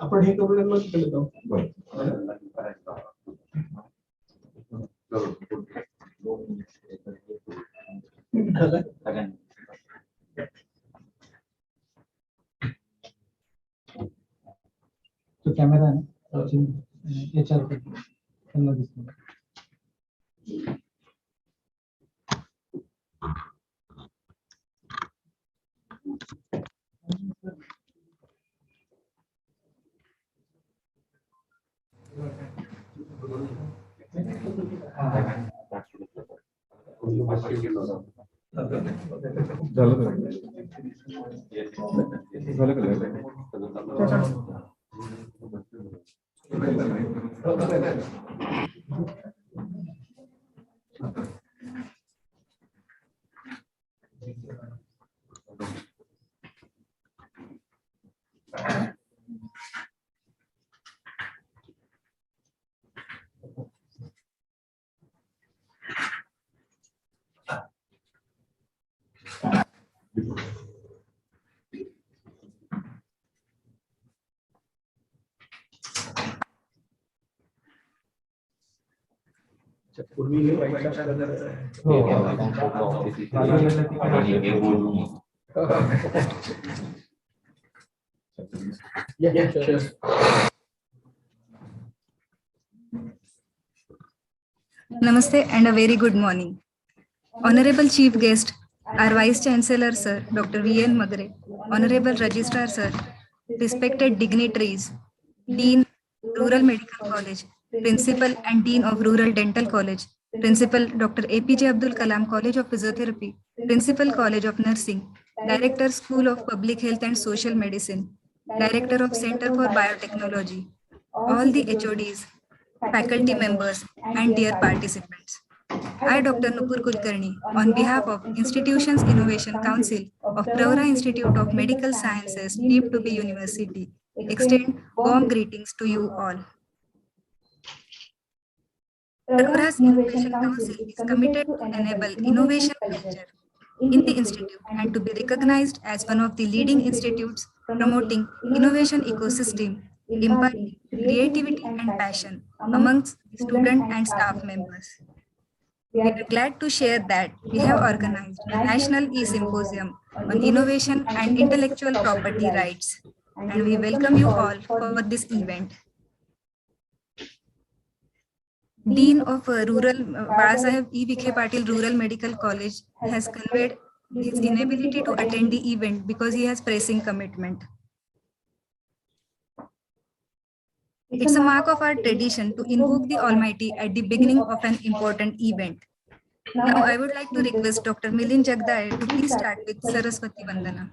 आपण हे करून मग केलं जाऊ. तो कॅमेरा आहे ना याच्यावर त्यांना दिसतो. पूर्वी हे व्हाईटच्या कलरचं Namaste and a very good morning. Honorable Chief Guest, our Vice Chancellor Sir, Dr. V.N. Magre, Honorable Registrar Sir, respected dignitaries, Dean, Rural Medical College, Principal and Dean of Rural Dental College, Principal Dr. APJ Abdul Kalam College of Physiotherapy, Principal College of Nursing, Director School of Public Health and Social Medicine, Director of Center for Biotechnology, all the HODs, faculty members, and dear participants. I, Dr. Nupur Kulkarni, on behalf of Institutions Innovation Council of Pravara Institute of Medical Sciences, deemed to be University, extend warm greetings to you all. Pravara's Innovation Council is committed to enable innovation culture in the institute and to be recognized as one of the leading institutes promoting innovation ecosystem, imparting creativity and passion amongst student and staff members. We are glad to share that we have organized a National E-Symposium on Innovation and Intellectual Property Rights, and we welcome you all for this event. Dean of Rural Balasaheb E. Vikhe Patil Rural Medical College has conveyed his inability to attend the event because he has pressing commitment. It's a mark of our tradition to invoke the Almighty at the beginning of an important event. Now I would like to request Dr. Milind Jagdaye to please start with Saraswati Vandana.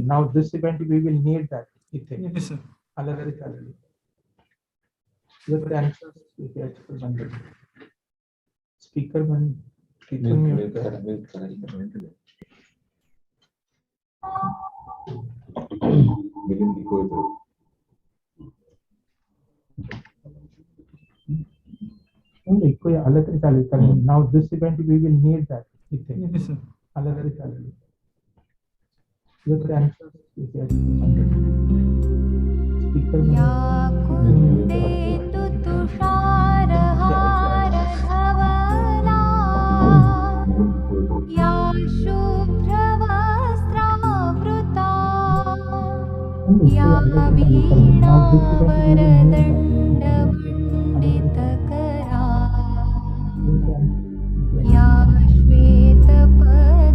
Now this event we will need that. Yes, sir. Speaker one. Now this event we will need that. Yes, sir. Speaker या वीणावरदण्डमण्डितकरा या श्वेतपद्मासना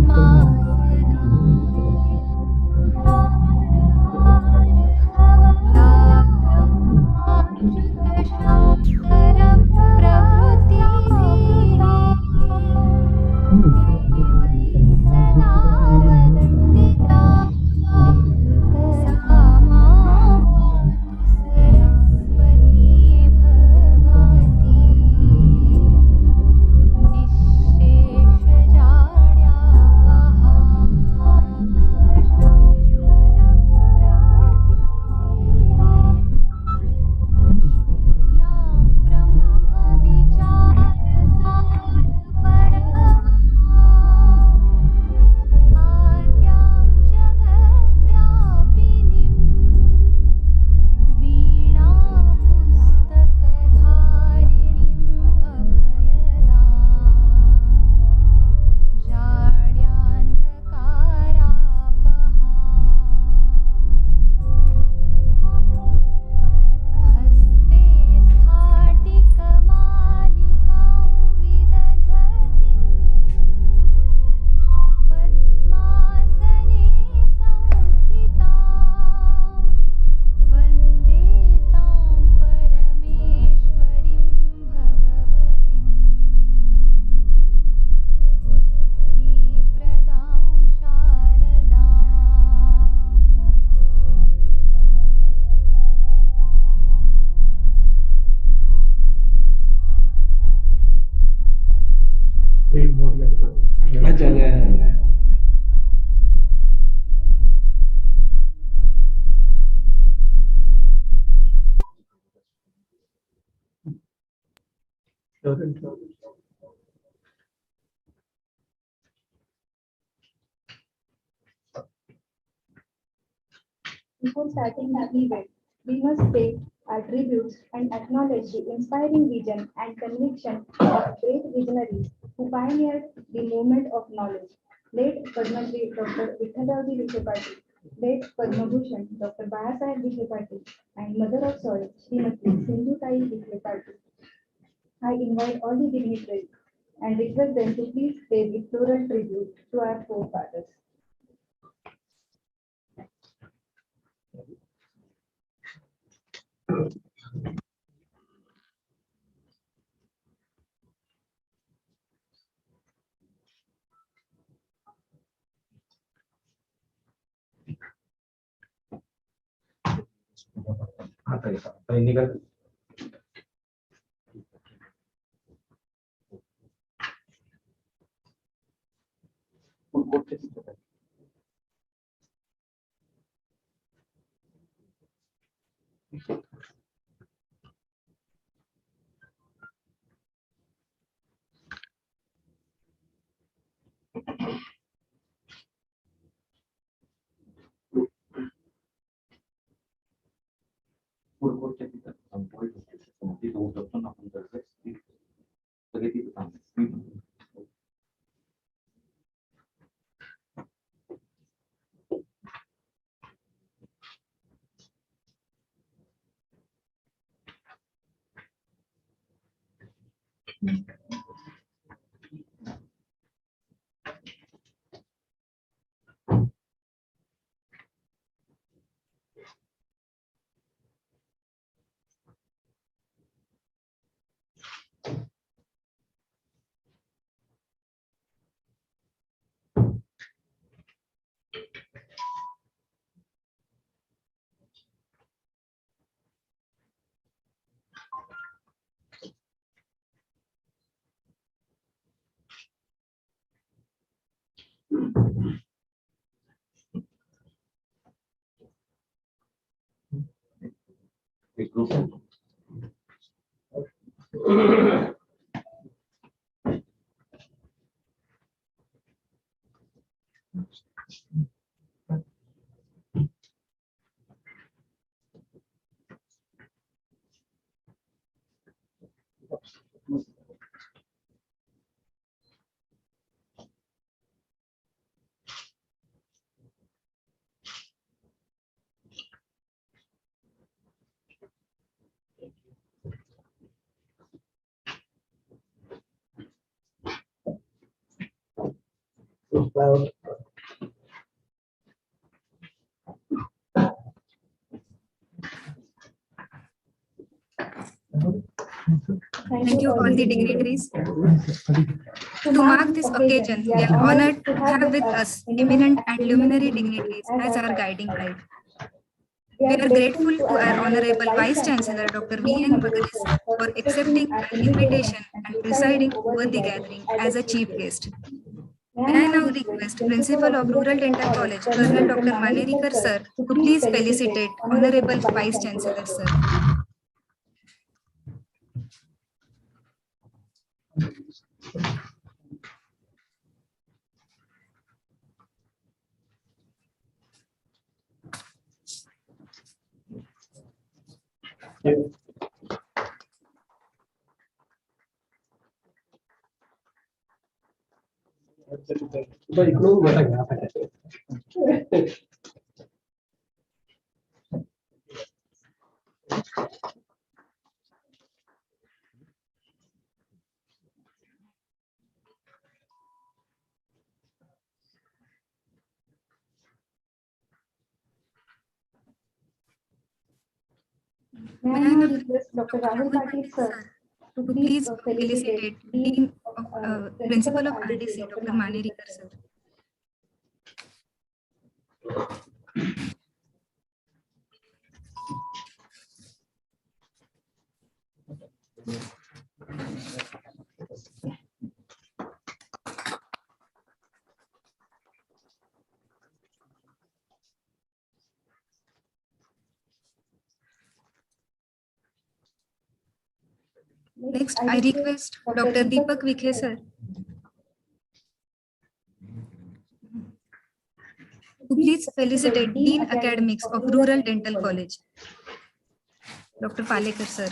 या ब्रह्माच्युतशङ्करप्रभृतिभिः सदा वदन्तिता सा मातु Saraswati Bhagwati Before starting the event, we must pay our tributes and acknowledge the inspiring vision and conviction of great visionaries who pioneered the movement of knowledge. Late Padma Shri Dr. Vithalji Vikhe Patil, late Padma Bhushan Dr. Bahasaheb Vikhe Patil, and Mother of Soil Srimati Sindhutai Vikhe Patil. I invite all the dignitaries and request them to please pay the floral tribute to our forefathers. Thank you, all the dignitaries. To mark this occasion, we are honored to have with us eminent and luminary dignitaries as our guiding light. We are grateful to our Honorable Vice Chancellor, Dr. V.N. Magare, sir, for accepting our invitation and presiding over the gathering as a chief guest. May I now request Principal of Rural Dental College, Colonel Dr. Manerikar, sir, to please felicitate Honorable Vice Chancellor, sir. May I now request Dr. Rahul Patil, sir, to Please please felicitate Dean of Principal of RDC, Dr. Manerikar, sir. Next, I request Dr. Deepak Vikhe, sir, to please felicitate Dean Academics of Rural Dental College, Dr. Palekar, sir.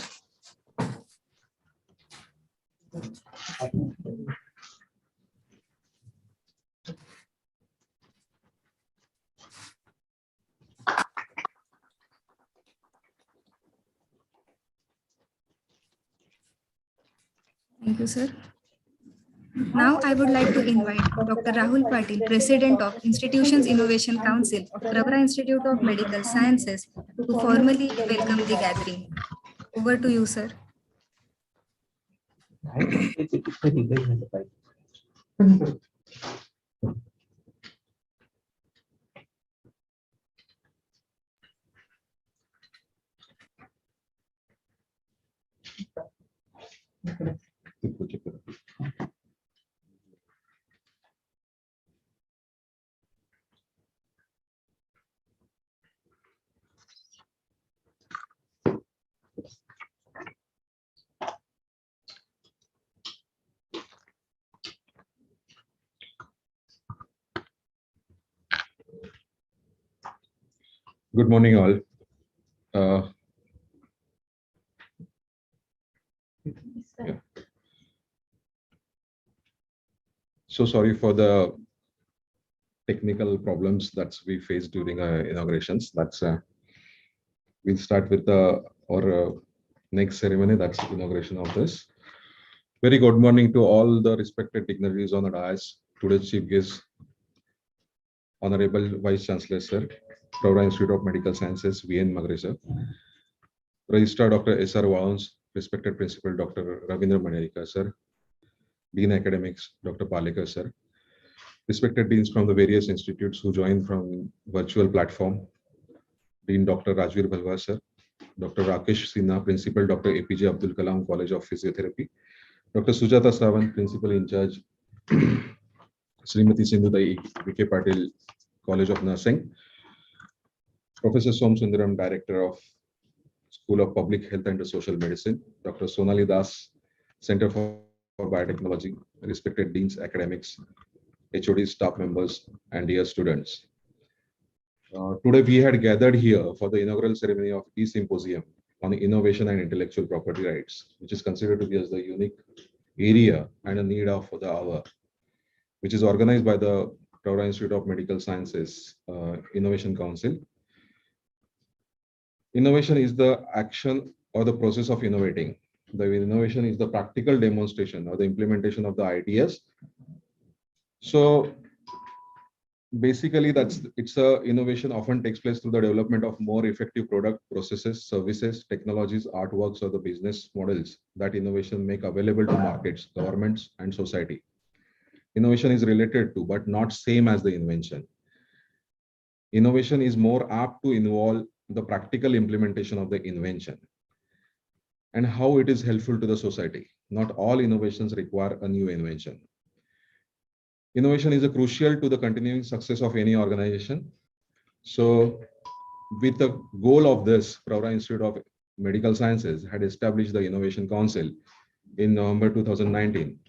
Thank you, sir. Now I would like to invite Dr. Rahul Patil, President of Institutions Innovation Council of Pravara Institute of Medical Sciences, to formally welcome the gathering. Over to you, sir. Good morning, all. Yeah. So sorry for the technical problems that we faced during inaugurations. We'll start with our next ceremony. That's inauguration of this. Very good morning to all the respected dignitaries on the dais. Today's chief guest, Honorable Vice Chancellor, sir, Pravara Institute of Medical Sciences, V.N. Magare, sir, Registrar Dr. S.R. Vowns, respected Principal Dr. Ravindra Manerikar, sir, Dean Academics, Dr. Palekar, sir, respected deans from the various institutes who joined from virtual platform, Dean Dr. Rajveer Bhalwa, sir, Dr. Rakesh Sinha, Principal Dr. APJ Abdul Kalam College of Physiotherapy, Dr. Sujata Sawant, Principal in Charge, Srimati Sindhudai V.K. Patil College of Nursing, Professor Som Sundaram, Director of School of Public Health and Social Medicine, Dr. Sonali Das, Center for Biotechnology, respected deans, academics, HODs, staff members, and dear students. Today we had gathered here for the inaugural ceremony of e-symposium on innovation and intellectual property rights, which is considered to be as the unique area and a need of the hour, which is organized by the Pravara Institute of Medical Sciences Innovation Council. Innovation is the action or the process of innovating. The innovation is the practical demonstration or the implementation of the ideas. So Basically, it's a innovation often takes place through the development of more effective product, processes, services, technologies, artworks, or the business models that innovation make available to markets, governments, and society. Innovation is related to, but not same as the invention. Innovation is more apt to involve the practical implementation of the invention and how it is helpful to the society. Not all innovations require a new invention. Innovation is crucial to the continuing success of any organization. So, with the goal of this, Pravra Institute of Medical Sciences had established the Innovation Council in November 2019.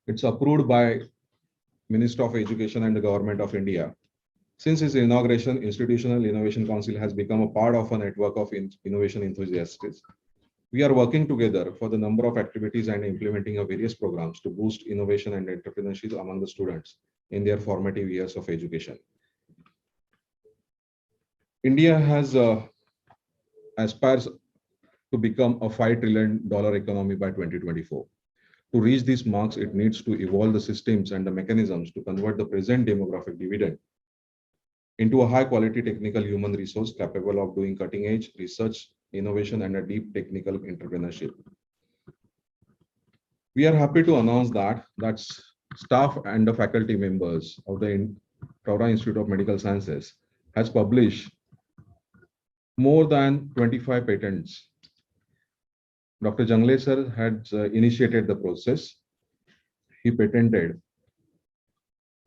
It's approved by Minister of Education and the Government of India. Since its inauguration, Institutional Innovation Council has become a part of a network of innovation enthusiasts. We are working together for the number of activities and implementing various programs to boost innovation and entrepreneurship among the students in their formative years of education. India has aspires to become a $5 trillion economy by 2024. To reach these marks, it needs to evolve the systems and the mechanisms to convert the present demographic dividend into a high-quality technical human resource capable of doing cutting-edge research, innovation, and a deep technical entrepreneurship. We are happy to announce that staff and the faculty members of the Pravra Institute of Medical Sciences has published more than 25 patents. Dr. Jangle sir had initiated the process. He patented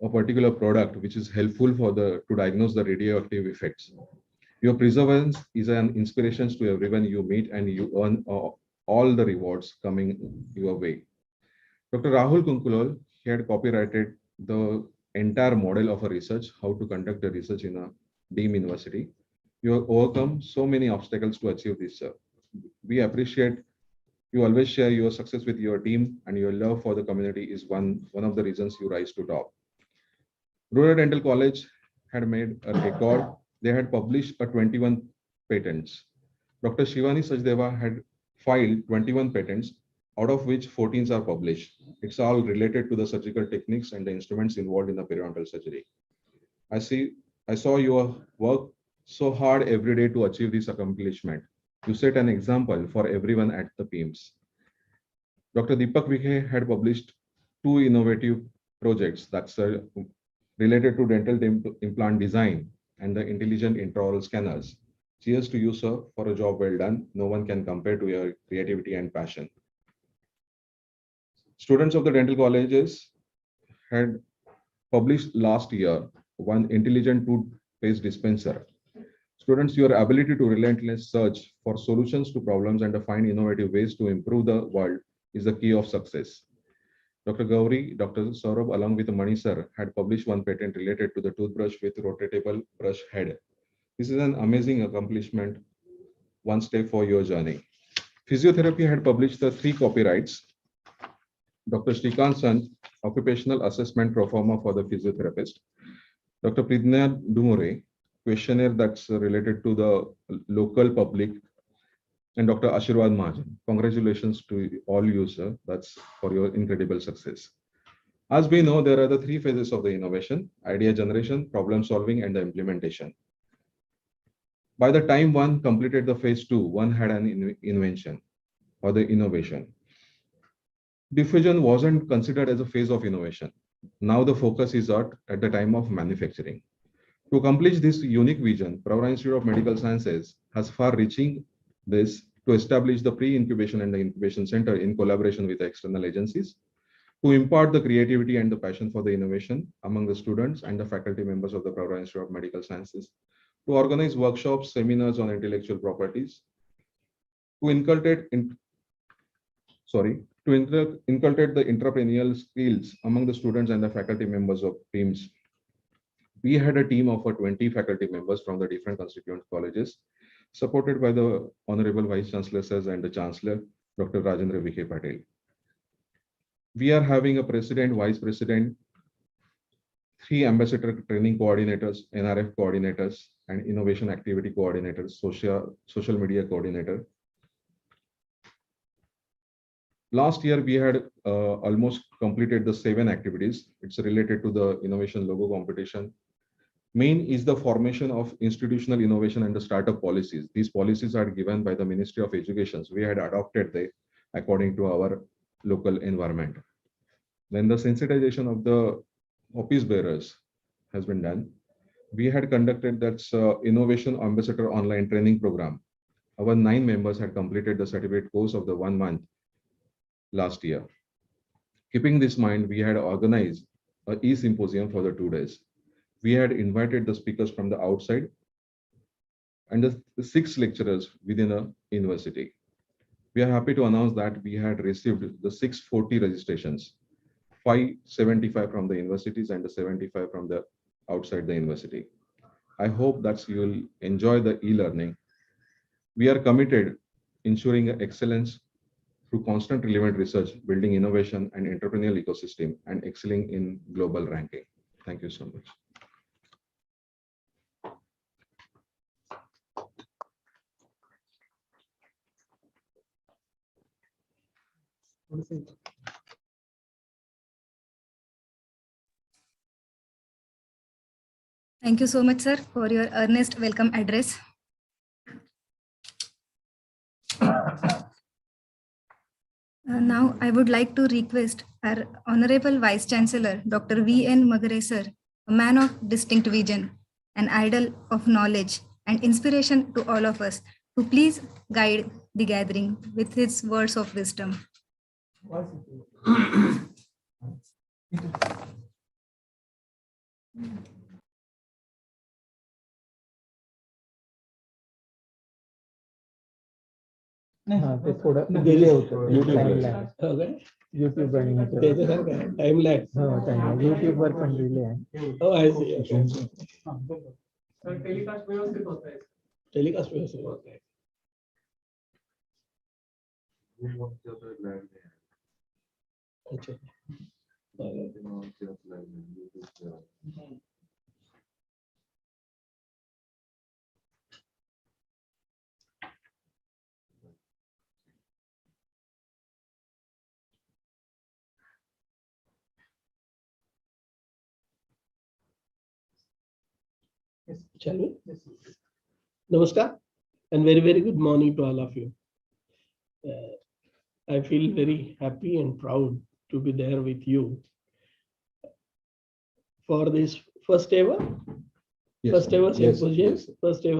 a particular product which is helpful to diagnose the radioactive effects. Your perseverance is an inspiration to everyone you meet, and you earn all the rewards coming your way. Dr. Rahul Kunkulal, he had copyrighted the entire model of a research, how to conduct a research in a deemed university. You have overcome so many obstacles to achieve this, sir. We appreciate you always share your success with your team, and your love for the community is one of the reasons you rise to top. Rural Dental College had made a record. They had published 21 patents. Dr. Shivani Sachdeva had filed 21 patents, out of which 14 are published. It's all related to the surgical techniques and the instruments involved in the periodontal surgery. I saw your work so hard every day to achieve this accomplishment. You set an example for everyone at the PIMS. Dr. Deepak Vikhe had published 2 innovative projects that's related to dental implant design and the intelligent intraoral scanners. Cheers to you, sir, for a job well done. No one can compare to your creativity and passion. Students of the dental colleges had published last year one intelligent toothpaste dispenser. Students, your ability to relentless search for solutions to problems and to find innovative ways to improve the world is the key of success. Dr. Gauri, Dr. Saurabh, along with Mani sir, had published one patent related to the toothbrush with rotatable brush head. This is an amazing accomplishment, one step for your journey. Physiotherapy had published the 3 copyrights. Dr. Shrikant San, occupational assessment pro forma for the physiotherapist. Dr. Pridnya Dumore, questionnaire that's related to the local public. And Dr. Ashirwad Mahajan, congratulations to all you, sir. That's for your incredible success. As we know, there are the 3 phases of the innovation: idea generation, problem solving, and the implementation. By the time one completed the phase 2, one had an invention or the innovation. Diffusion wasn't considered as a phase of innovation. Now the focus is at the time of manufacturing. To accomplish this unique vision, Pravra Institute of Medical Sciences has far-reaching this to establish the pre-incubation and the incubation center in collaboration with external agencies, to impart the creativity and the passion for the innovation among the students and the faculty members of the Pravra Institute of Medical Sciences, to organize workshops, seminars on intellectual properties, to inculcate the entrepreneurial skills among the students and the faculty members of teams. We had a team of 20 faculty members from the different constituent colleges, supported by the Honorable Vice Chancellors and the Chancellor, Dr. Rajendra Vikhe Patel. We are having a president, vice president, 3 ambassador training coordinators, NRF coordinators, and innovation activity coordinators, social media coordinator. Last year, we had almost completed the 7 activities. It's related to the innovation logo competition, Main is the formation of institutional innovation and the startup policies. These policies are given by the Ministry of Education. We had adopted them according to our local environment. Then the sensitization of the office bearers has been done. We had conducted that Innovation Ambassador online training program. Our 9 members had completed the certificate course of the 1 month last year. Keeping this in mind, we had organized an e-symposium for the 2 days. We had invited the speakers from the outside and the 6 lecturers within a university. We are happy to announce that we had received the 640 registrations, 575 from the universities and the 75 from the outside the university. I hope that you will enjoy the e-learning. We are committed ensuring excellence through constant relevant research, building innovation and entrepreneurial ecosystem, and excelling in global ranking. Thank you so much. Thank you so much, sir, for your earnest welcome address. Now, I would like to request our Honorable Vice Chancellor, Dr. V.N. Magare, sir, a man of distinct vision, an idol of knowledge and inspiration to all of us, to please guide the gathering with his words of wisdom. हा ते थोडं delay होतं time lag YouTube आणि time lag YouTube वर पण delay आहे. Telecast व्यवस्थित होत आहे. टेलिकास्ट व्यवस्थित होत आहे. अच्छा. Shall we? Namaskar and very good morning to all of you. I feel very happy and proud to be there with you for this first ever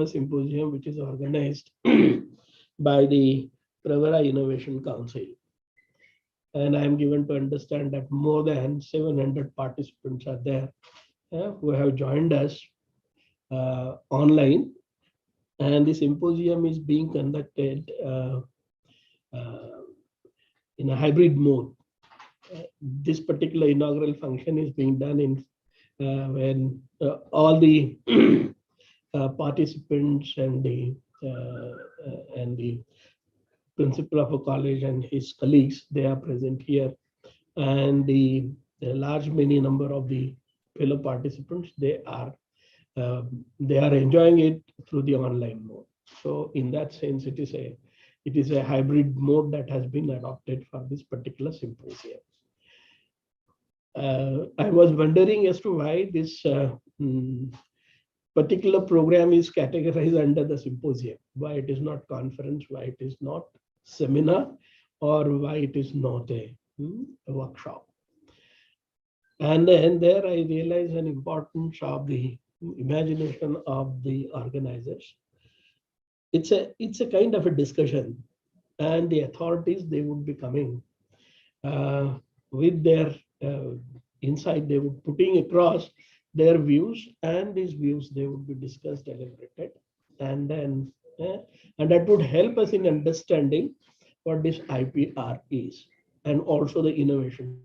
symposium, which is organized by the Pravara Innovation Council. And I am given to understand that more than 700 participants are there who have joined us online, and the symposium is being conducted in a hybrid mode. This particular inaugural function is being done in when all the participants and the principal of a college and his colleagues, they are present here, and the large many number of the fellow participants, they are enjoying it through the online mode. So in that sense, it is a hybrid mode that has been adopted for this particular symposium. I was wondering as to why this particular program is categorized under the symposium, why it is not conference, why it is not seminar, or why it is not a workshop. And then there I realized an importance of the imagination of the organizers. It's a kind of a discussion, and the authorities, they would be coming with their insight. They would putting across their views, and these views, they would be discussed, elaborated, and then and that would help us in understanding what this IPR is, and also the innovation.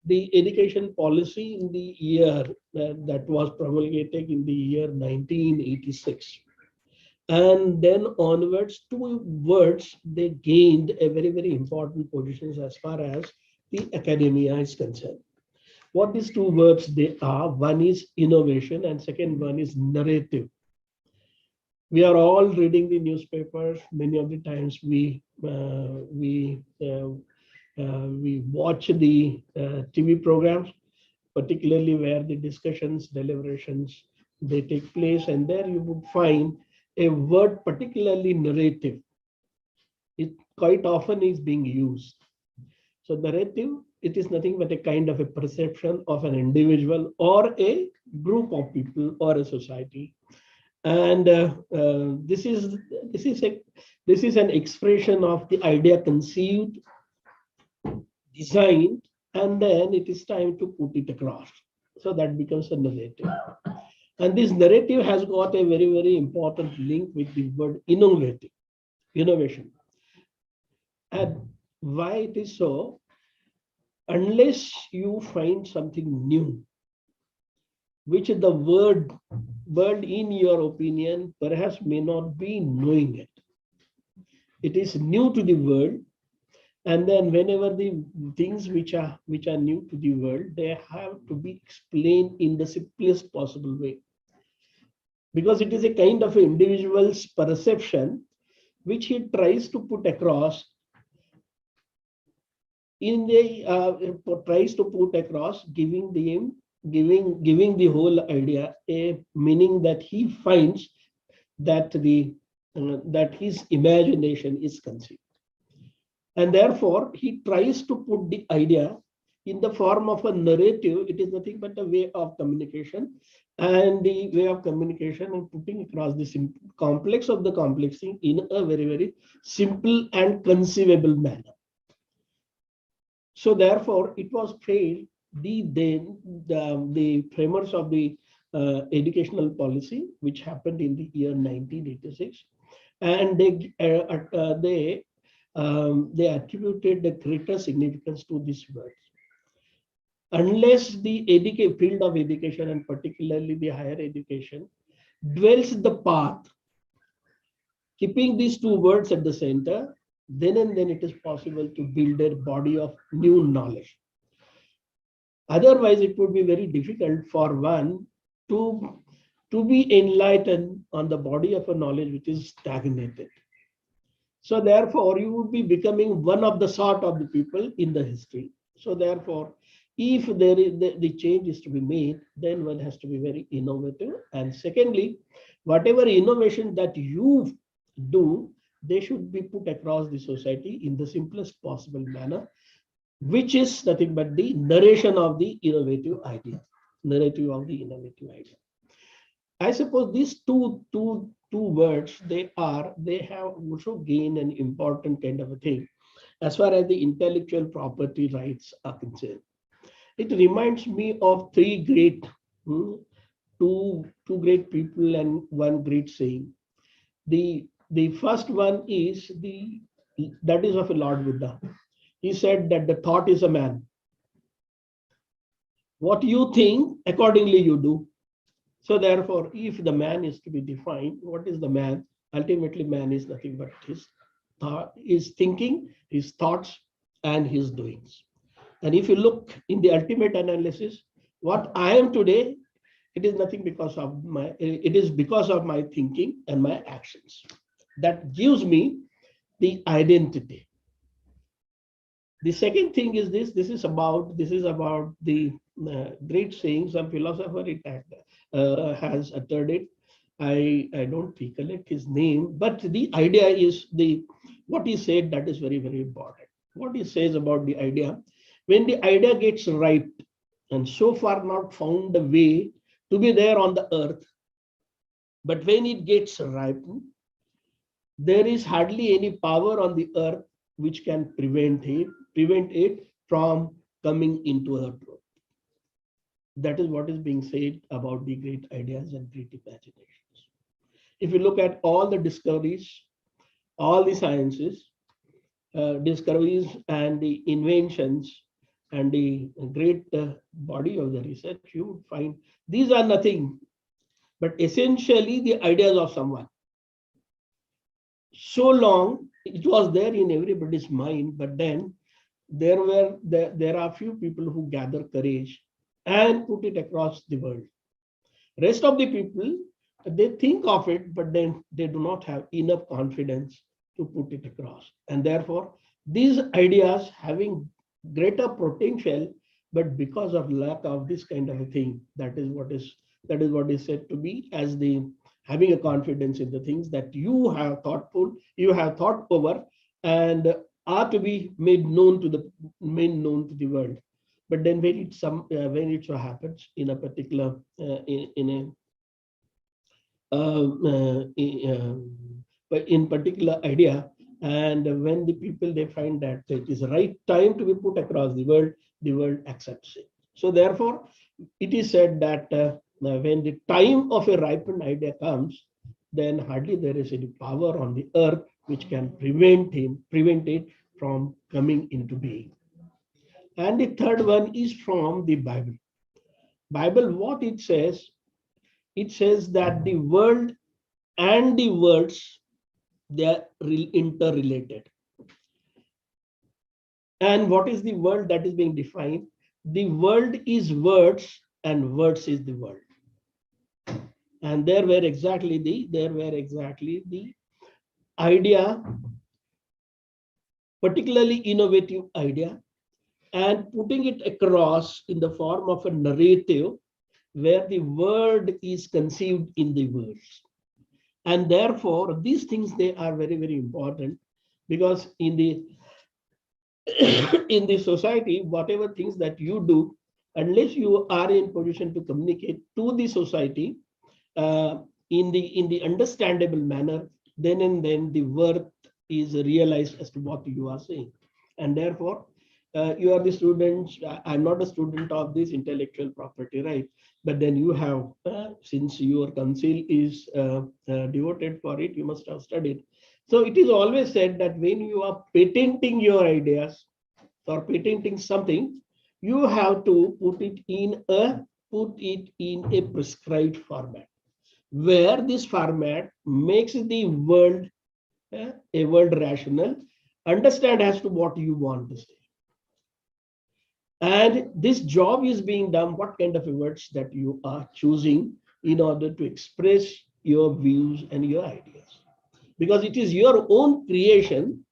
The education policy in the year that was promulgated in the year 1986, and then onwards, 2 words, they gained a very important positions as far as the academia is concerned. What these 2 words they are, one is innovation and second one is narrative. We are all reading the newspapers. Many of the times we watch the TV programs, particularly where the discussions, deliberations, they take place, and there you would find a word, particularly narrative. It quite often is being used. So narrative, it is nothing but a kind of a perception of an individual or a group of people or a society. And this is an expression of the idea conceived, designed, and then it is time to put it across. So that becomes a narrative. And this narrative has got a very, very important link with the word innovation. And why it is so? Unless you find something new, which the world in your opinion perhaps may not be knowing it. It is new to the world, and then whenever the things which are new to the world, they have to be explained in the simplest possible way, because it is a kind of individual's perception which he tries to put across giving the whole idea a meaning that he finds that that his imagination is conceived. And therefore, he tries to put the idea in the form of a narrative. It is nothing but a way of communication, and the way of communication and putting across the complex of the complex thing in a very, very simple and conceivable manner. So therefore, it was felt the framers of the educational policy, which happened in the year 1986, and they attributed the greater significance to these words. Unless the field of education, and particularly the higher education, dwells the path, keeping these two words at the center, then and then it is possible to build a body of new knowledge. Otherwise, it would be very difficult for one to be enlightened on the body of a knowledge which is stagnated. So therefore, you would be becoming one of the sort of the people in the history. So therefore, if there is the change is to be made, then one has to be very innovative. And secondly, whatever innovation that you do, they should be put across the society in the simplest possible manner, which is nothing but the narration of the innovative idea, narrative of the innovative idea. I suppose these two words, they have also gained an important kind of a thing as far as the intellectual property rights are concerned. It reminds me of two great people and one great saying. The first one is that is of a Lord Buddha. He said that the thought is a man. What you think, accordingly you do. So therefore, if the man is to be defined, what is the man? Ultimately, man is nothing but his thinking, his thoughts, and his doings. And if you look in the ultimate analysis, what I am today, it is nothing because of it is because of my thinking and my actions. That gives me the identity. The second thing is this is about the great saying. Some philosopher has uttered it. I don't recollect his name, but the idea is what he said, that is very, very important. What he says about the idea, when the idea gets ripe and so far not found a way to be there on the earth, but when it gets ripened, there is hardly any power on the earth which can prevent it from coming into the truth. That is what is being said about the great ideas and great imaginations. If you look at all the discoveries, all the sciences, discoveries and the inventions and the great body of the research, you would find these are nothing but essentially the ideas of someone. So long it was there in everybody's mind, but then there are few people who gather courage and put it across the world. Rest of the people, they think of it, but then they do not have enough confidence to put it across. And therefore, these ideas having greater potential but because of lack of this kind of a thing, that is what is said to be as the having a confidence in the things that you have thought over, and are to be made known to the world. But then when it so happens in a particular in particular idea, and when the people they find that it is the right time to be put across the world accepts it. So therefore, it is said that when the time of a ripened idea comes, then hardly there is any power on the earth which can prevent it from coming into being. And the third one is from the Bible. Bible, what it says that the world and the words, they are interrelated. And what is the world that is being defined? The world is words and words is the world. And there were exactly the idea, particularly innovative idea, and putting it across in the form of a narrative where the word is conceived in the words. And therefore, these things, they are very, very important, because in the in the society, whatever things that you do, unless you are in position to communicate to the society in the understandable manner, then and then the worth is realized as to what you are saying. And therefore, you are the students. I'm not a student of this intellectual property right, but then you have, since your counsel is devoted for it, you must have studied. So it is always said that when you are patenting your ideas or patenting something, you have to put it in a prescribed format, where this format makes the world a world rational, understand as to what you want to say. And this job is being done, what kind of words that you are choosing in order to express your views and your ideas. Because it is your own creation,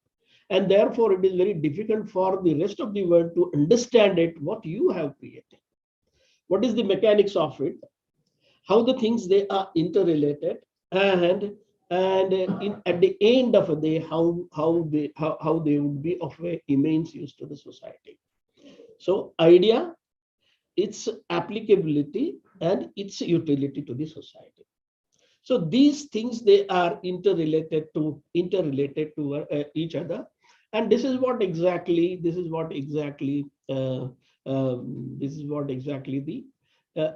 and therefore it is very difficult for the rest of the world to understand it, what you have created. What is the mechanics of it, how the things they are interrelated, and at the end of the day, how they would be of immense use to the society. So idea, its applicability and its utility to the society. So these things, they are interrelated to each other, and this is what exactly the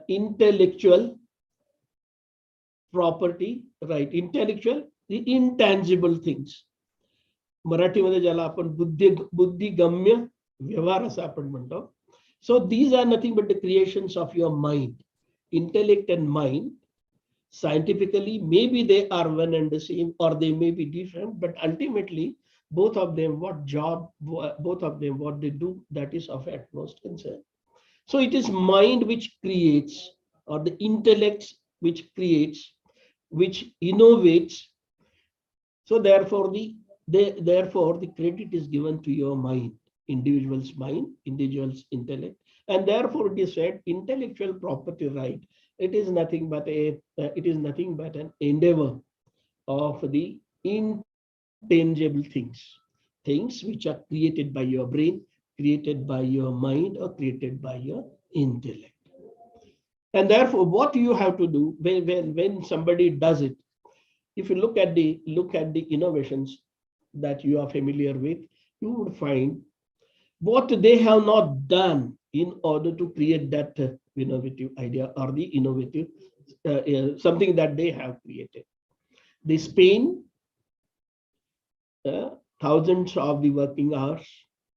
intellectual property, right? Intellectual, the intangible things. मराठीमध्ये ज्याला आपण बुद्धिगम्य व्यवहार असं आपण म्हणतो. So these are nothing but the creations of your mind. Intellect and mind, scientifically, maybe they are one and the same, or they may be different, but ultimately, both of them, what they do, that is of utmost concern. So it is mind which creates, or the intellect which creates, which innovates. So therefore, the credit is given to your mind, individual's mind, individual's intellect, and therefore it is said intellectual property right. It is nothing but an endeavor of the intangible things which are created by your brain, created by your mind, or created by your intellect. And therefore, what you have to do when somebody does it, if you look at the innovations that you are familiar with, you would find what they have not done in order to create that innovative idea, or the innovative something that they have created. They spend thousands of the working hours.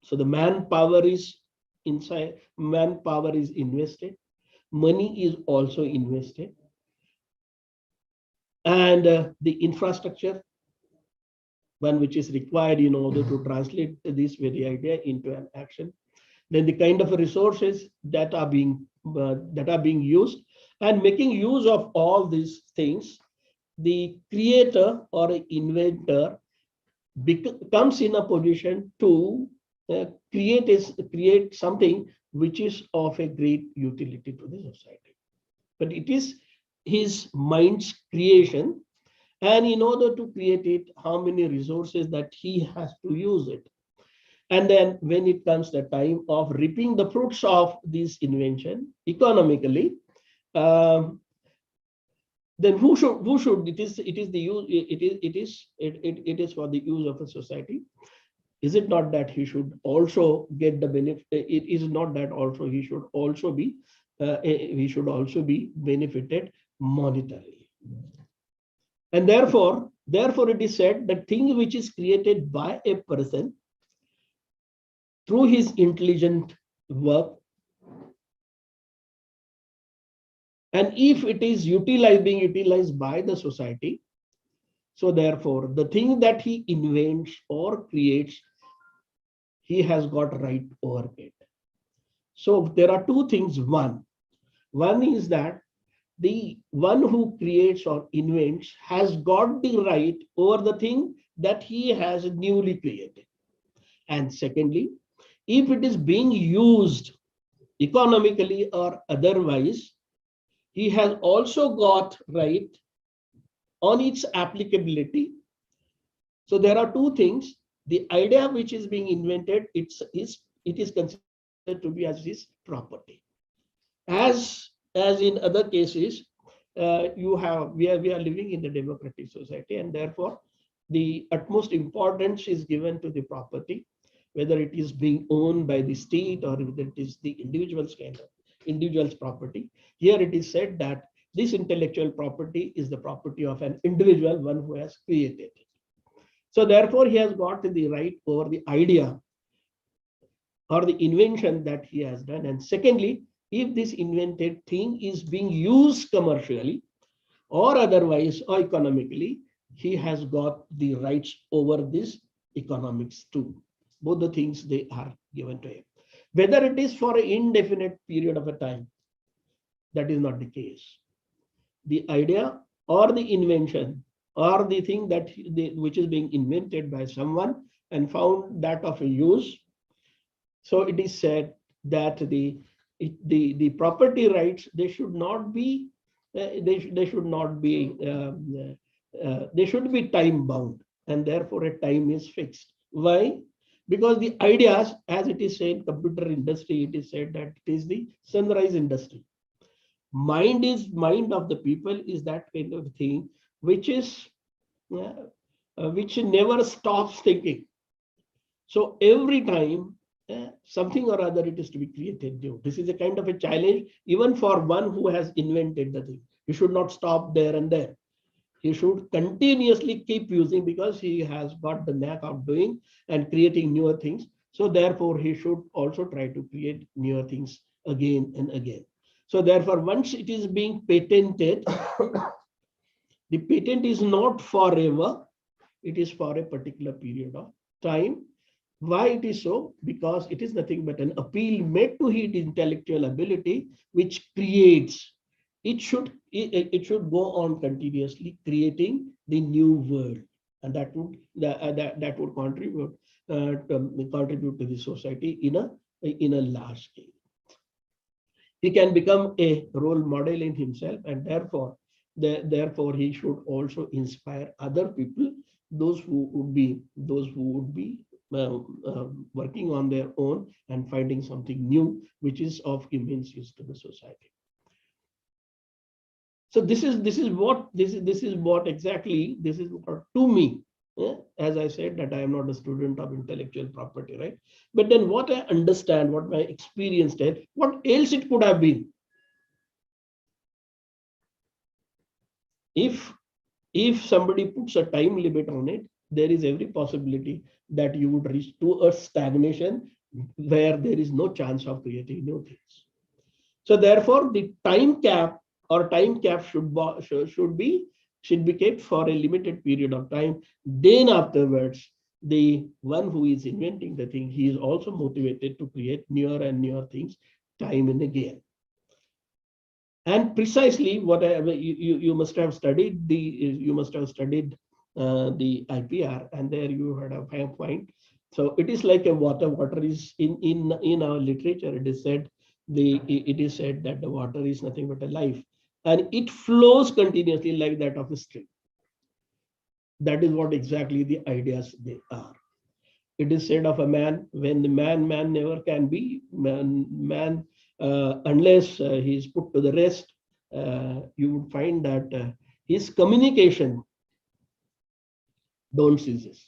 So the manpower is invested, money is also invested, and the infrastructure, one which is required in order to translate this very idea into an action. Then the kind of resources that are being used, and making use of all these things, the creator or inventor comes in a position to create something which is of a great utility to the society. But it is his mind's creation, and in order to create it, how many resources that he has to use it. And then when it comes the time of reaping the fruits of this invention economically, then who should it is the use, it is for the use of a society. Is it not that he should also get the benefit? It is not that also he should also be benefited monetarily. And therefore it is said that thing which is created by a person through his intelligent work, and if it is being utilized by the society, so therefore the thing that he invents or creates, he has got right over it. So there are two things. One is that the one who creates or invents has got the right over the thing that he has newly created. And secondly, if it is being used economically or otherwise, he has also got right on its applicability. So there are two things. The idea which is being invented, it is considered to be as his property. As in other cases, we are living in the democratic society, and therefore the utmost importance is given to the property, whether it is being owned by the state or whether it is the individual's property. Here it is said that this intellectual property is the property of an individual, one who has created it. So therefore he has got the right over the idea or the invention that he has done. And secondly, if this invented thing is being used commercially or otherwise or economically, he has got the rights over this economics too. Both the things, they are given to him. Whether it is for an indefinite period of a time, that is not the case. The idea or the invention or the thing that which is being invented by someone and found that of a use. So it is said that the property rights, they should be time bound, and therefore a time is fixed. Why? Because the ideas, as it is said, computer industry, it is said that it is the sunrise industry. Mind of the people is that kind of thing which never stops thinking. So every time something or other it is to be created new. This is a kind of a challenge even for one who has invented the thing. He should not stop there and there. He should continuously keep using, because he has got the knack of doing and creating newer things. So therefore he should also try to create newer things again and again. So therefore, once it is being patented, the patent is not forever, it is for a particular period of time. Why it is so? Because it is nothing but an appeal made to his intellectual ability, which creates. It should go on continuously creating the new world, and that would contribute to the society in a large scale. He can become a role model in himself, and therefore he should also inspire other people, those who would be working on their own and finding something new which is of immense use to the society. So this is what to me, as I said, that I am not a student of intellectual property, right? But then what I understand, what my experience did, what else it could have been? If somebody puts a time limit on it, there is every possibility that you would reach to a stagnation where there is no chance of creating new things. So therefore, the time cap should be kept for a limited period of time. Then afterwards, the one who is inventing the thing, he is also motivated to create newer and newer things time and again. And precisely what you must have studied the IPR, and there you had a find So it is like a water. Water is in our literature. It is said that the water is nothing but a life, and it flows continuously like that of a stream. That is what exactly the ideas they are. It is said of a man, when the man never can be man unless he is put to the rest. You would find that his communication don't ceases.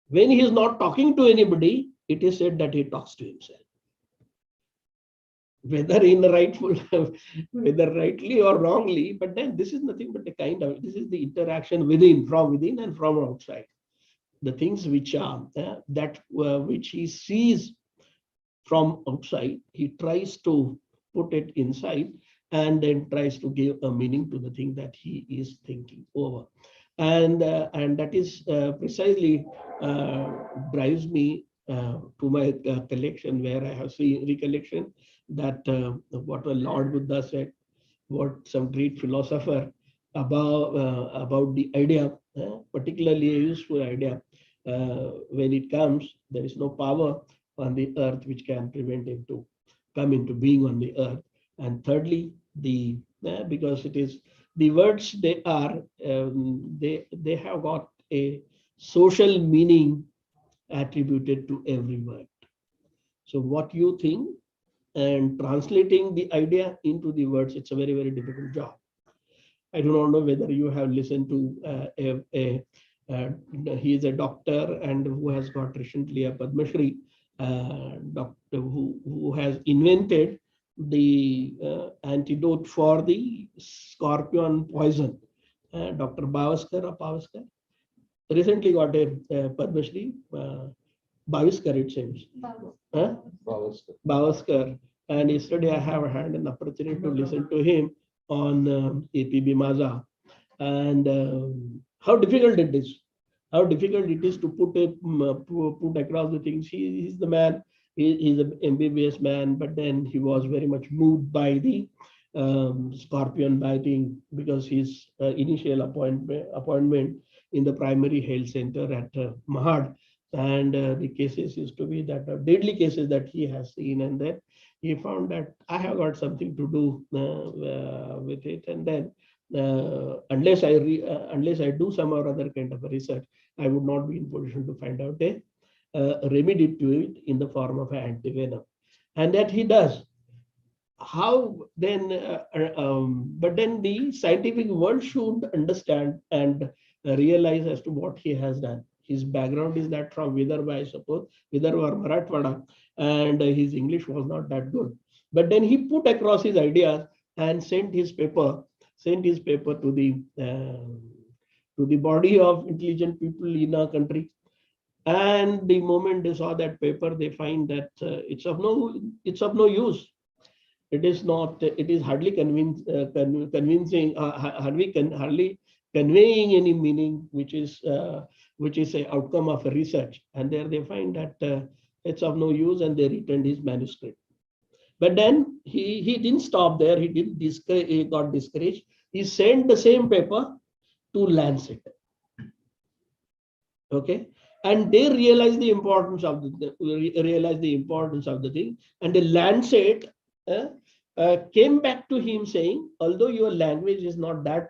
When he is not talking to anybody, it is said that he talks to himself. Whether rightly or wrongly, but then this is nothing but a kind of, this is the interaction from within and from outside. The things which are which he sees from outside, he tries to put it inside and then tries to give a meaning to the thing that he is thinking over. And that is precisely drives me to my collection, where I have seen recollection that what the Lord Buddha said, what some great philosopher about the idea, particularly a useful idea. When it comes, there is no power on the earth which can prevent him to come into being on the earth. And thirdly, because it is the words, they are they have got a social meaning attributed to every word. So what you think and translating the idea into the words, it's a very, very difficult job. I do not know whether you have listened to he is a doctor and who has got recently a Padma Shri, doctor who has invented the antidote for the scorpion poison. Dr. Bavaskar recently got a Padma Shri. Bavaskar, it seems. Bavaskar. And yesterday I have had an opportunity to listen to him on APB Maza, and how difficult it is. How difficult it is to put across the things. He's the man. He's an MBBS man, but then he was very much moved by the scorpion biting, because his initial appointment in the primary health center at Mahad, and the cases used to be that deadly cases that he has seen, and then he found that I have got something to do with it, and then unless I do some or other kind of a research, I would not be in position to find out a remedy to it in the form of an antivenom, and that he does. How then? But then the scientific world should understand and realize as to what he has done. His background is that from Vidarbha, I suppose, Vidarbha or Marathwada, and his English was not that good. But then he put across his ideas and sent his paper to the body of intelligent people in our country. And the moment they saw that paper, they find that it's of no use. It is not. It is hardly convincing. Hardly conveying any meaning, which is an outcome of a research. And there they find that it's of no use, and they returned his manuscript. But then he didn't stop there. He got discouraged. He sent the same paper to Lancet. Okay, and they realized the importance of the thing. And the Lancet came back to him saying, although your language is not that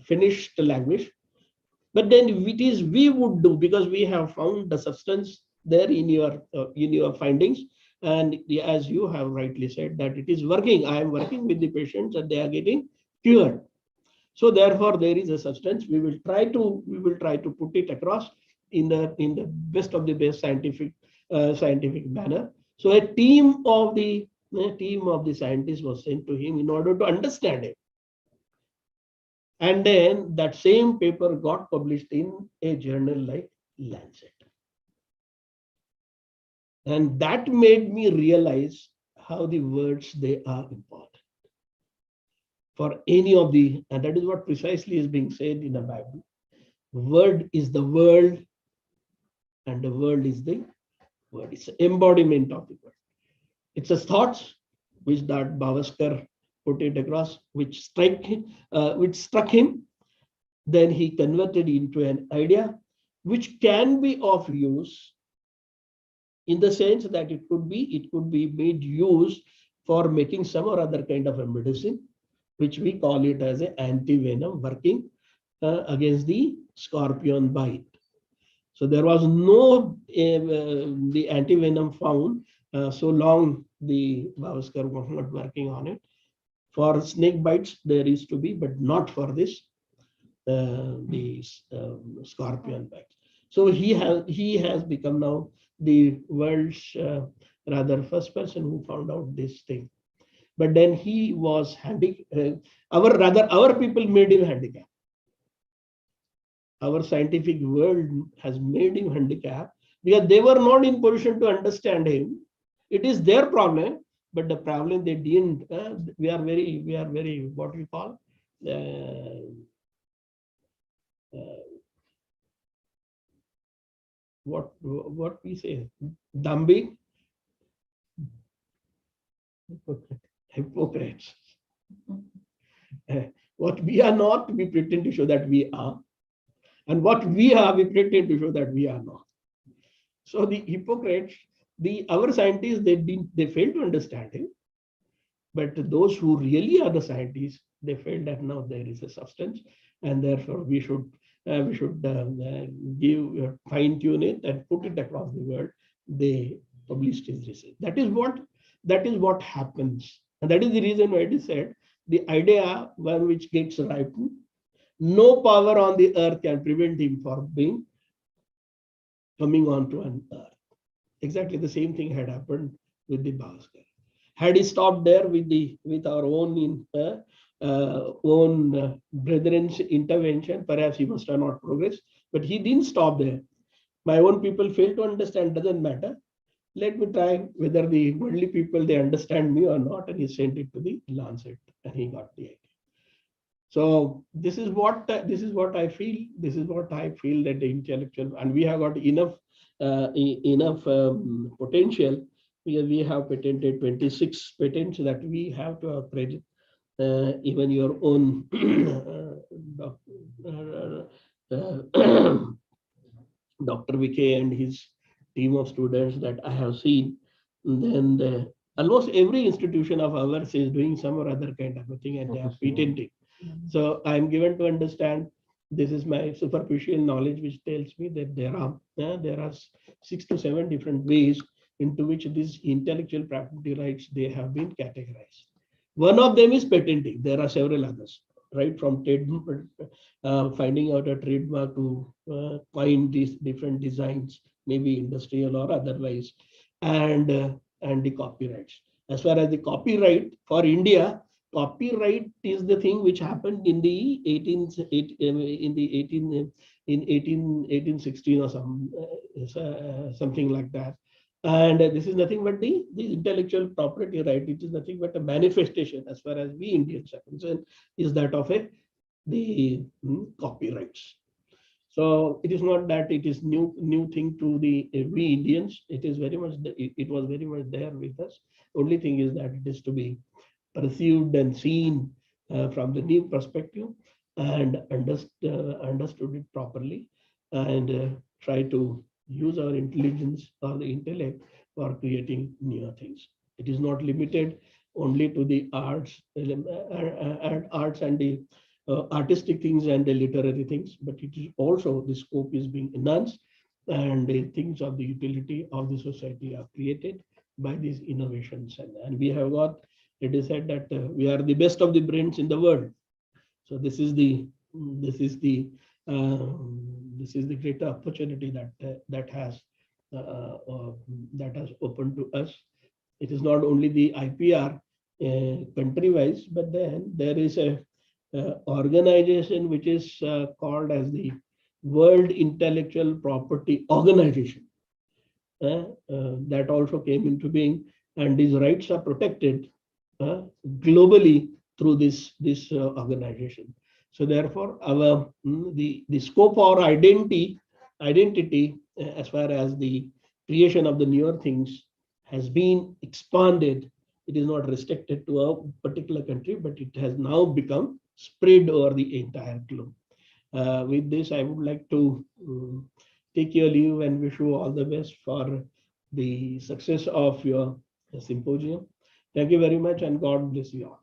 finished language, but then it is we would do, because we have found the substance there in your findings, and as you have rightly said that it is working. I am working with the patients and they are getting cured. So therefore there is a substance. We will try to put it across in the best of the best scientific manner. So a team of the scientists was sent to him in order to understand it. And then that same paper got published in a journal like Lancet. And that made me realize how the words, they are important for any of the, and that is what precisely is being said in the Bible. Word is the world, and the world is the word. It's an embodiment of the word. It's a thoughts which that Bavaskar put it across, which struck him. Then he converted into an idea, which can be of use in the sense that it could be made use for making some or other kind of a medicine, which we call it as an antivenom working against the scorpion bite. So there was no the antivenom found so long the Gavaskar was not working on it. For snake bites there is to be, but not for this scorpion bites. So he has become now the world's rather first person who found out this thing. But then he was our people made him handicapped. Our scientific world has made him handicapped because they were not in position to understand him. It is their problem, but the problem they didn't. We are very what we call what we say, Dambi, hypocrites. What we are not, we pretend to show that we are. And what we are, we pretend to show that we are not. So the hypocrites, our scientists, they fail to understand it. But those who really are the scientists, they felt that now there is a substance, and therefore we should fine tune it and put it across the world. They published his research. That is what happens, and that is the reason why it is said the idea one which gets ripened, no power on the earth can prevent him from coming onto an earth. Exactly the same thing had happened with the Bhaskar. Had he stopped there with our own brethren's intervention, perhaps he must have not progressed. But he didn't stop there. My own people fail to understand. Doesn't matter. Let me try whether the worldly people they understand me or not. And he sent it to the Lancet, and he got the idea. So this is what I feel. This is what I feel that the intellectual, and we have got enough potential. We have patented 26 patents that we have to upgrade. Even your own Dr. VK and his team of students that I have seen, then almost every institution of ours is doing some or other kind of a thing, and they are patenting. So I am given to understand, this is my superficial knowledge, which tells me that there are 6 to 7 different ways into which these intellectual property rights they have been categorized. One of them is patenting. There are several others, right? From finding out a trademark to find these different designs, maybe industrial or otherwise, and the copyrights. As far as the copyright for India, copyright is the thing which happened in the 1816 or something like that. And this is nothing but the intellectual property right. It is nothing but a manifestation, as far as we Indians are concerned, is that of the copyrights. So it is not that it is new thing to we Indians. It is very much it was very much there with us. Only thing is that it is to be perceived and seen from the new perspective and understood it properly, and try to use our intelligence or the intellect for creating new things. It is not limited only to the arts and the artistic things and the literary things, but it is also the scope is being enhanced, and the things of the utility of the society are created by these innovations. And we have got, it is said that we are the best of the brains in the world. So this is the greater opportunity that has opened to us. It is not only the IPR country-wise, but then there is a organization which is called as the World Intellectual Property Organization. That also came into being, and these rights are protected globally through this organization. So therefore, our the scope or identity as far as the creation of the newer things has been expanded. It is not restricted to a particular country, but it has now become spread over the entire globe. With this, I would like to take your leave and wish you all the best for the success of your symposium. Thank you very much and God bless you all.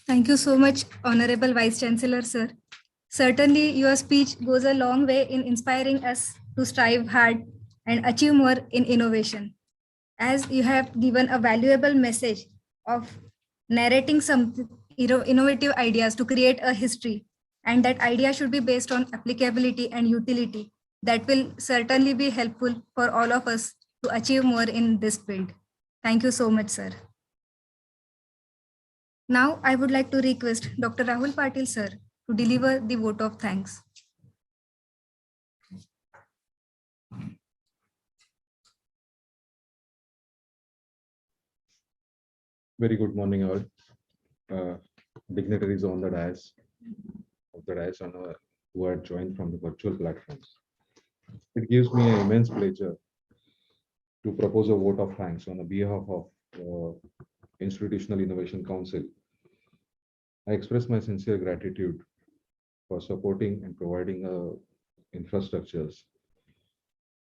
Thank you so much, Honorable Vice Chancellor, sir. Certainly, your speech goes a long way in inspiring us to strive hard and achieve more in innovation. As you have given a valuable message of narrating some innovative ideas to create a history, and that idea should be based on applicability and utility. That will certainly be helpful for all of us to achieve more in this field. Thank you so much, sir. Now, I would like to request Dr. Rahul Patil, sir, to deliver the vote of thanks. Very good morning, all. Dignitaries on the dais, who are joined from the virtual platforms. It gives me an immense pleasure to propose a vote of thanks on behalf of Institutional Innovation Council. I express my sincere gratitude for supporting and providing infrastructures.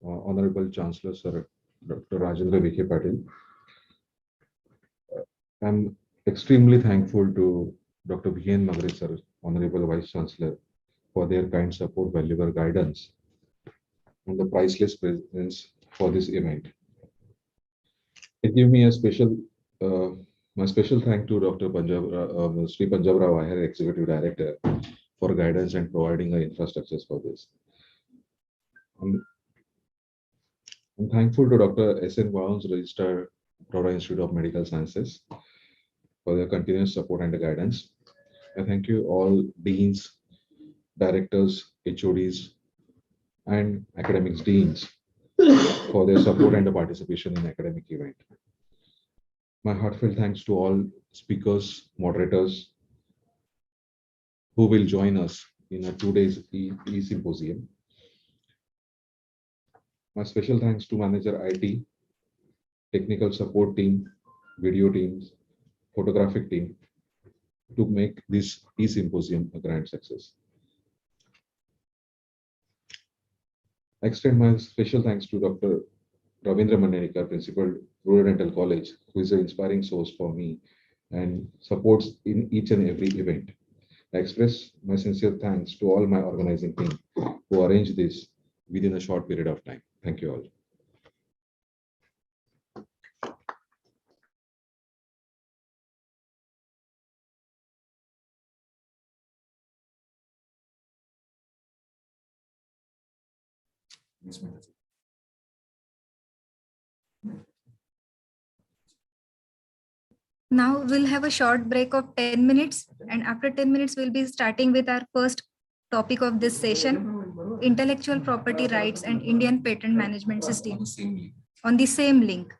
Honorable Chancellor, Sir Dr. Rajendra Vikhe Patil. I'm extremely thankful to Dr. V.N. Magre, sir, Honorable Vice Chancellor, for their kind support, valuable guidance, and the priceless presence for this event. It gives me a special, my special thank to Dr. Sri Panjab Rao Iyer, Executive Director, for guidance and providing infrastructures for this. I'm thankful to Dr. S.N. Vaughan's Registrar, Florida Institute of Medical Sciences, for their continuous support and guidance. I thank you all deans, directors, HODs, and academics deans for their support and participation in academic event. My heartfelt thanks to all speakers, moderators who will join us in a 2 days e-symposium. My special thanks to Manager IT, technical support team, video teams, photographic team to make this e-symposium a grand success. I extend my special thanks to Dr. Ravindra Mannerikar, Principal, Rural Dental College, who is an inspiring source for me and supports in each and every event. I express my sincere thanks to all my organizing team who arranged this within a short period of time. Thank you all. Now we'll have a short break of 10 minutes, and after 10 minutes, we'll be starting with our first topic of this session, intellectual property rights and Indian patent management systems on the same link.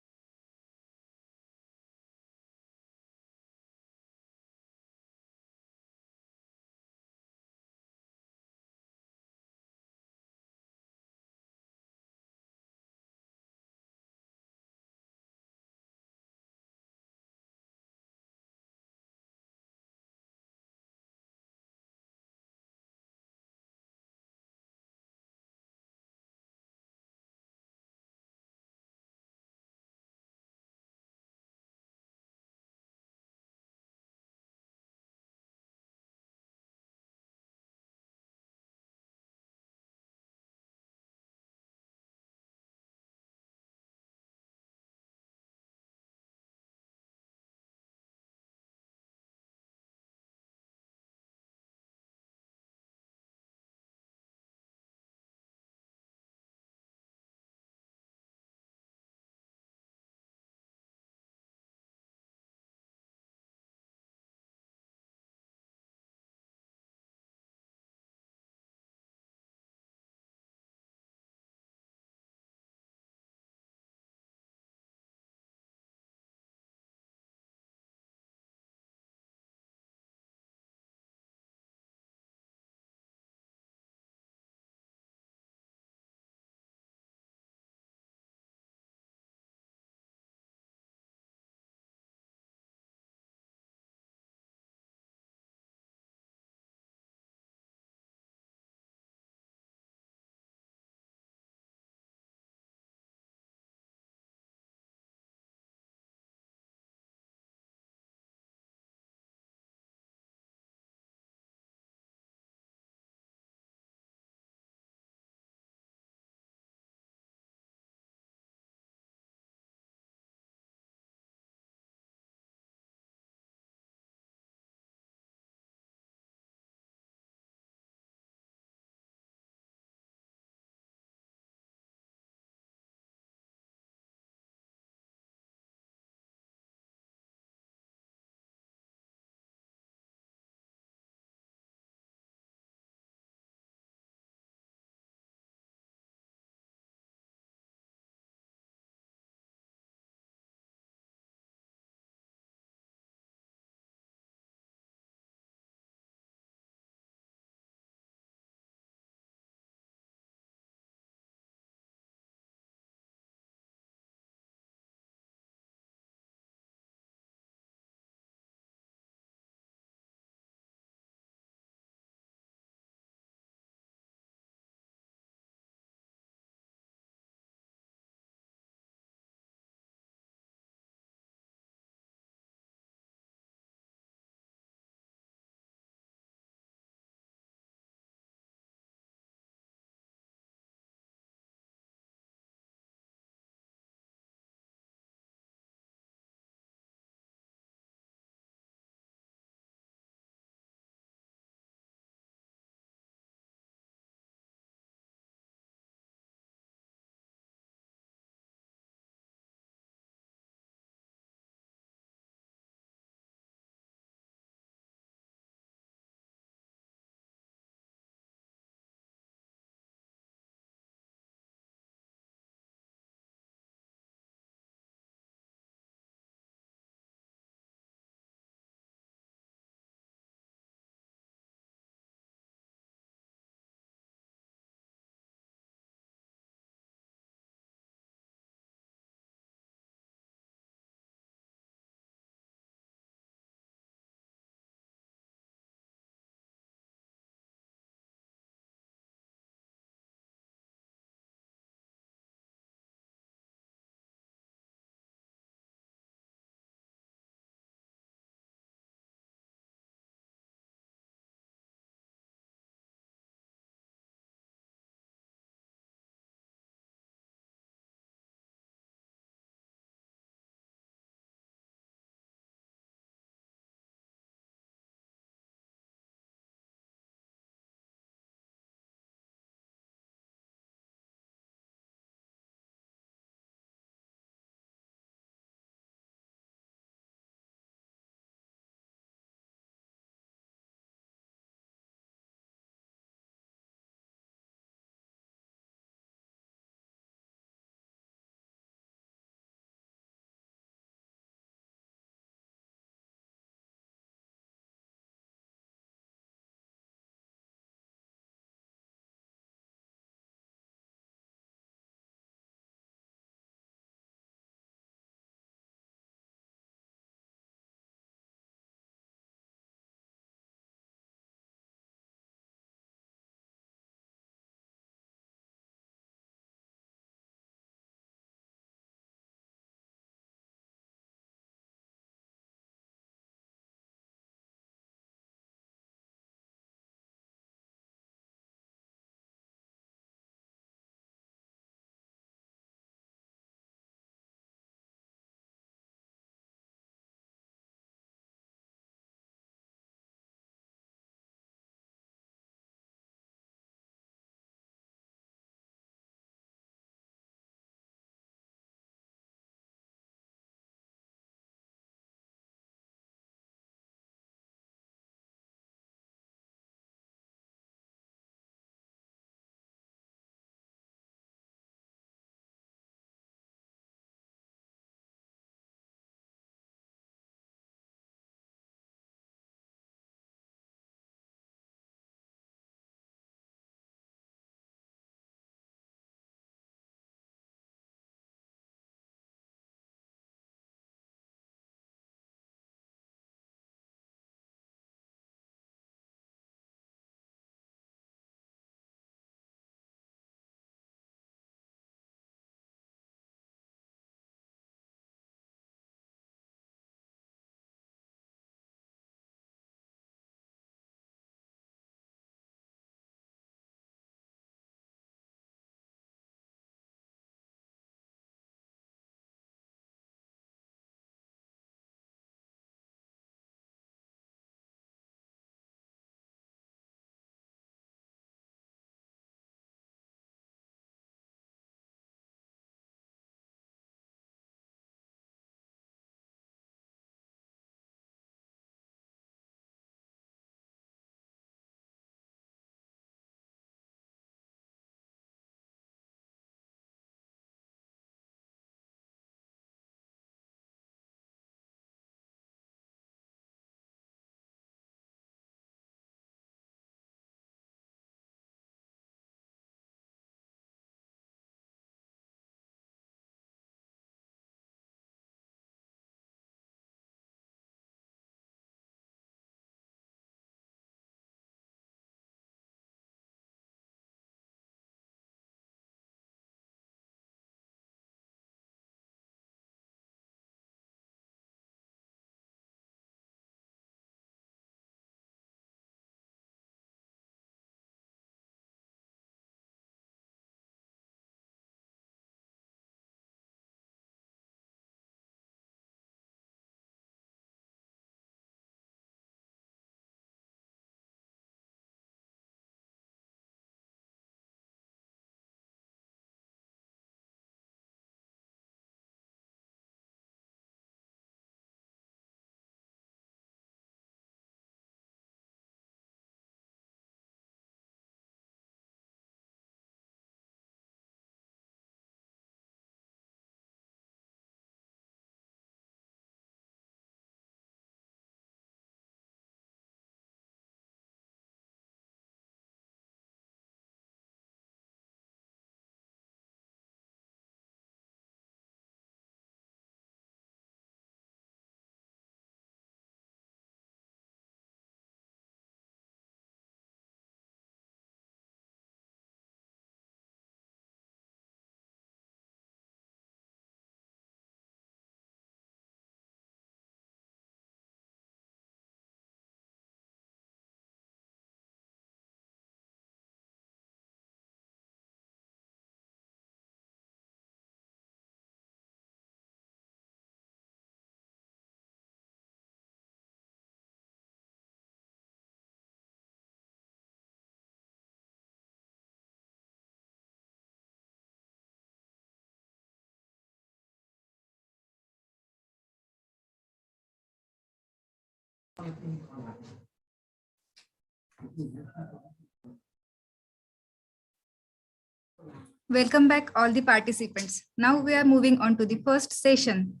Welcome back all the participants. Now we are moving on to the first session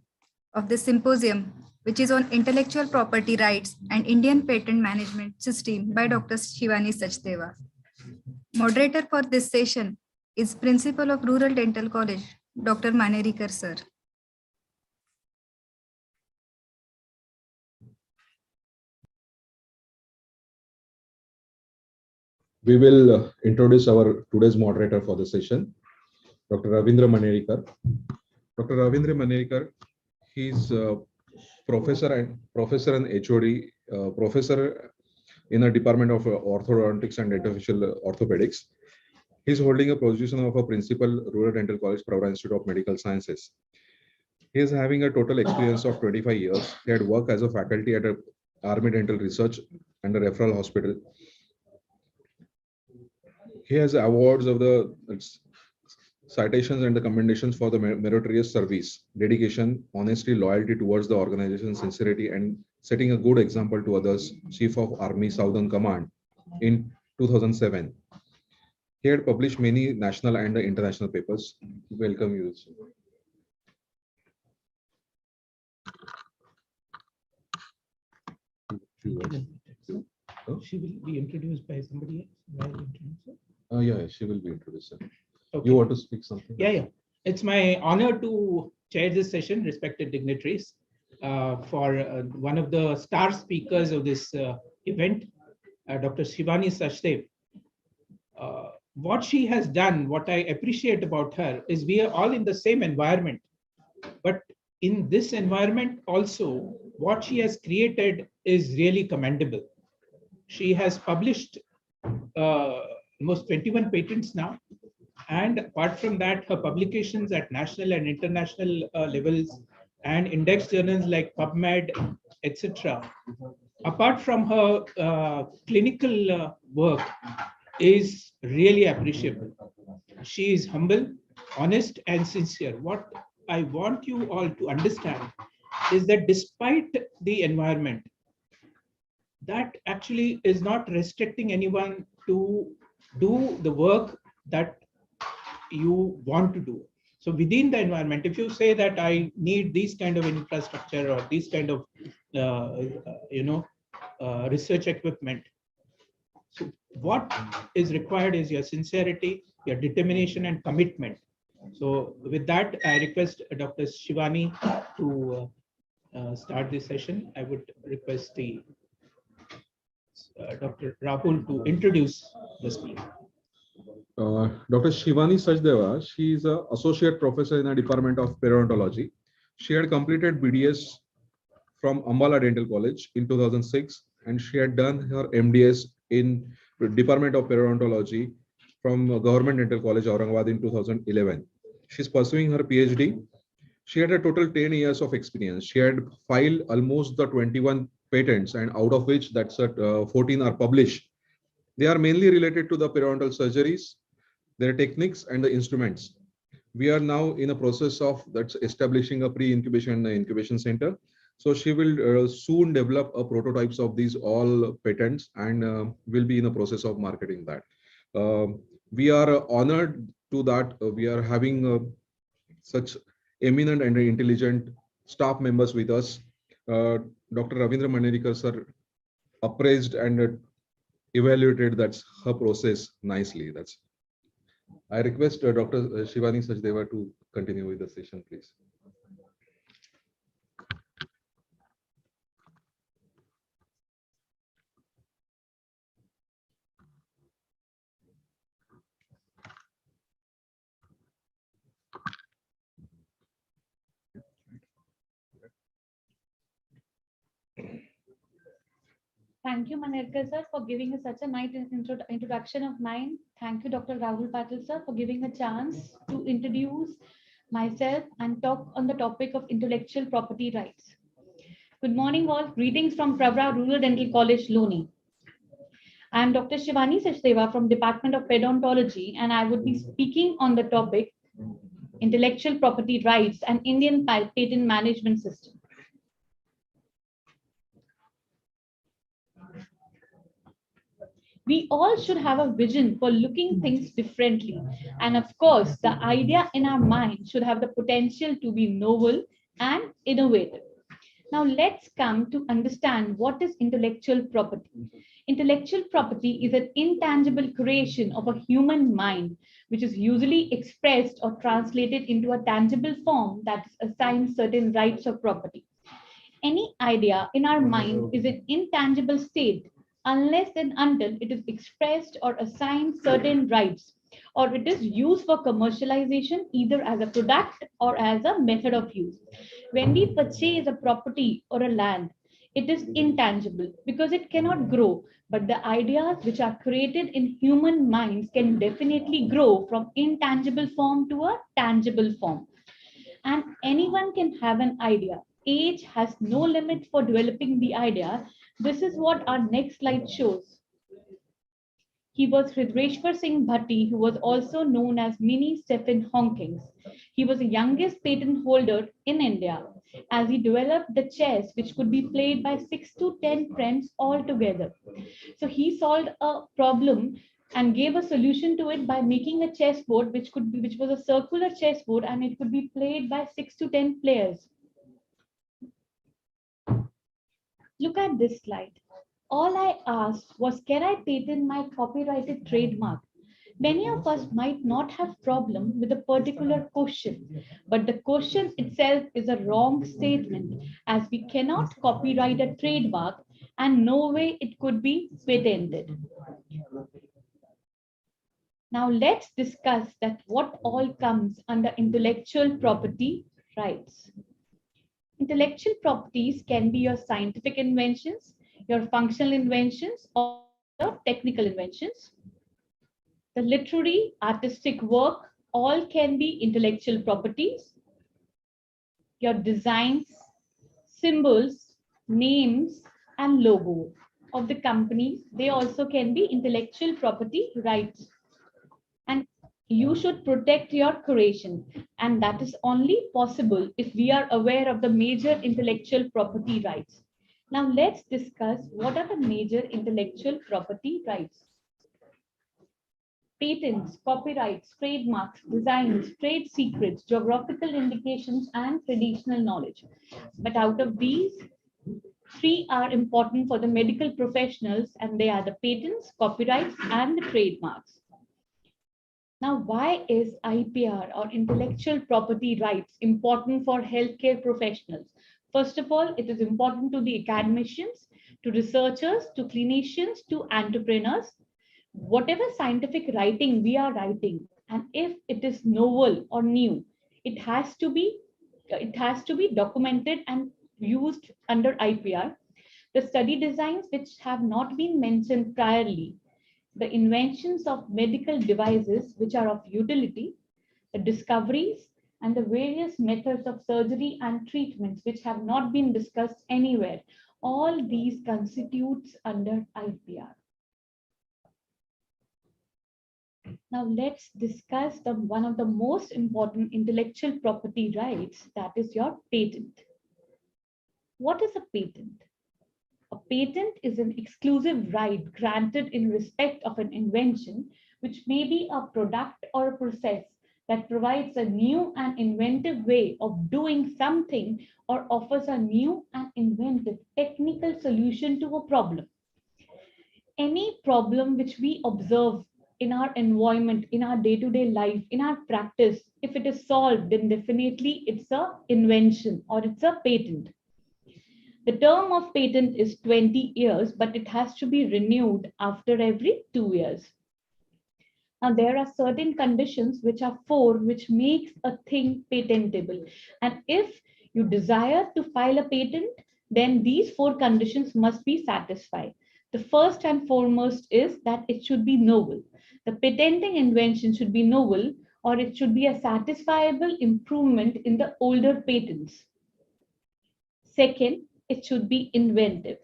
of this symposium, which is on intellectual property rights and Indian patent management system by Dr. Shivani Sachdeva. Moderator for this session is Principal of Rural Dental College, Dr. Manerikar sir. We will introduce our today's moderator for the session, Dr. Ravindra Manerikar. Dr. Ravindra Manerikar, he's professor and HOD, professor in the Department of Orthodontics and Artificial Orthopedics. He's holding a position of a principal, Rural Dental College, Pravda Institute of Medical Sciences. He is having a total experience of 25 years. He had worked as a faculty at Army Dental Research and a referral hospital. He has awards of the citations and the commendations for the meritorious service, dedication, honesty, loyalty towards the organization, sincerity, and setting a good example to others. Chief of Army Southern Command in 2007. He had published many national and international papers. Welcome you. She will be introduced by somebody else. Yeah, she will be introduced. Okay. You want to speak something? Yeah. It's my honor to chair this session, respected dignitaries, for one of the star speakers of this event, Dr. Shivani Sachdeva. What she has done, what I appreciate about her, is we are all in the same environment. But in this environment also, what she has created is really commendable. She has published almost 21 patents now. And apart from that, her publications at national and international levels and index journals like PubMed, etc. Apart from her clinical work, is really appreciable. She is humble, honest, and sincere. What I want you all to understand is that despite the environment, that actually is not restricting anyone to do the work that you want to do. So within the environment, if you say that I need these kind of infrastructure or these kind of research equipment, so what is required is your sincerity, your determination, and commitment. So with that, I request Dr. Shivani to start this session. I would request the Dr. Rahul to introduce the speaker. Dr. Shivani Sachdeva, she is an associate professor in the Department of Periodontology. She had completed BDS from Ambala Dental College in 2006, and she had done her MDS in Department of Periodontology from Government Dental College, Aurangabad in 2011. She's pursuing her PhD. She had a total 10 years of experience. She had filed almost the 21 patents, and out of which 14 are published. They are mainly related to the periodontal surgeries, their techniques, and the instruments. We are now in a process of establishing a pre-incubation and incubation center. So she will soon develop a prototypes of these all patents, and will be in a process of marketing that. We are honored to that. We are having such eminent and intelligent staff members with us. Dr. Ravindra Manerikar sir appraised and evaluated that's her process nicely. I request Dr. Shivani Sachdeva to continue with the session, please. Thank you, Manerikar sir, for giving us such a nice introduction of mine. Thank you, Dr. Rahul Patil sir, for giving a chance to introduce myself and talk on the topic of intellectual property rights. Good morning, all. Greetings from Pravda Rural Dental College, Loni. I am Dr. Shivani Sachdeva from Department of Pedontology, and I would be speaking on the topic intellectual property rights and Indian patent management system. We all should have a vision for looking things differently. And of course, the idea in our mind should have the potential to be novel and innovative. Now let's come to understand what is intellectual property. Intellectual property is an intangible creation of a human mind, which is usually expressed or translated into a tangible form that assigns certain rights of property. Any idea in our mind is an intangible state unless and until it is expressed or assigned certain rights, or it is used for commercialization either as a product or as a method of use. When we purchase a property or a land, it is intangible because it cannot grow, but the ideas which are created in human minds can definitely grow from intangible form to a tangible form. And anyone can have an idea. Age has no limit for developing the idea. This is what our next slide shows. He was Hridreshwar Singh Bhatti, who was also known as Mini Stephen Hawking. He was the youngest patent holder in India, as he developed the chess which could be played by 6 to 10 friends all together. So he solved a problem and gave a solution to it by making a chessboard which was a circular chessboard, and it could be played by 6 to 10 players. Look at this slide. All I asked was, can I patent my copyrighted trademark? Many of us might not have problem with a particular question, but the question itself is a wrong statement, as we cannot copyright a trademark and no way it could be patented. Now let's discuss that what all comes under intellectual property rights. Intellectual properties can be your scientific inventions, your functional inventions, or your technical inventions. The literary, artistic work, all can be intellectual properties. Your designs, symbols, names, and logo of the companies, they also can be intellectual property rights. And you should protect your creation, and that is only possible if we are aware of the major intellectual property rights. Now let's discuss what are the major intellectual property rights. Patents, copyrights, trademarks, designs, trade secrets, geographical indications, and traditional knowledge. But out of these, 3 are important for the medical professionals, and they are the patents, copyrights, and the trademarks. Now, why is IPR or intellectual property rights important for healthcare professionals? First of all, it is important to the academicians, to researchers, to clinicians, to entrepreneurs. Whatever scientific writing we are writing, and if it is novel or new, it has to be documented and used under IPR. The study designs which have not been mentioned priorly, the inventions of medical devices which are of utility, the discoveries, and the various methods of surgery and treatments which have not been discussed anywhere, all these constitutes under IPR. Now let's discuss one of the most important intellectual property rights, that is your patent. What is a patent? A patent is an exclusive right granted in respect of an invention, which may be a product or a process that provides a new and inventive way of doing something or offers a new and inventive technical solution to a problem. Any problem which we observe in our environment, in our day-to-day life, in our practice, if it is solved, then definitely it's an invention or it's a patent. The term of patent is 20 years, but it has to be renewed after every 2 years. Now, there are certain conditions, which are 4, which makes a thing patentable. And if you desire to file a patent, then these 4 conditions must be satisfied. The first and foremost is that it should be novel. The patenting invention should be novel, or it should be a satisfiable improvement in the older patents. Second, it should be inventive.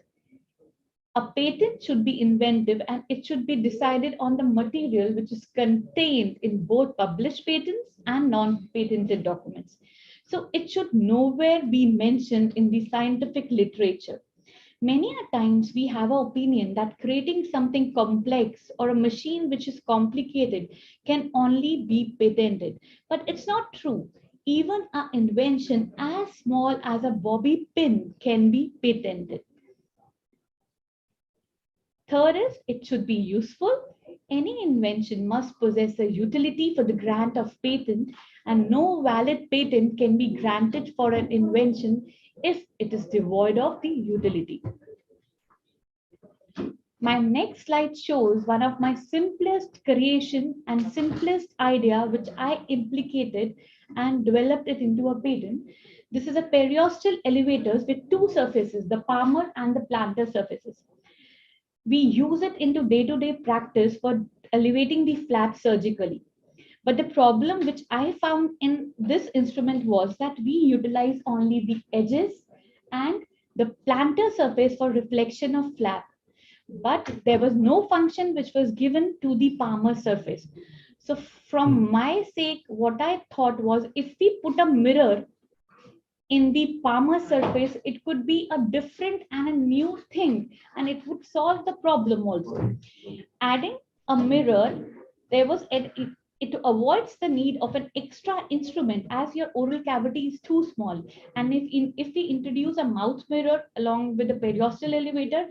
A patent should be inventive, and it should be decided on the material which is contained in both published patents and non-patented documents. So it should nowhere be mentioned in the scientific literature. Many a times we have an opinion that creating something complex or a machine which is complicated can only be patented, but it's not true. Even an invention as small as a bobby pin can be patented. Third is, it should be useful. Any invention must possess a utility for the grant of patent, and no valid patent can be granted for an invention if it is devoid of the utility. My next slide shows one of my simplest creation and simplest idea which I implicated and developed it into a patent. This is a periosteal elevators with two surfaces, the palmar and the plantar surfaces. We use it into day-to-day practice for elevating the flap surgically. But the problem which I found in this instrument was that we utilize only the edges and the plantar surface for reflection of flap. But there was no function which was given to the palmar surface. So from my sake, what I thought was, if we put a mirror in the palmar surface, it could be a different and a new thing, and it would solve the problem also. Adding a mirror, it avoids the need of an extra instrument as your oral cavity is too small. And if we introduce a mouth mirror along with the periosteal elevator,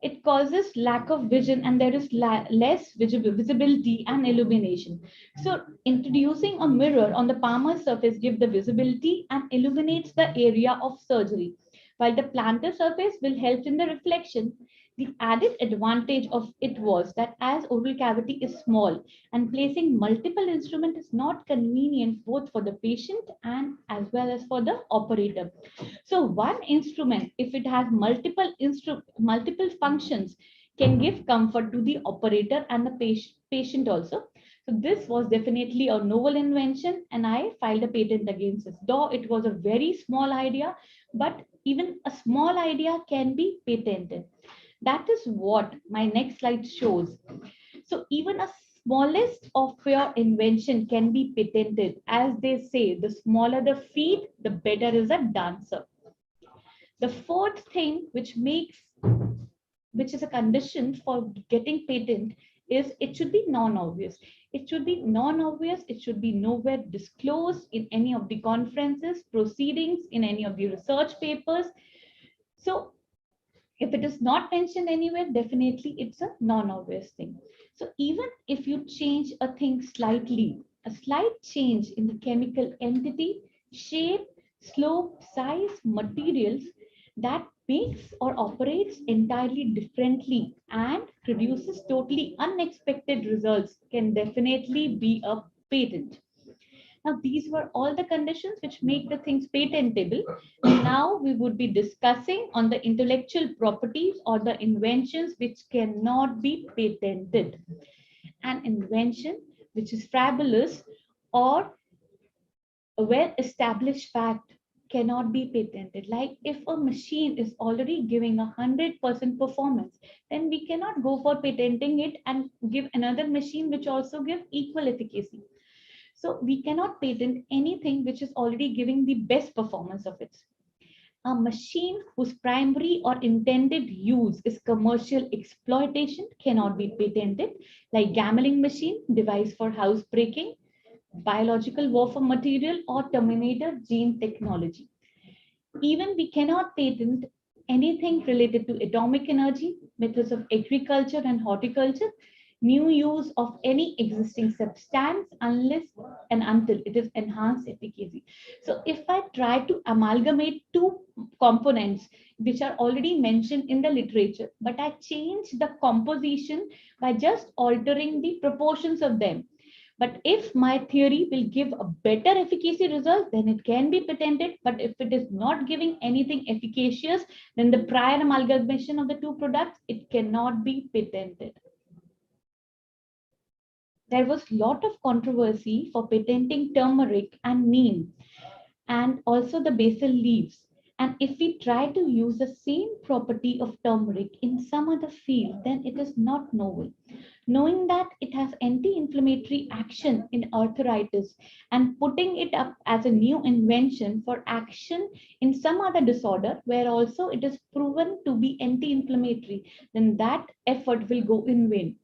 it causes lack of vision, and there is less visibility and illumination. So introducing a mirror on the palmar surface gives the visibility and illuminates the area of surgery, while the plantar surface will help in the reflection. The added advantage of it was that as oral cavity is small and placing multiple instruments is not convenient both for the patient and as well as for the operator. So one instrument, if it has multiple functions, can give comfort to the operator and the patient also. So this was definitely a novel invention, and I filed a patent against this. Though it was a very small idea, but even a small idea can be patented. That is what my next slide shows. So even a smallest of your invention can be patented. As they say, the smaller the feet, the better is a dancer. The fourth thing which is a condition for getting patent is it should be non-obvious. It should be non-obvious. It should be nowhere disclosed in any of the conferences, proceedings, in any of the research papers. So if it is not mentioned anywhere, definitely it's a non-obvious thing. So even if you change a thing slightly, a slight change in the chemical entity, shape, slope, size, materials, that makes or operates entirely differently and produces totally unexpected results can definitely be a patent. Now, these were all the conditions which make the things patentable. Now we would be discussing on the intellectual properties or the inventions which cannot be patented. An invention which is fabulous or a well-established fact cannot be patented. Like if a machine is already giving 100% performance, then we cannot go for patenting it and give another machine which also gives equal efficacy. So we cannot patent anything which is already giving the best performance of it. A machine whose primary or intended use is commercial exploitation cannot be patented, like gambling machine, device for housebreaking, biological warfare material, or Terminator gene technology. Even we cannot patent anything related to atomic energy, methods of agriculture and horticulture, new use of any existing substance unless and until it is enhanced efficacy. So if I try to amalgamate two components which are already mentioned in the literature, but I change the composition by just altering the proportions of them. But if my theory will give a better efficacy result, then it can be patented. But if it is not giving anything efficacious, then the prior amalgamation of the two products, it cannot be patented. There was a lot of controversy for patenting turmeric and neem and also the basil leaves. And if we try to use the same property of turmeric in some other field, then it is not novel. knowing that it has anti-inflammatory action in arthritis and putting it up as a new invention for action in some other disorder where also it is proven to be anti-inflammatory, then that effort will go in vain.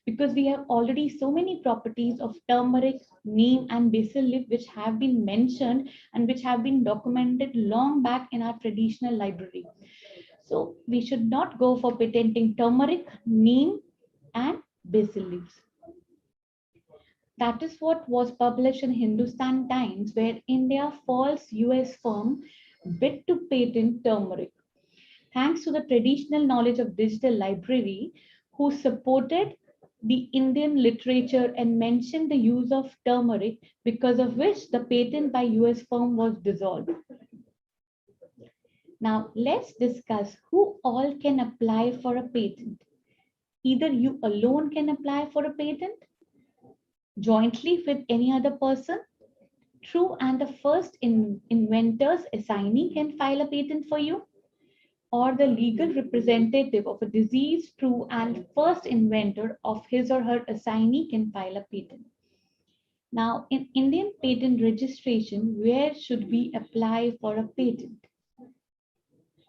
Because we have already so many properties of turmeric, neem, and basil leaf which have been mentioned and which have been documented long back in our traditional library. So we should not go for patenting turmeric, neem, and basil leaves. That is what was published in Hindustan Times, where India false US firm bid to patent turmeric. Thanks to the traditional knowledge of digital library, who supported the Indian literature and mentioned the use of turmeric, because of which the patent by US firm was dissolved. Now let's discuss who all can apply for a patent. Either you alone can apply for a patent, jointly with any other person. True, and the first inventor's assignee can file a patent for you, or the legal representative of a deceased true and first inventor of his or her assignee can file a patent. Now, in Indian patent registration, where should we apply for a patent?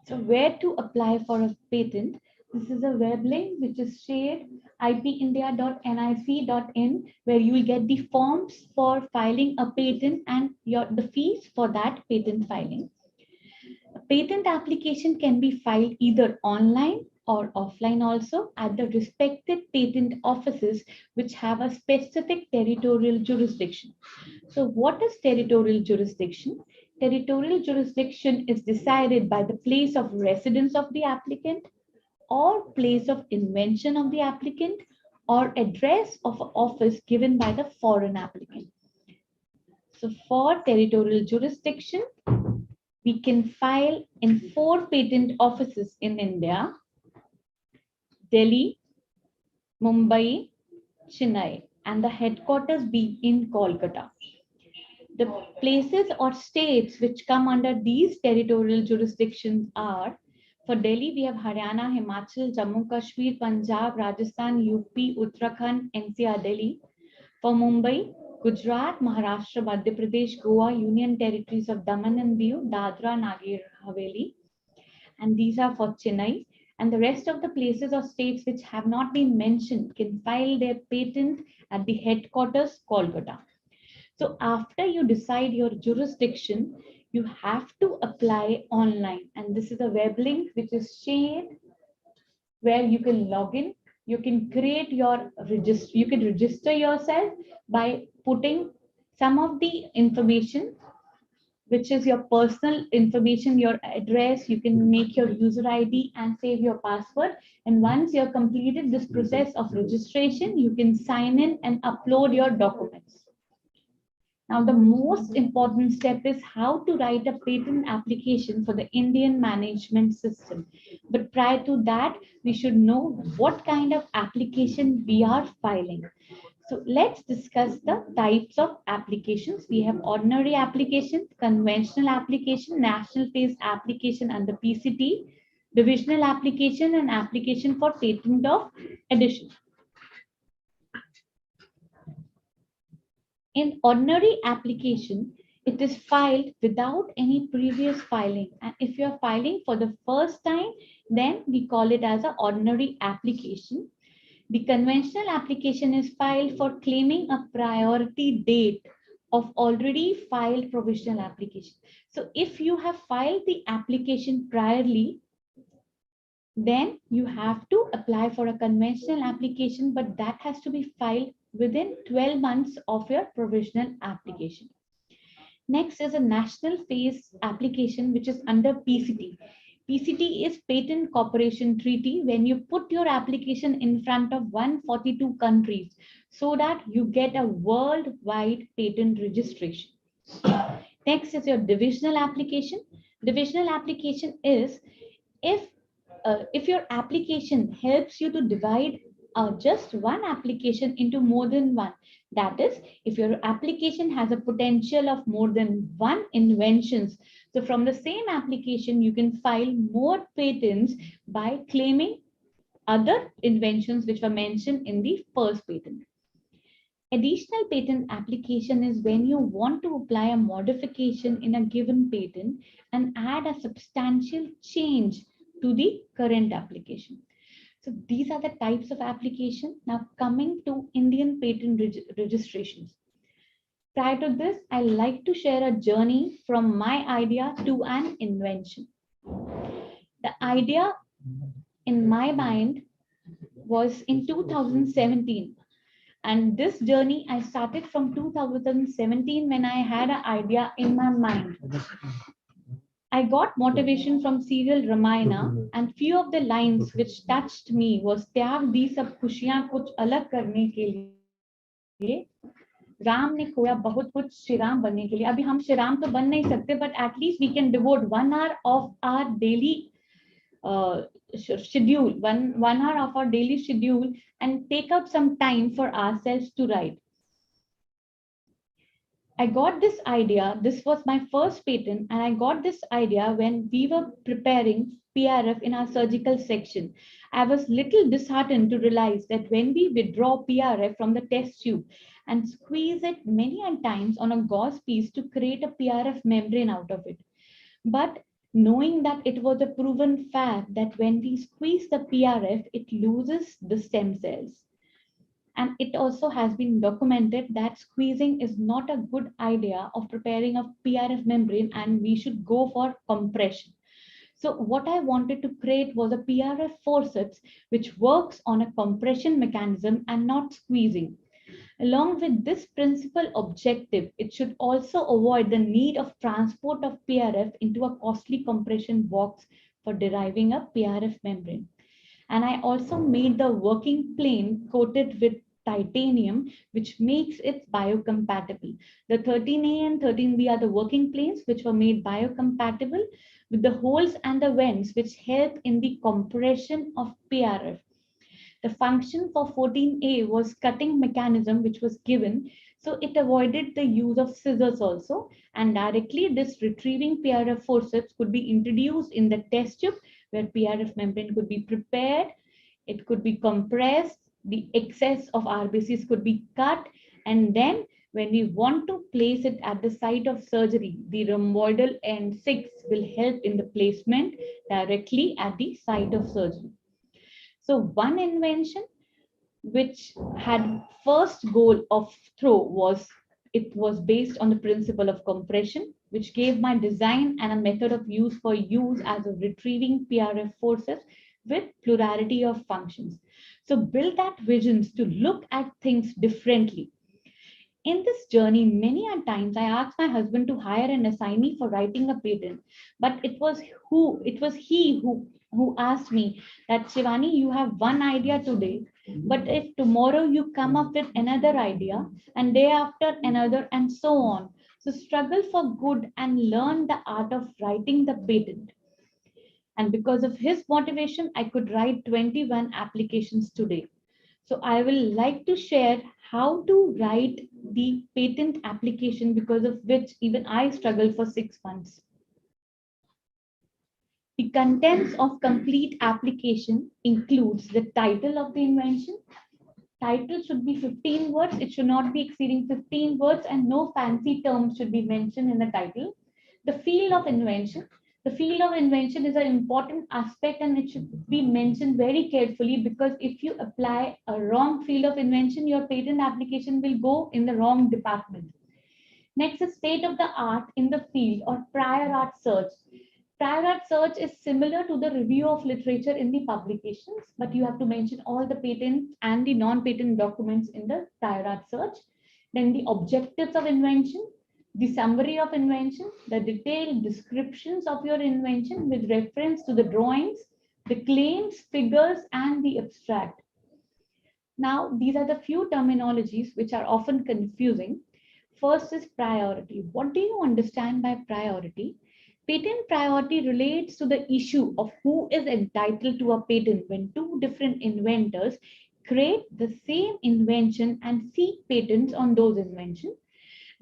So where to apply for a patent? This is a web link which is shared, ipindia.nic.in, where you will get the forms for filing a patent and the fees for that patent filing. A patent application can be filed either online or offline also at the respected patent offices which have a specific territorial jurisdiction. So what is territorial jurisdiction? Territorial jurisdiction is decided by the place of residence of the applicant, or place of invention of the applicant, or address of office given by the foreign applicant. So for territorial jurisdiction, we can file in 4 patent offices in India: Delhi, Mumbai, Chennai, and the headquarters be in Kolkata. The places or states which come under these territorial jurisdictions are: for Delhi, we have Haryana, Himachal, Jammu Kashmir, Punjab, Rajasthan, UP, Uttarakhand, NCR, Delhi. For Mumbai, Gujarat, Maharashtra, Madhya Pradesh, Goa, Union Territories of Daman and Diu, Dadra, Nagar Haveli. And these are for Chennai. And the rest of the places or states which have not been mentioned can file their patent at the headquarters, Kolkata. So after you decide your jurisdiction, you have to apply online. And this is a web link which is shared where you can log in. You can create your register. You can register yourself by putting some of the information, which is your personal information, your address. You can make your user ID and save your password. And once you've completed this process of registration, you can sign in and upload your documents. Now, the most important step is how to write a patent application for the Indian management system. But prior to that, we should know what kind of application we are filing. So let's discuss the types of applications. We have ordinary application, conventional application, national phase application under PCT, divisional application, and application for patent of addition. In ordinary application, it is filed without any previous filing. And if you are filing for the first time, then we call it as an ordinary application. The conventional application is filed for claiming a priority date of already filed provisional application. So if you have filed the application priorly, then you have to apply for a conventional application, but that has to be filed within 12 months of your provisional application. Next is a national phase application, which is under PCT. PCT is Patent Cooperation Treaty, when you put your application in front of 142 countries so that you get a worldwide patent registration. Next is your divisional application. Divisional application is if your application helps you to divide just one application into more than one. That is, if your application has a potential of more than one inventions. So from the same application, you can file more patents by claiming other inventions which were mentioned in the first patent. Additional patent application is when you want to apply a modification in a given patent and add a substantial change to the current application. So these are the types of application. Now coming to Indian patent registrations. Prior to this, I like to share a journey from my idea to an invention. The idea in my mind was in 2017. And this journey I started from 2017 when I had an idea in my mind. I got motivation from serial Ramayana, and few of the lines which touched me was त्याग दी सब खुशियां कुछ अलग करने के लिए राम ने खोया बहुत कुछ श्री राम बनने के लिए. अभी हम श्री राम तो बन नहीं सकते, but at least we can devote 1 hour of our daily schedule, one hour of our daily schedule, and take up some time for ourselves to write. I got this idea. This was my first patent, and I got this idea when we were preparing PRF in our surgical section. I was little disheartened to realize that when we withdraw PRF from the test tube and squeeze it many times on a gauze piece to create a PRF membrane out of it. But knowing that it was a proven fact that when we squeeze the PRF, it loses the stem cells. And it also has been documented that squeezing is not a good idea of preparing a PRF membrane, and we should go for compression. So what I wanted to create was a PRF forceps which works on a compression mechanism and not squeezing. Along with this principal objective, it should also avoid the need of transport of PRF into a costly compression box for deriving a PRF membrane. And I also made the working plane coated with titanium, which makes it biocompatible. The 13A and 13B are the working planes which were made biocompatible with the holes and the vents which help in the compression of PRF. The function for 14A was cutting mechanism which was given, so it avoided the use of scissors also, and directly this retrieving PRF forceps could be introduced in the test tube where PRF membrane could be prepared, it could be compressed, the excess of RBCs could be cut, and then when we want to place it at the site of surgery, the rhomboidal end 6 will help in the placement directly at the site of surgery. So one invention which had first goal of throw was, it was based on the principle of compression, which gave my design and a method of use for use as a retrieving PRF forceps with plurality of functions. So build that visions to look at things differently. In this journey, many a times I asked my husband to hire an assignee for writing a patent, but it was he who asked me that, Shivani, you have one idea today, but if tomorrow you come up with another idea and day after another and so on. So struggle for good and learn the art of writing the patent. And because of his motivation, I could write 21 applications today. So I will like to share how to write the patent application, because of which even I struggled for 6 months. The contents of complete application includes the title of the invention. Title should be 15 words. It should not be exceeding 15 words, and no fancy terms should be mentioned in the title. The field of invention. The field of invention is an important aspect, and it should be mentioned very carefully, because if you apply a wrong field of invention, your patent application will go in the wrong department. Next is state of the art in the field or prior art search. Prior art search is similar to the review of literature in the publications, but you have to mention all the patent and the non-patent documents in the prior art search. Then the objectives of invention, the summary of invention, the detailed descriptions of your invention with reference to the drawings, the claims, figures, and the abstract. Now, these are the few terminologies which are often confusing. First is priority. What do you understand by priority? Patent priority relates to the issue of who is entitled to a patent when two different inventors create the same invention and seek patents on those inventions.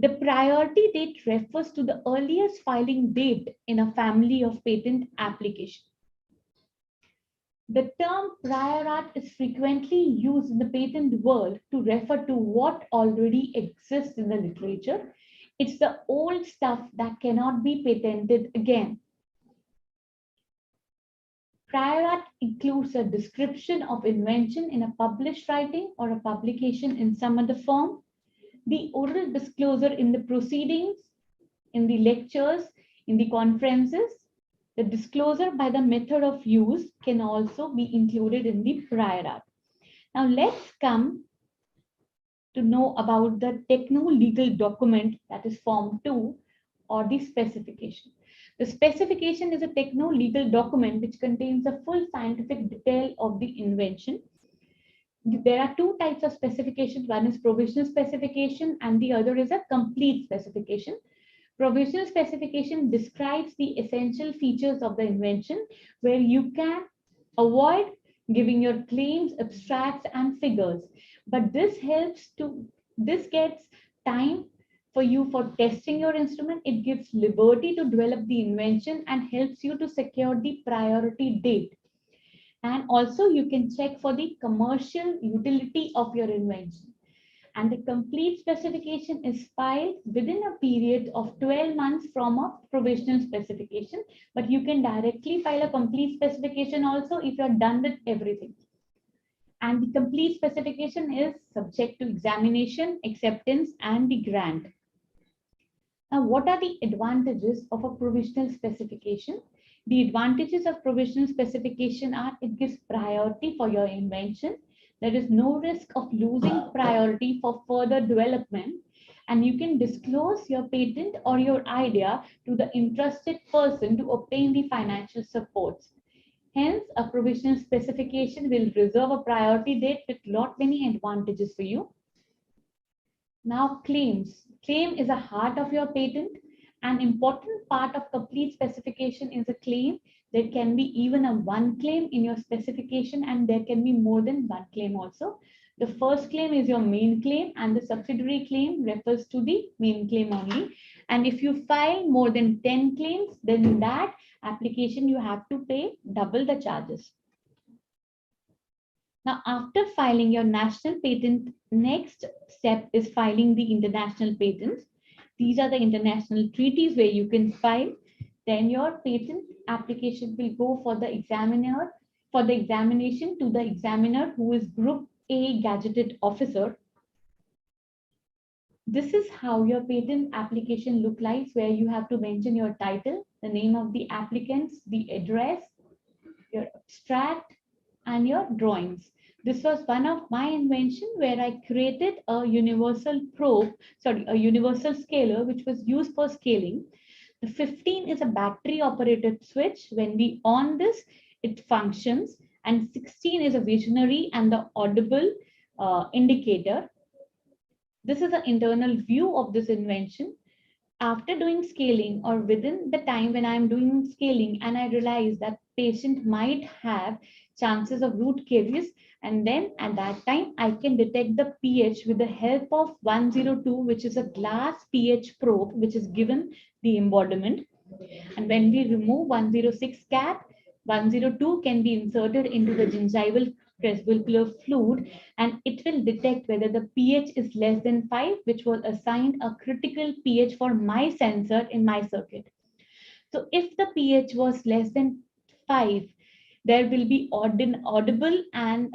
The priority date refers to the earliest filing date in a family of patent application. The term prior art is frequently used in the patent world to refer to what already exists in the literature. It's the old stuff that cannot be patented again. Prior art includes a description of invention in a published writing or a publication in some other form, the oral disclosure in the proceedings, in the lectures, in the conferences. The disclosure by the method of use can also be included in the prior art. Now let's come to know about the techno-legal document, that is Form 2, or the specification. The specification is a techno-legal document which contains a full scientific detail of the invention. There are two types of specifications. One is provisional specification and the other is a complete specification. Provisional specification describes the essential features of the invention where you can avoid giving your claims, abstracts, and figures. But this gets time for you for testing your instrument. It gives liberty to develop the invention and helps you to secure the priority date. And also you can check for the commercial utility of your invention. And the complete specification is filed within a period of 12 months from a provisional specification, but you can directly file a complete specification also if you're done with everything. And the complete specification is subject to examination, acceptance, and the grant. Now, what are the advantages of a provisional specification? The advantages of provisional specification are it gives priority for your invention. There is no risk of losing priority for further development, and you can disclose your patent or your idea to the interested person to obtain the financial supports. Hence, a provisional specification will reserve a priority date with lot many advantages for you. Now, claims. Claim is a heart of your patent. An important part of complete specification is a claim. There can be even a one claim in your specification, and there can be more than one claim also. The first claim is your main claim, and the subsidiary claim refers to the main claim only. And if you file more than 10 claims, then in that application you have to pay double the charges. Now, after filing your national patent, next step is filing the international patents. These are the international treaties where you can file. Then your patent application will go for the examiner, for the examination to the examiner who is Group A gazetted officer. This is how your patent application look like, where you have to mention your title, the name of the applicants, the address, your abstract, and your drawings. This was one of my invention where I created a universal scaler, which was used for scaling. The 15 is a battery operated switch. When we on this, it functions, and 16 is a visionary and the audible indicator. This is an internal view of this invention. After doing scaling, or within the time when I'm doing scaling and I realize that patient might have chances of root caries, and then at that time I can detect the pH with the help of 102, which is a glass pH probe, which is given the embodiment. And when we remove 106 cap, 102 can be inserted into the gingival presbycular fluid, and it will detect whether the pH is less than 5, which was assigned a critical pH for my sensor in my circuit. So if the pH was less than 5, there will be audible and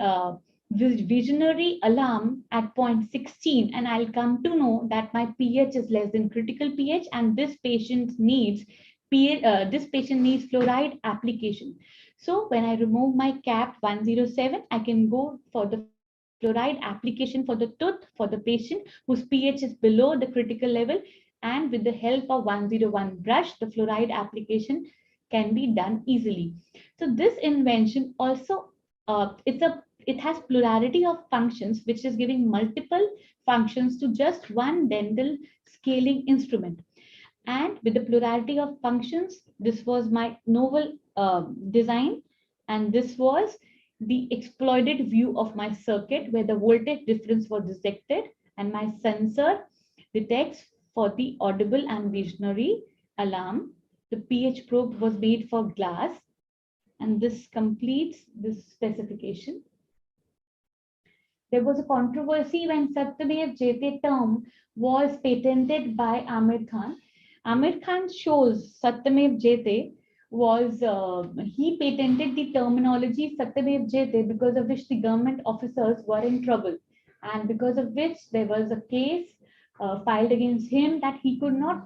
visionary alarm at point 16, and I'll come to know that my pH is less than critical pH, and this patient needs fluoride application. So when I remove my cap 107, I can go for the fluoride application for the tooth for the patient whose pH is below the critical level, and with the help of 101 brush, the fluoride application can be done easily. So this invention also, it has plurality of functions, which is giving multiple functions to just one dental scaling instrument. And with the plurality of functions, this was my novel design, and this was the exploited view of my circuit where the voltage difference was detected, and my sensor detects for the audible and visionary alarm. The pH probe was made for glass. And this completes this specification. There was a controversy when Satyamev Jayate term was patented by Amir Khan. Amir Khan shows Satyamev Jayate was, he patented the terminology Satyamev Jayate, because of which the government officers were in trouble, and because of which there was a case filed against him that he could not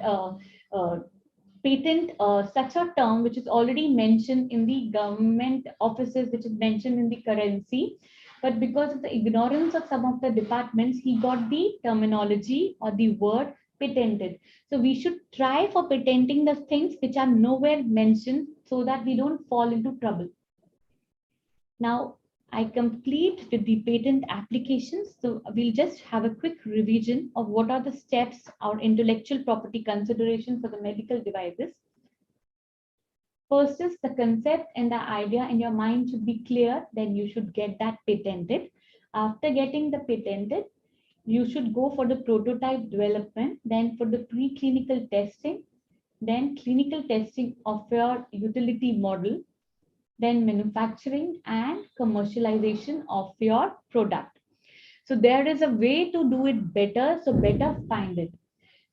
patent such a term which is already mentioned in the government offices, which is mentioned in the currency. But because of the ignorance of some of the departments, he got the terminology or the word patented. So we should try for patenting the things which are nowhere mentioned so that we don't fall into trouble. Now, I complete with the patent applications. So we'll just have a quick revision of what are the steps or intellectual property consideration for the medical devices. First is the concept and the idea in your mind should be clear, then you should get that patented. After getting the patented, you should go for the prototype development, then for the preclinical testing, then clinical testing of your utility model, then manufacturing and commercialization of your product. So there is a way to do it better, so better find it.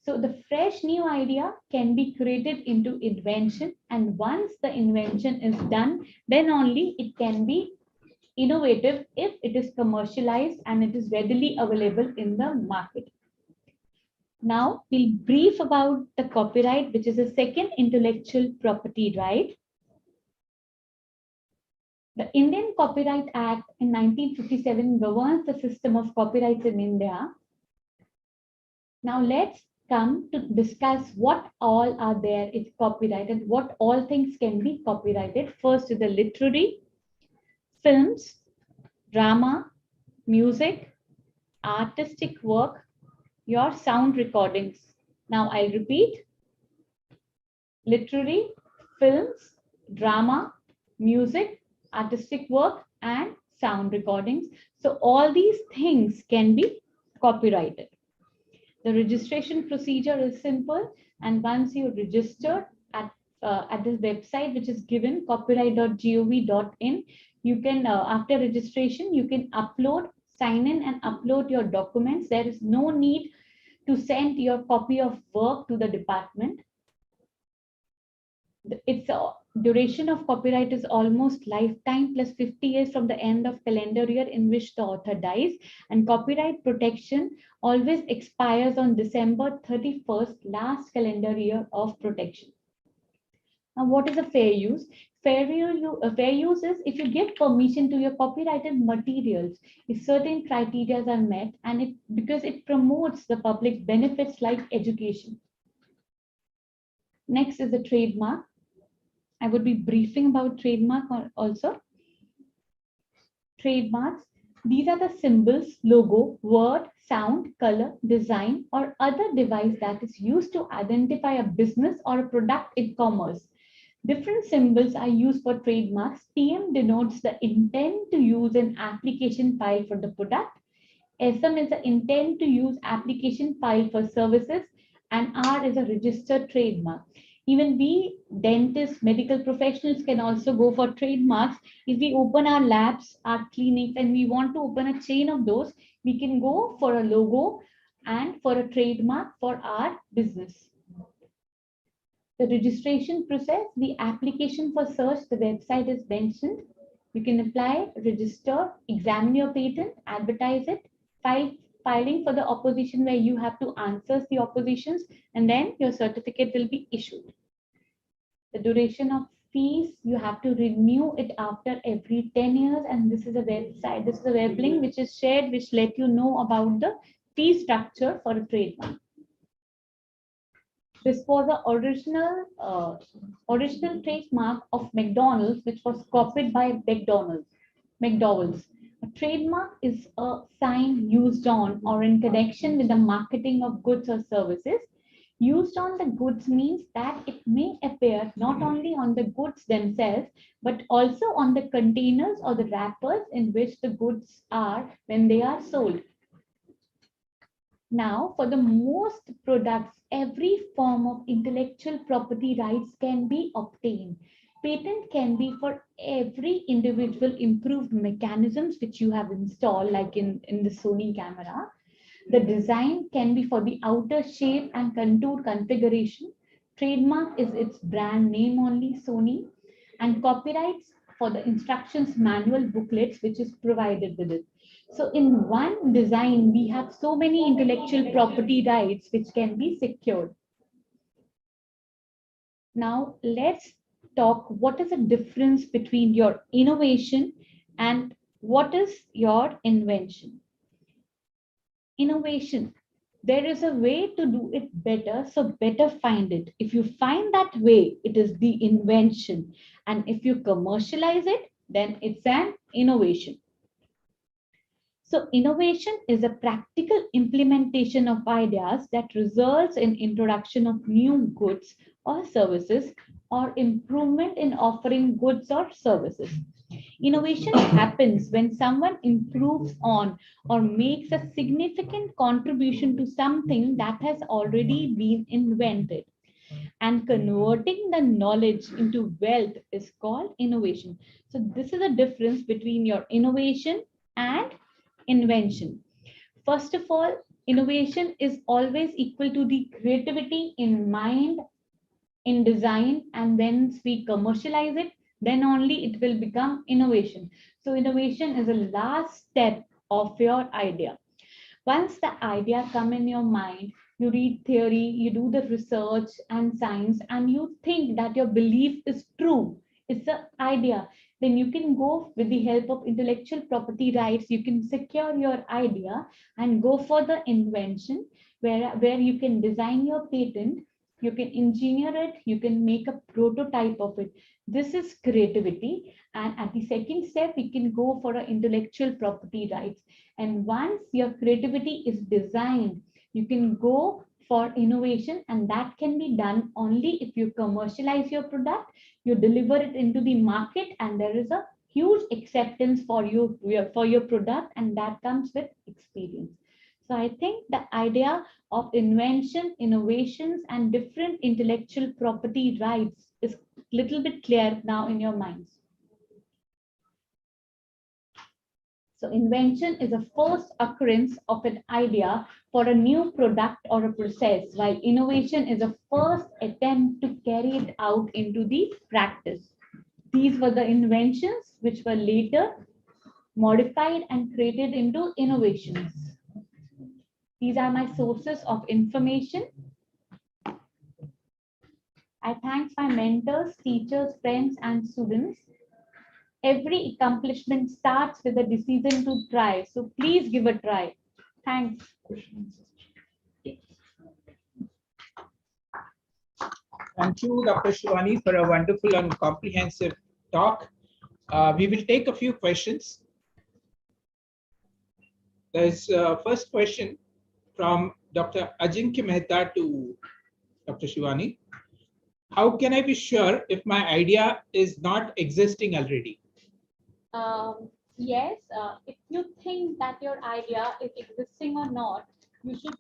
So the fresh new idea can be created into invention, and once the invention is done, then only it can be innovative if it is commercialized and it is readily available in the market. Now we'll brief about the copyright, which is the second intellectual property right. The Indian Copyright Act in 1957 governs the system of copyrights in India. Now let's come to discuss what all are there is copyrighted, what all things can be copyrighted. First is the literary, films, drama, music, artistic work, your sound recordings. Now I'll repeat: literary, films, drama, music, artistic work, and sound recordings. So all these things can be copyrighted. The registration procedure is simple, and once you register at this website, which is given copyright.gov.in, you can, after registration, you can upload, sign in and upload your documents. There is no need to send your copy of work to the department. Its duration of copyright is almost lifetime plus 50 years from the end of calendar year in which the author dies, and copyright protection always expires on December 31st, last calendar year of protection. Now, what is a fair use? Fair use is if you give permission to your copyrighted materials, if certain criteria are met, and because it promotes the public benefits like education. Next is the trademark. I would be briefing about trademark also. Trademarks, these are the symbols, logo, word, sound, color, design, or other device that is used to identify a business or a product in commerce. Different symbols are used for trademarks. TM denotes the intent to use an application file for the product. SM is the intent to use application file for services, and R is a registered trademark. Even we dentists, medical professionals can also go for trademarks. If we open our labs, our clinics, and we want to open a chain of those, we can go for a logo and for a trademark for our business. The registration process, the application for search, the website is mentioned. You can apply, register, examine your patent, advertise it, filing for the opposition where you have to answer the oppositions, and then your certificate will be issued. The duration of fees, you have to renew it after every 10 years, and this is a website, this is a web link which is shared, which let you know about the fee structure for a trademark. This was the original trademark of McDonald's, which was copied by McDowell's. A trademark is a sign used on or in connection with the marketing of goods or services. Used on the goods means that it may appear not only on the goods themselves, but also on the containers or the wrappers in which the goods are when they are sold. Now, for the most products, every form of intellectual property rights can be obtained. Patent can be for every individual improved mechanisms which you have installed, like in the Sony camera. The design can be for the outer shape and contour configuration. Trademark is its brand name only, Sony, and copyrights for the instructions manual booklets which is provided with it. So in one design, we have so many intellectual property rights which can be secured. Now let's talk what is the difference between your innovation and what is your invention. Innovation, there is a way to do it better, so better find it. If you find that way, it is the invention, and if you commercialize it, then it's an innovation. So innovation is a practical implementation of ideas that results in introduction of new goods or services, or improvement in offering goods or services. Innovation happens when someone improves on or makes a significant contribution to something that has already been invented. And converting the knowledge into wealth is called innovation. So this is the difference between your innovation and invention. First of all, innovation is always equal to the creativity in mind, in design, and then we commercialize it, then only it will become innovation. So innovation is the last step of your idea. Once the idea come in your mind, you read theory, you do the research and science, and you think that your belief is true, it's an idea, then you can go with the help of intellectual property rights, you can secure your idea and go for the invention, where you can design your patent, you can engineer it, you can make a prototype of it. This is creativity. And at the second step, you can go for an intellectual property rights. And once your creativity is designed, you can go for innovation, and that can be done only if you commercialize your product, you deliver it into the market, and there is a huge acceptance for your product, and that comes with experience. So I think the idea of invention, innovations, and different intellectual property rights is a little bit clear now in your minds. So invention is a first occurrence of an idea for a new product or a process, while innovation is a first attempt to carry it out into the practice. These were the inventions which were later modified and created into innovations. These are my sources of information. I thank my mentors, teachers, friends, and students. Every accomplishment starts with a decision to try. So please give a try. Thanks. Thank you, Dr. Shivani, for a wonderful and comprehensive talk. We will take a few questions. There's a first question from Dr. Ajinkya Mehta to Dr. Shivani. How can I be sure if my idea is not existing already? Yes, if you think that your idea is existing or not, you should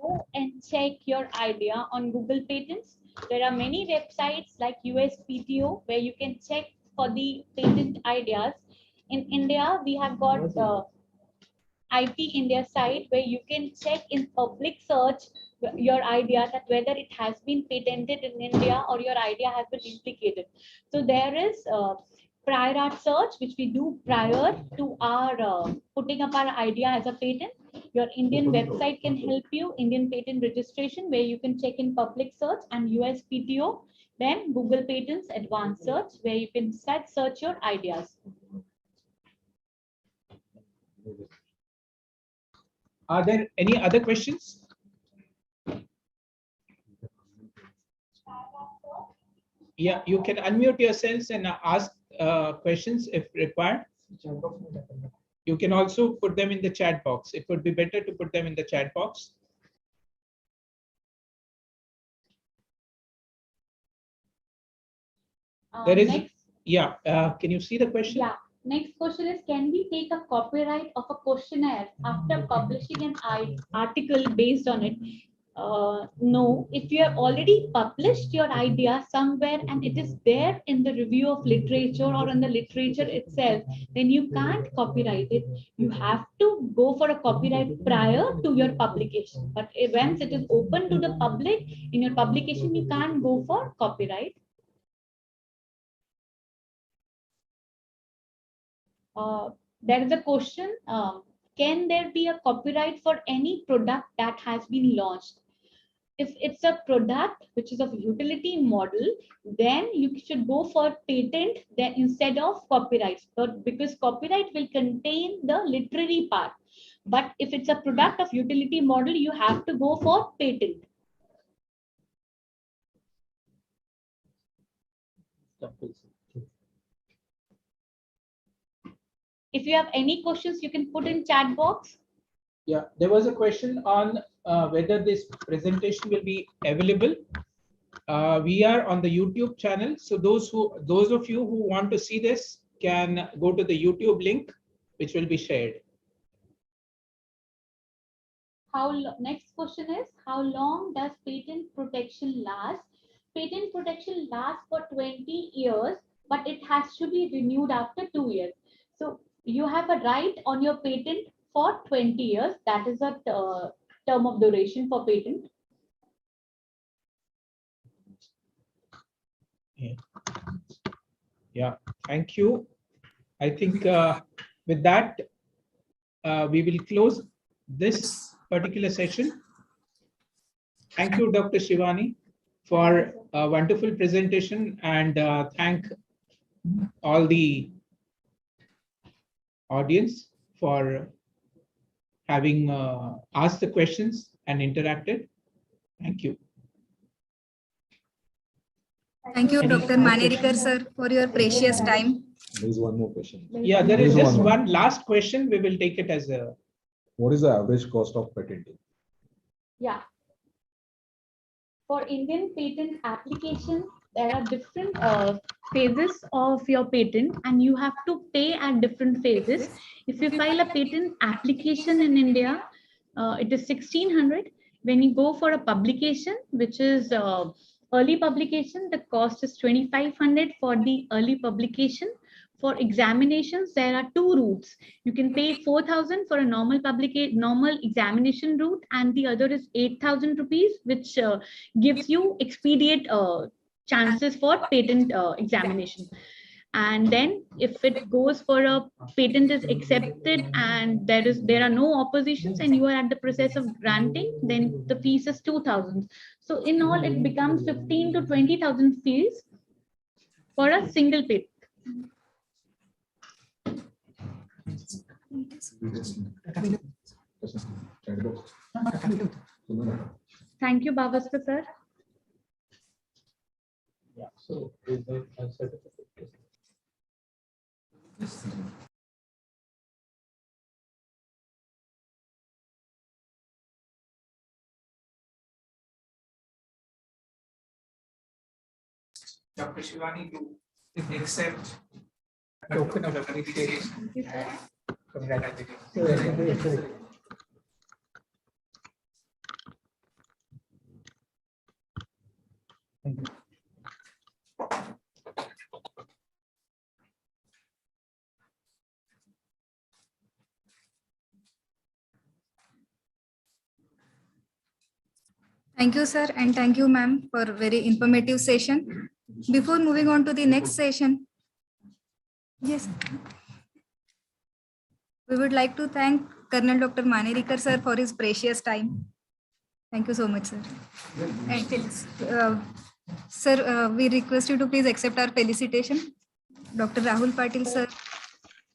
go and check your idea on Google Patents. There are many websites like USPTO where you can check for the patent ideas. In India, we have got IP India site where you can check in public search your idea that whether it has been patented in India or your idea has been implicated. So there is prior art search, which we do prior to our putting up our idea as a patent. Your Indian website can help you, Indian Patent Registration, where you can check in public search, and USPTO, then Google Patents Advanced Search, where you can search your ideas. Are there any other questions? Yeah, you can unmute yourselves and ask questions if required. You can also put them in the chat box. It would be better to put them in the chat box. There is, yeah, can you see the question? Yeah. Next question is, can we take a copyright of a questionnaire after publishing an article based on it? No, if you have already published your idea somewhere and it is there in the review of literature or in the literature itself, then you can't copyright it. You have to go for a copyright prior to your publication. But once it is open to the public in your publication, you can't go for copyright. There is a question, can there be a copyright for any product that has been launched? If it's a product which is of utility model, then you should go for patent then instead of copyright, but because copyright will contain the literary part. But if it's a product of utility model, you have to go for patent. If you have any questions, you can put in chat box. Yeah, there was a question on whether this presentation will be available. We are on the YouTube channel, so those of you who want to see this can go to the YouTube link, which will be shared. Next question is, how long does patent protection last? Patent protection lasts for 20 years, but it has to be renewed after 2 years. So you have a right on your patent for 20 years. That is a term of duration for patent. Yeah, thank you. I think with that, we will close this particular session. Thank you, Dr. Shivani, for a wonderful presentation, and thank all the audience for having asked the questions and interacted. Thank you. Thank you, Dr. Manerikar sir, for your precious time. There is one more question. Yeah, there is just one last question. We will take it as a. What is the average cost of patenting? Yeah. For Indian patent application, there are different phases of your patent, and you have to pay at different phases. If you file a patent application in India, it is 1,600. When you go for a publication, which is early publication, the cost is 2,500 for the early publication. For examinations, there are two routes. You can pay 4,000 for a normal examination route, and the other is 8,000 rupees, which gives you expedient chances for patent examination. And then if it goes for a patent is accepted and there are no oppositions and you are at the process of granting, then the fees is 2,000. So in all, it becomes 15 to 20,000 fees for a single patent. Thank you, Bhavastra sir. Yeah, so is the certificate. Dr. Shivani to accept token of appreciation. Congratulations. Thank you. Thank you, sir, and thank you, ma'am, for a very informative session. Before moving on to the next session, yes, we would like to thank Colonel Dr. Manerikar sir for his precious time. Thank you so much, sir. And sir, we request you to please accept our felicitation. Dr. Rahul Patil sir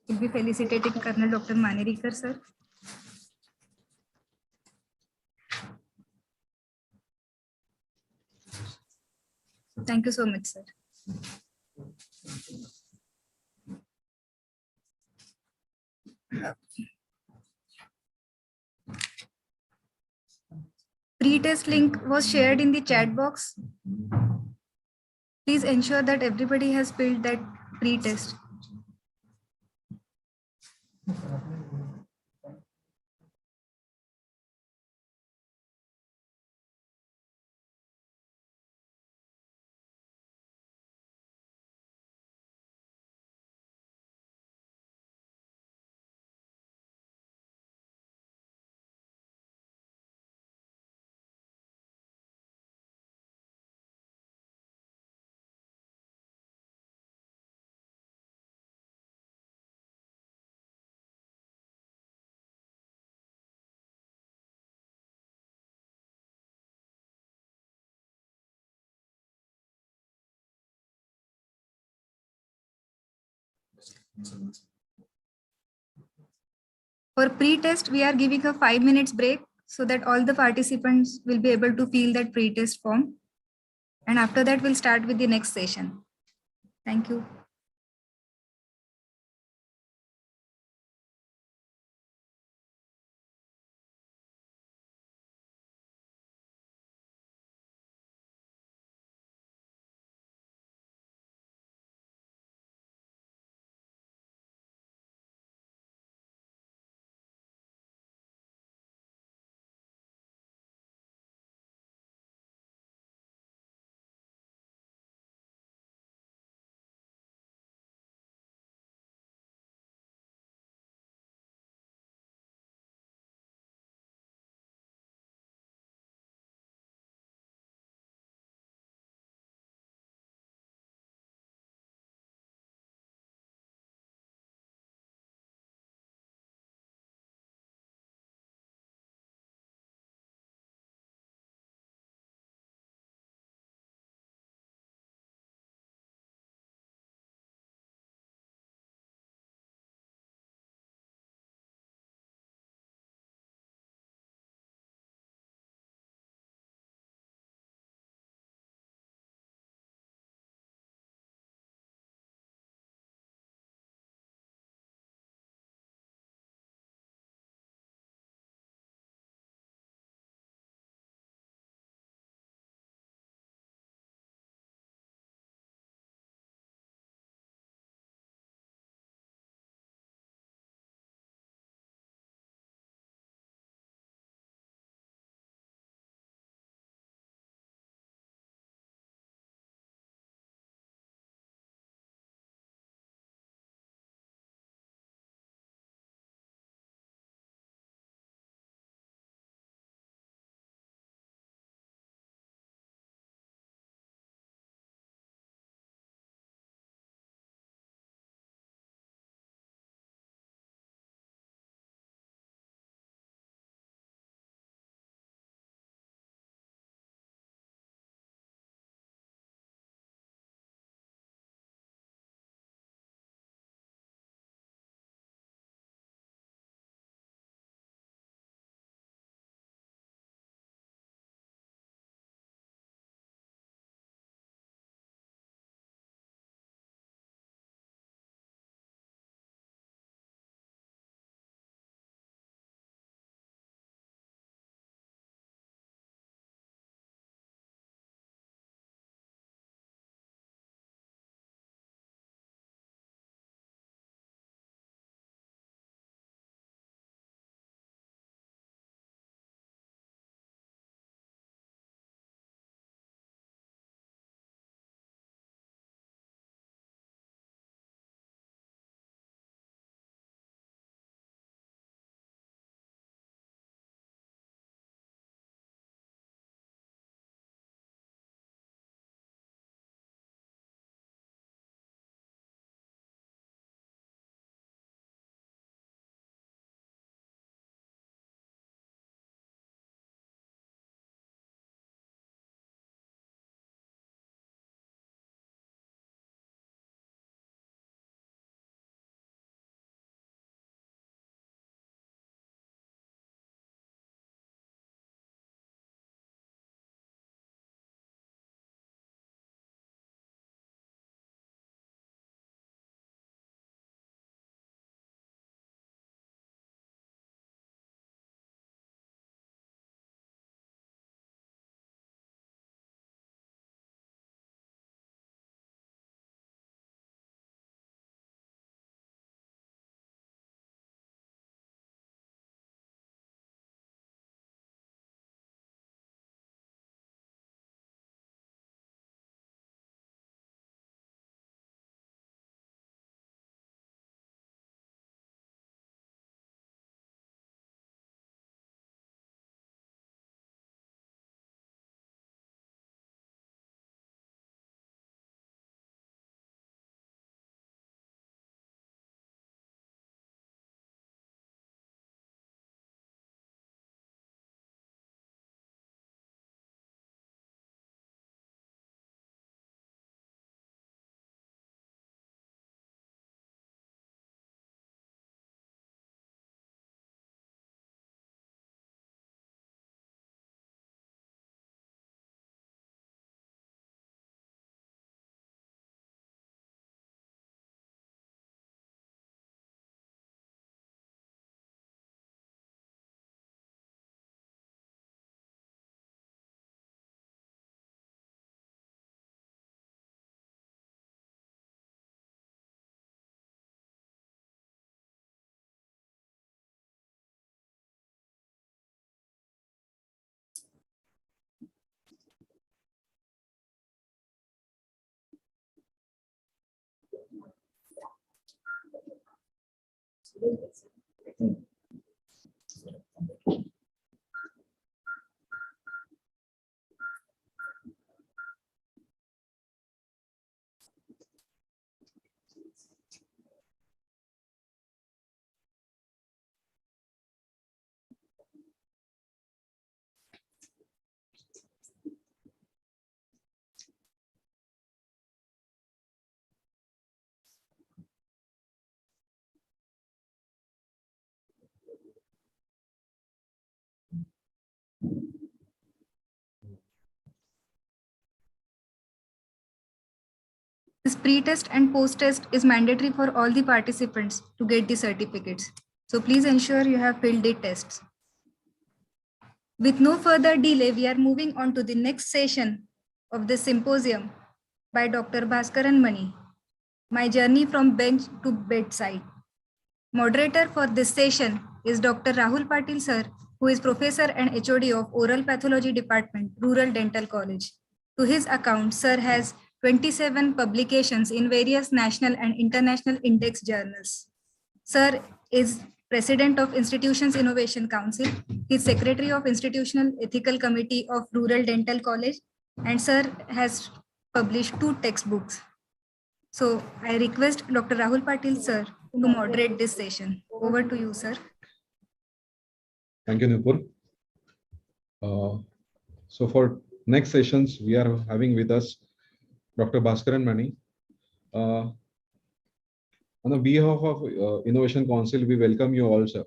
will be felicitating Colonel Dr. Manerikar sir. Thank you so much, sir. Pre-test link was shared in the chat box. Please ensure that everybody has filled that pre-test. For pre-test, we are giving a 5 minutes break so that all the participants will be able to fill that pre-test form. And after that, we'll start with the next session. Thank you. This pre-test and post-test is mandatory for all the participants to get the certificates. So please ensure you have filled the tests. With no further delay, we are moving on to the next session of the symposium by Dr. Bhaskaran Mani, My Journey from Bench to Bedside. Moderator for this session is Dr. Rahul Patil sir, who is Professor and HOD of Oral Pathology Department, Rural Dental College. To his account, sir has 27 publications in various national and international index journals. Sir is President of Institutions Innovation Council. He is Secretary of Institutional Ethical Committee of Rural Dental College, and sir has published 2 textbooks. So I request Dr. Rahul Patil sir to moderate this session. Over to you, sir. Thank you, Nupur. So for next sessions, we are having with us Dr. Bhaskaran Mani. On the behalf of Innovation Council, we welcome you all, sir.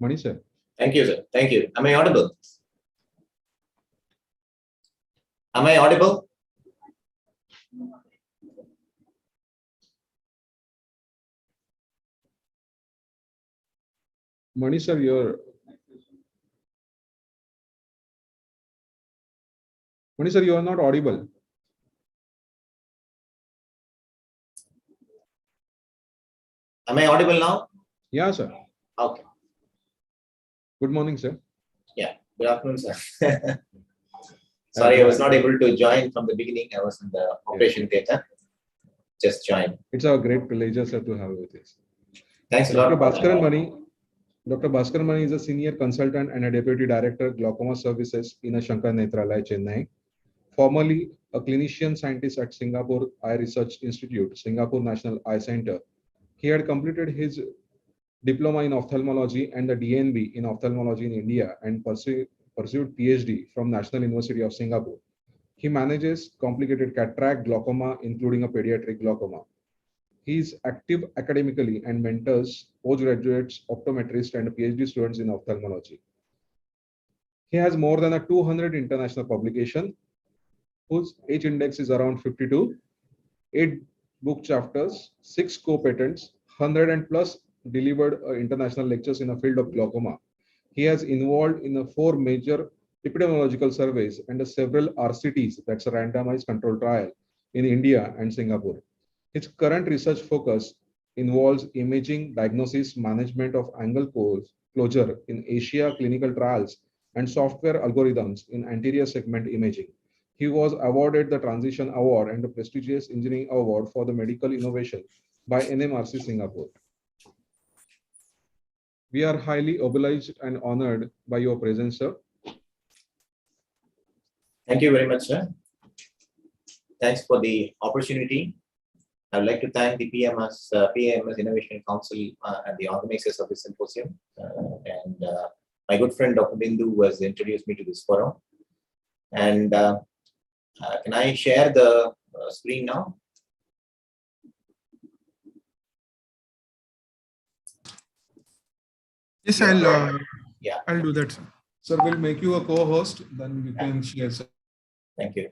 Mani, sir. Thank you, sir. Thank you. Am I audible? Am I audible? Mani, sir, you are not audible. Am I audible now? Yeah, sir. Okay. Good morning, sir. Yeah. Good afternoon, sir. Sorry, I was not able to join from the beginning. I was in the operation theater. Just joined. It's a great pleasure, sir, to have you with us. Thanks a lot. Dr. Bhaskaran Mani is a senior consultant and a deputy director Glaucoma services in Shankar Nethralaya, Chennai. Formerly a clinician scientist at Singapore Eye Research Institute, Singapore National Eye Center. He had completed his diploma in ophthalmology and the DNB in ophthalmology in India and pursued PhD from National University of Singapore. He manages complicated cataract glaucoma, including a pediatric glaucoma. He is active academically and mentors postgraduates, optometrists, and PhD students in ophthalmology. He has more than 200 international publications, whose H index is around 52, 8 book chapters, 6 co-patents, 100 and plus delivered international lectures in the field of glaucoma. He has involved in 4 major epidemiological surveys and several RCTs, that's a randomized control trial, in India and Singapore. His current research focus involves imaging, diagnosis, management of angle closure in Asia clinical trials and software algorithms in anterior segment imaging. He was awarded the Transition Award and the prestigious Engineering Award for the medical innovation by NMRC Singapore. We are highly obliged and honored by your presence, sir. Thank you very much, sir. Thanks for the opportunity. I would like to thank the PMS Innovation Council and the organizers of this symposium, and my good friend Dr. Bindu, who has introduced me to this forum. And can I share the screen now? Yes, I'll do that, sir. Sir, we'll make you a co-host, then you can share, sir. Thank you.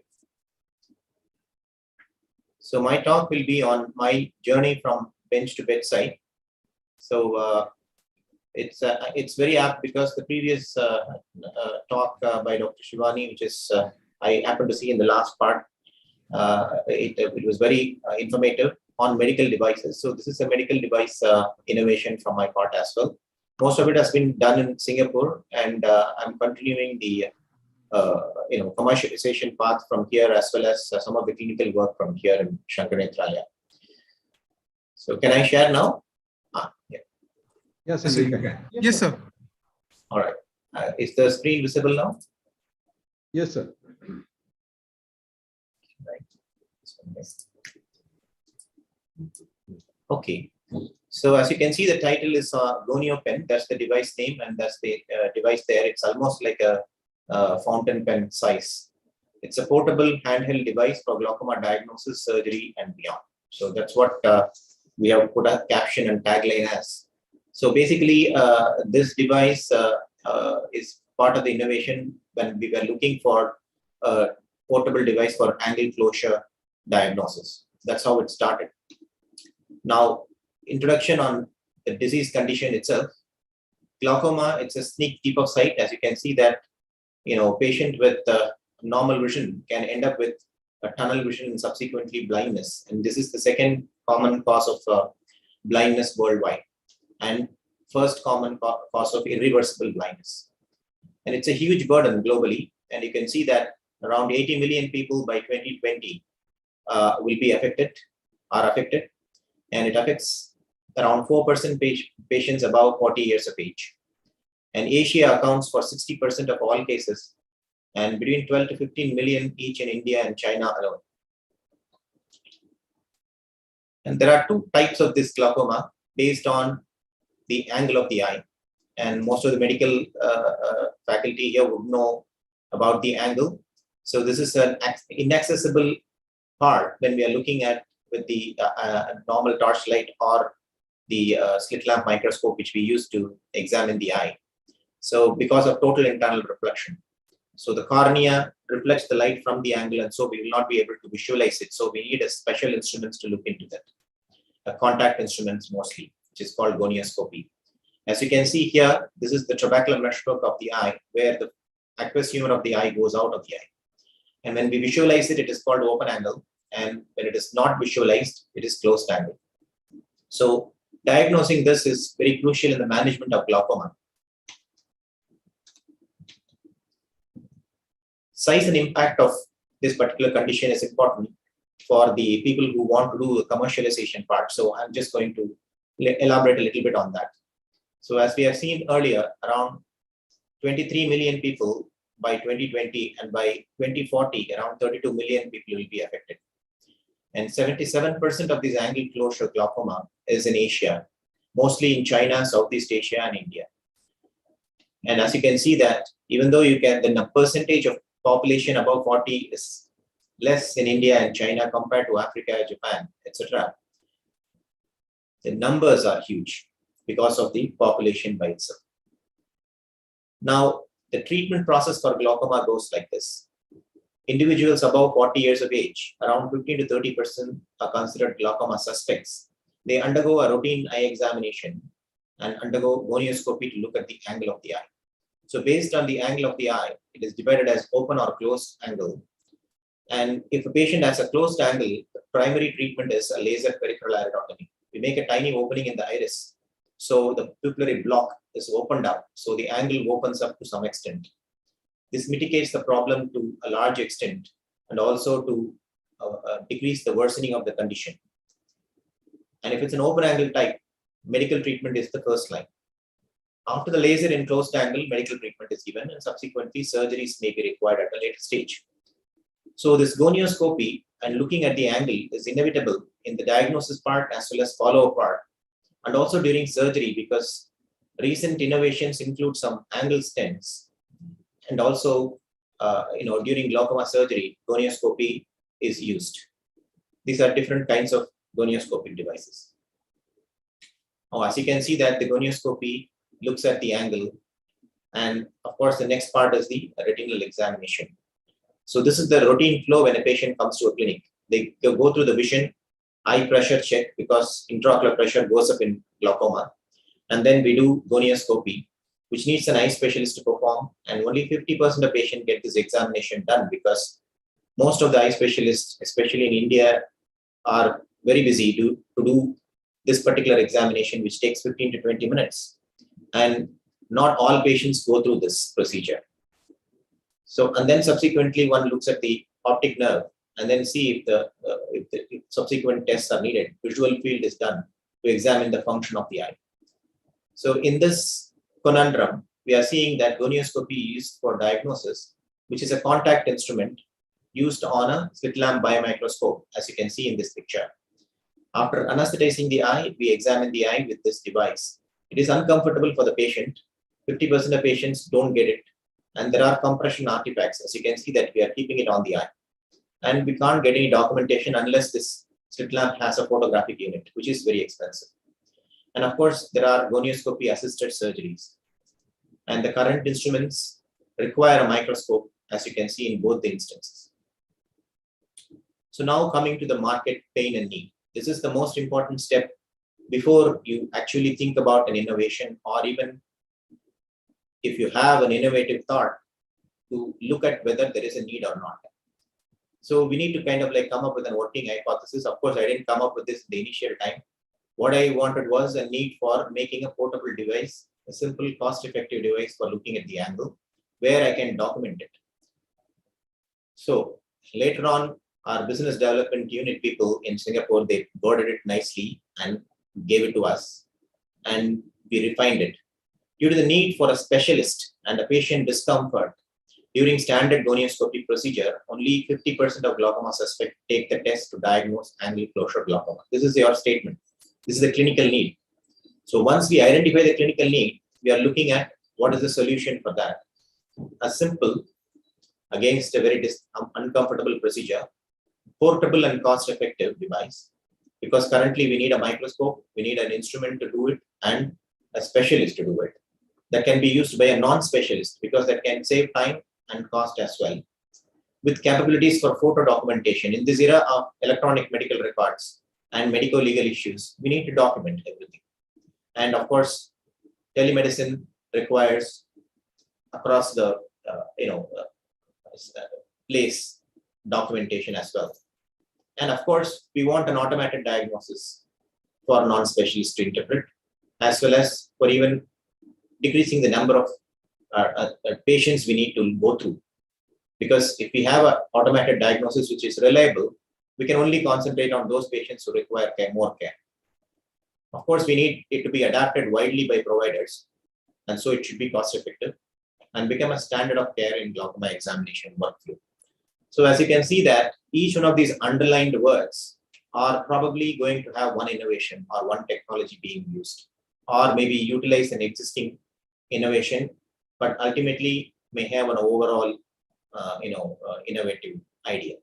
So my talk will be on my journey from bench to bedside. So it's very apt because the previous talk by Dr. Shivani, which is I happened to see in the last part, it was very informative on medical devices. So this is a medical device innovation from my part as well. Most of it has been done in Singapore, and I'm continuing the commercialization path from here, as well as some of the clinical work from here in Shankar Nethralaya. So can I share now? Yeah. Yes, sir, you can. Yes, sir. All right. Is the screen visible now? Yes, sir. Right. Okay. So as you can see, the title is Gonio pen. That's the device name, and that's the device there. It's almost like a fountain pen size. It's a portable handheld device for glaucoma diagnosis, surgery, and beyond. So that's what we have put a caption and tagline as. So basically, this device is part of the innovation when we were looking for a portable device for angle closure diagnosis. That's how it started. Now, introduction on the disease condition itself. Glaucoma, it's a sneak deep of sight. As you can see that, patient with normal vision can end up with a tunnel vision and subsequently blindness. And this is the second common cause of blindness worldwide, and first common cause of irreversible blindness. And it's a huge burden globally. And you can see that around 80 million people by 2020 will be affected, and it affects around 4% patients above 40 years of age. And Asia accounts for 60% of all cases, and between 12 to 15 million each in India and China alone. And there are two types of this glaucoma based on the angle of the eye. And most of the medical faculty here would know about the angle. So this is an inaccessible part when we are looking at with the normal torchlight or the slit lamp microscope, which we use to examine the eye. So because of total internal reflection. So the cornea reflects the light from the angle, and so we will not be able to visualize it. So we need a special instruments to look into that. Contact instruments mostly, which is called gonioscopy. As you can see here, this is the trabecular meshwork of the eye, where the aqueous humor of the eye goes out of the eye. And when we visualize it, it is called open angle. And when it is not visualized, it is closed angle. So diagnosing this is very crucial in the management of glaucoma. Size and impact of this particular condition is important for the people who want to do the commercialization part. So I'm just going to elaborate a little bit on that. So as we have seen earlier, around 23 million people by 2020, and by 2040, around 32 million people will be affected. And 77% of this angle closure glaucoma is in Asia, mostly in China, Southeast Asia, and India. And as you can see that, even though the percentage of population above 40 is less in India and China compared to Africa, Japan, etc., the numbers are huge because of the population by itself. Now, the treatment process for glaucoma goes like this. Individuals above 40 years of age, around 15 to 30% are considered glaucoma suspects. They undergo a routine eye examination and undergo gonioscopy to look at the angle of the eye. So based on the angle of the eye, it is divided as open or closed angle. And if a patient has a closed angle, the primary treatment is a laser peripheral iridotomy. We make a tiny opening in the iris, so the pupillary block is opened up, so the angle opens up to some extent. This mitigates the problem to a large extent, and also to decrease the worsening of the condition. And if it's an open angle type, medical treatment is the first line. After the laser in closed angle, medical treatment is given, and subsequently surgeries may be required at a later stage. So this gonioscopy and looking at the angle is inevitable in the diagnosis part as well as follow-up part, and also during surgery, because recent innovations include some angle stents, and also during glaucoma surgery, gonioscopy is used. These are different kinds of gonioscopic devices. Now, as you can see that the gonioscopy looks at the angle, and of course the next part is the retinal examination. So this is the routine flow when a patient comes to a clinic. They go through the vision, eye pressure check, because intraocular pressure goes up in glaucoma, and then we do gonioscopy, which needs an eye specialist to perform, and only 50% of patients get this examination done, because most of the eye specialists, especially in India, are very busy to do this particular examination, which takes 15 to 20 minutes. And not all patients go through this procedure. So, and then subsequently one looks at the optic nerve and then see if the subsequent tests are needed. Visual field is done to examine the function of the eye. So in this conundrum, we are seeing that gonioscopy is for diagnosis, which is a contact instrument used on a slit lamp biomicroscope, as you can see in this picture. After anesthetizing the eye, we examine the eye with this device. It is uncomfortable for the patient. 50% of patients don't get it. And there are compression artifacts. As you can see that we are keeping it on the eye. And we can't get any documentation unless this slit lamp has a photographic unit, which is very expensive. And of course, there are gonioscopy assisted surgeries. And the current instruments require a microscope, as you can see in both the instances. So now coming to the market pain and need. This is the most important step before you actually think about an innovation, or even if you have an innovative thought, to look at whether there is a need or not. So we need to kind of like come up with a working hypothesis. Of course, I didn't come up with this in the initial time. What I wanted was a need for making a portable device, a simple cost-effective device for looking at the angle, where I can document it. So later on, our business development unit people in Singapore, they boarded it nicely and gave it to us, and we refined it. Due to the need for a specialist and a patient discomfort, during standard gonioscopy procedure, only 50% of glaucoma suspects take the test to diagnose angle closure glaucoma. This is your statement. This is the clinical need. So once we identify the clinical need, we are looking at what is the solution for that. A simple, against a very uncomfortable procedure, portable and cost-effective device. Because currently we need a microscope, we need an instrument to do it, and a specialist to do it. That can be used by a non-specialist, because that can save time and cost as well. With capabilities for photo documentation, in this era of electronic medical records and medical legal issues, we need to document everything. And of course, telemedicine requires across the place documentation as well. And of course, we want an automated diagnosis for non-specialists to interpret, as well as for even decreasing the number of patients we need to go through. Because if we have an automated diagnosis which is reliable, we can only concentrate on those patients who require more care. Of course, we need it to be adapted widely by providers, and so it should be cost effective and become a standard of care in glaucoma examination workflow. So as you can see that each one of these underlined words are probably going to have one innovation or one technology being used, or maybe utilize an existing innovation, but ultimately may have an overall innovative idea.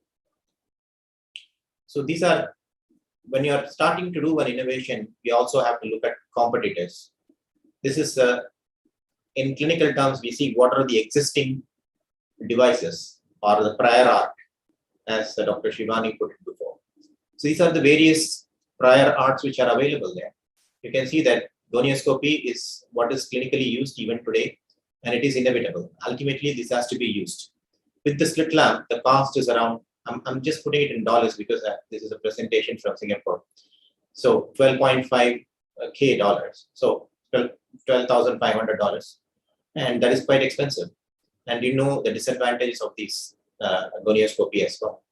So these are, when you're starting to do an innovation, we also have to look at competitors. This is in clinical terms, we see what are the existing devices or the prior art, as Dr. Shivani put it before. So these are the various prior arts which are available there. You can see that gonioscopy is what is clinically used even today, and it is inevitable. Ultimately, this has to be used. With the slit lamp, the cost is around, I'm just putting it in dollars because this is a presentation from Singapore. So $12.5K. So $12,500. And that is quite expensive. And you know the disadvantages of these gonioscopy as well.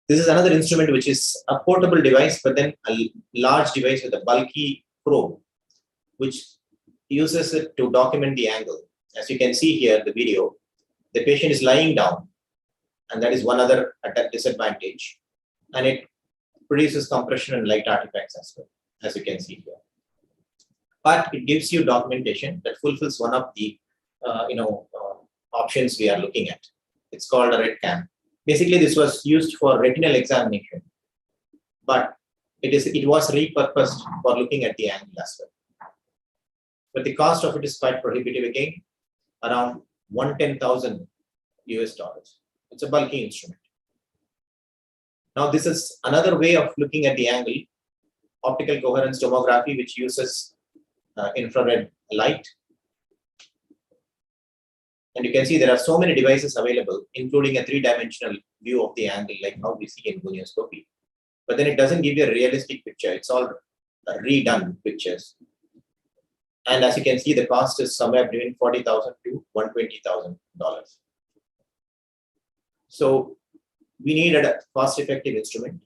This is another instrument which is a portable device, but then a large device with a bulky probe, which uses it to document the angle. As you can see here, the video, the patient is lying down, and that is one other disadvantage. And it produces compression and light artifacts as well, as you can see here. But it gives you documentation that fulfills one of the options we are looking at. It's called a RETCAM. Basically, this was used for retinal examination, but it was repurposed for looking at the angle as well. But the cost of it is quite prohibitive again, around $110,000 US. It's a bulky instrument. Now, this is another way of looking at the angle, optical coherence tomography, which uses infrared light. And you can see there are so many devices available, including a three-dimensional view of the angle, like how we see in gonioscopy. But then it doesn't give you a realistic picture. It's all redone pictures. And as you can see, the cost is somewhere between $40,000 to $120,000. So we needed a cost-effective instrument,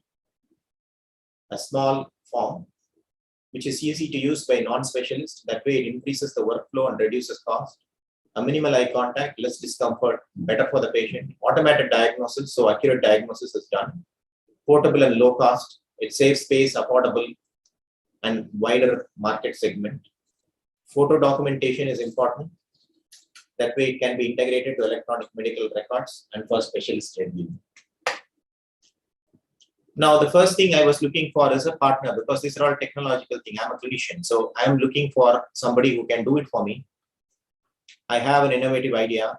a small form, which is easy to use by non-specialists. That way it increases the workflow and reduces cost. A minimal eye contact, less discomfort, better for the patient. Automated diagnosis, so accurate diagnosis is done. Portable and low cost. It saves space, affordable, and wider market segment. Photo documentation is important. That way it can be integrated to electronic medical records and for specialist review. Now, the first thing I was looking for is a partner, because these are all technological things. I'm a clinician, so I'm looking for somebody who can do it for me. I have an innovative idea.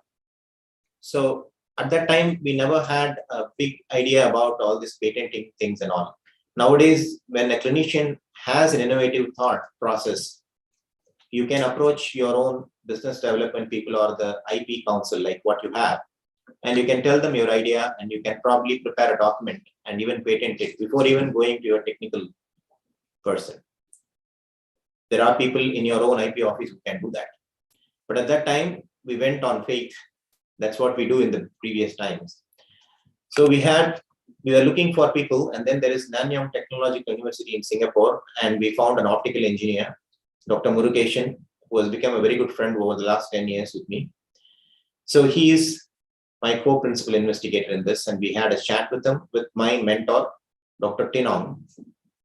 So at that time, we never had a big idea about all this patenting things and all. Nowadays, when a clinician has an innovative thought process, you can approach your own business development people or the IP council like what you have, and you can tell them your idea, and you can probably prepare a document and even patent it before even going to your technical person. There are people in your own IP office who can do that. But at that time, we went on faith. That's what we do in the previous times. So we were looking for people, and then there is Nanyang Technological University in Singapore, and we found an optical engineer, Dr. Murukeshan, who has become a very good friend over the last 10 years with me. So he is my co-principal investigator in this, and we had a chat with him, with my mentor, Dr. Tinong.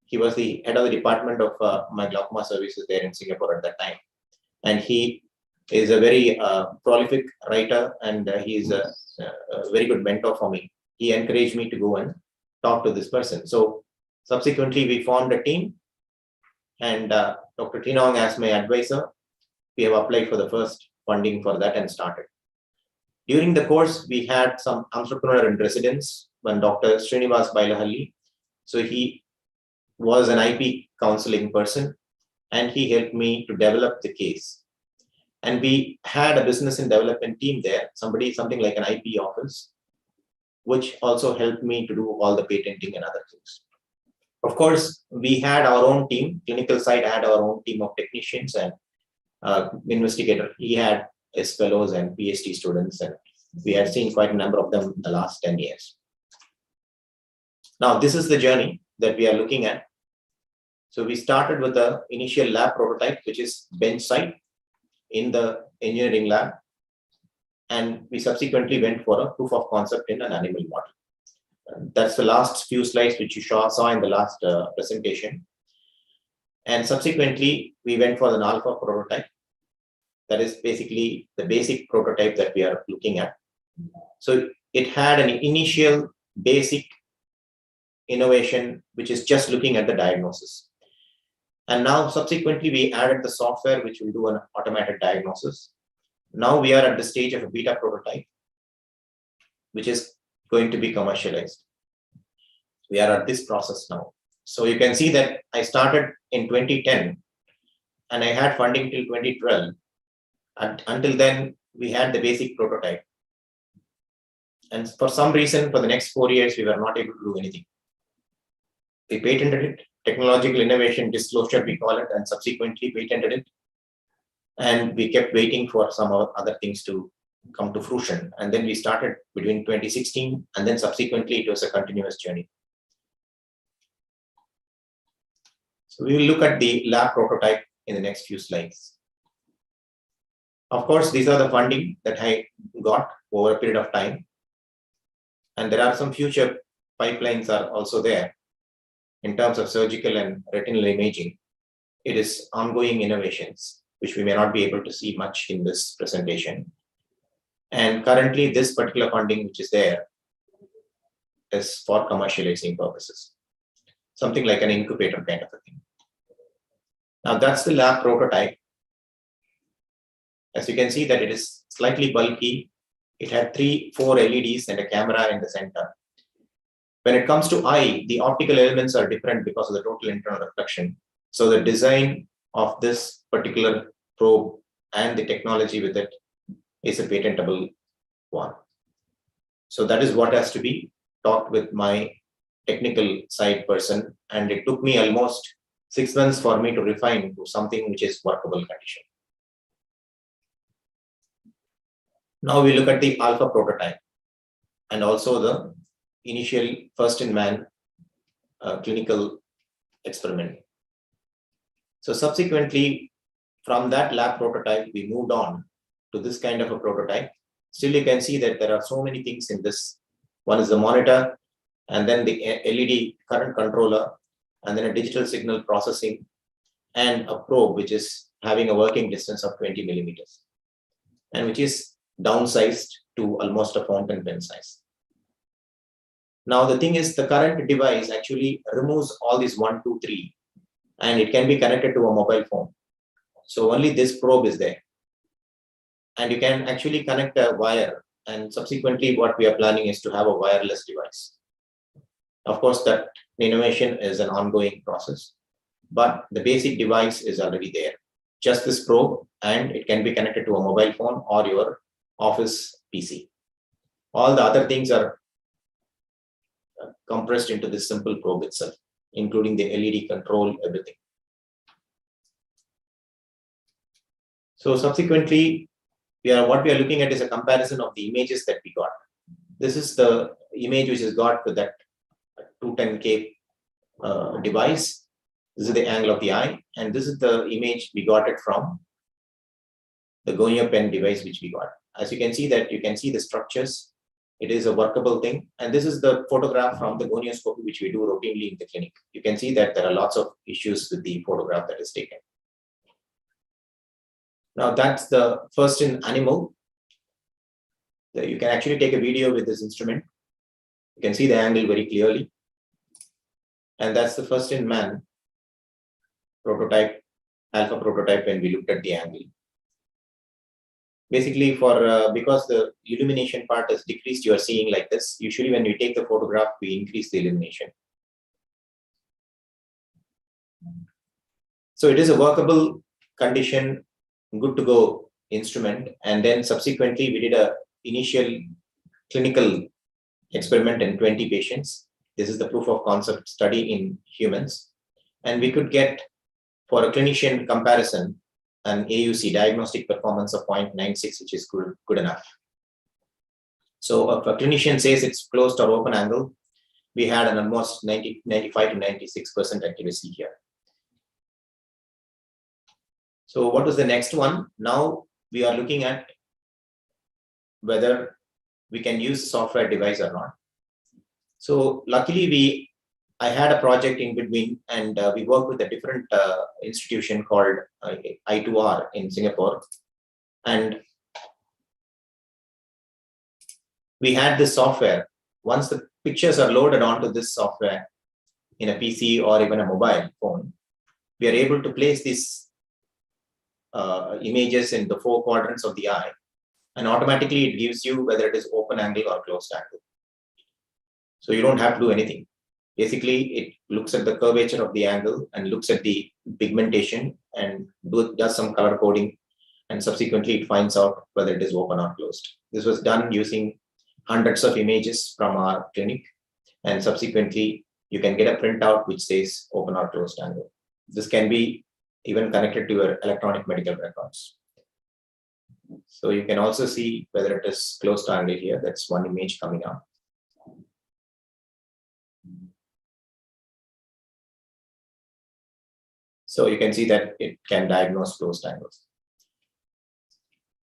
He was the head of the department of my glaucoma services there in Singapore at that time. And he is a very prolific writer, and he is a very good mentor for me. He encouraged me to go and talk to this person. So subsequently, we formed a team, and Dr. Tinong as my advisor, we have applied for the first funding for that and started. During the course, we had some entrepreneur in residence, when Dr. Srinivas Bailahalli. So he was an IP counseling person, and he helped me to develop the case. And we had a business and development team there, something like an IP office, which also helped me to do all the patenting and other things. Of course, we had our own team. Clinical side had our own team of technicians and investigator. He had his fellows and PhD students, and we had seen quite a number of them in the last 10 years. Now, this is the journey that we are looking at. So we started with the initial lab prototype, which is bench side in the engineering lab. And we subsequently went for a proof of concept in an animal model. That's the last few slides which you saw in the last presentation. And subsequently, we went for an alpha prototype. That is basically the basic prototype that we are looking at. So it had an initial basic innovation, which is just looking at the diagnosis. And now subsequently, we added the software, which will do an automated diagnosis. Now we are at the stage of a beta prototype, which is going to be commercialized. We are at this process now. So you can see that I started in 2010, and I had funding till 2012. And until then, we had the basic prototype. And for some reason, for the next 4 years, we were not able to do anything. We patented it, technological innovation disclosure, we call it, and subsequently patented it. And we kept waiting for some other things to come to fruition. And then we started between 2016, and then subsequently it was a continuous journey. So we will look at the lab prototype in the next few slides. Of course, these are the funding that I got over a period of time. And there are some future pipelines are also there in terms of surgical and retinal imaging. It is ongoing innovations, which we may not be able to see much in this presentation. And currently, this particular funding which is there is for commercializing purposes, something like an incubator kind of a thing. Now that's the lab prototype. As you can see that it is slightly bulky. It had 4 LEDs and a camera in the center. When it comes to eye, the optical elements are different because of the total internal reflection. So the design of this particular probe and the technology with it is a patentable one. So that is what has to be talked with my technical side person. And it took me almost 6 months for me to refine to something which is workable condition. Now we look at the alpha prototype and also the initial first in man clinical experiment. So subsequently, from that lab prototype, we moved on to this kind of a prototype. Still, you can see that there are so many things in this. One is the monitor, and then the LED current controller, and then a digital signal processing, and a probe, which is having a working distance of 20 millimeters, and which is downsized to almost a fountain pen size. Now, the thing is, the current device actually removes all these 1, 2, 3, and it can be connected to a mobile phone. So only this probe is there. And you can actually connect a wire. And subsequently, what we are planning is to have a wireless device. Of course, that innovation is an ongoing process, but the basic device is already there. Just this probe, and it can be connected to a mobile phone or your office PC. All the other things are compressed into this simple probe itself, including the LED control, everything. So subsequently, what we are looking at is a comparison of the images that we got. This is the image which is got with that 210K device. This is the angle of the eye, and this is the image we got it from the Gonio pen device which we got. As you can see that you can see the structures. It is a workable thing, and this is the photograph from the gonioscopy which we do routinely in the clinic. You can see that there are lots of issues with the photograph that is taken. Now that's the first in animal. You can actually take a video with this instrument. You can see the angle very clearly. And that's the first in man prototype, alpha prototype, when we looked at the angle. Basically, because the illumination part is decreased, you are seeing like this. Usually when we take the photograph, we increase the illumination. So it is a workable condition, good to go instrument. And then subsequently, we did a initial clinical experiment in 20 patients. This is the proof of concept study in humans. And we could get, for a clinician comparison, an AUC, diagnostic performance of 0.96, which is good enough. So if a clinician says it's closed or open angle, we had an almost 95 to 96% accuracy here. So what was the next one? Now we are looking at whether we can use software device or not. So luckily I had a project in between, and we worked with a different institution called I2R in Singapore. And we had this software. Once the pictures are loaded onto this software in a PC or even a mobile phone, we are able to place these images in the 4 quadrants of the eye, and automatically it gives you whether it is open angle or closed angle. So you don't have to do anything. Basically, it looks at the curvature of the angle and looks at the pigmentation and does some color coding, and subsequently it finds out whether it is open or closed. This was done using hundreds of images from our clinic, and subsequently you can get a printout which says open or closed angle. This can be even connected to your electronic medical records. So you can also see whether it is closed angle here. That's one image coming up. So you can see that it can diagnose closed angles.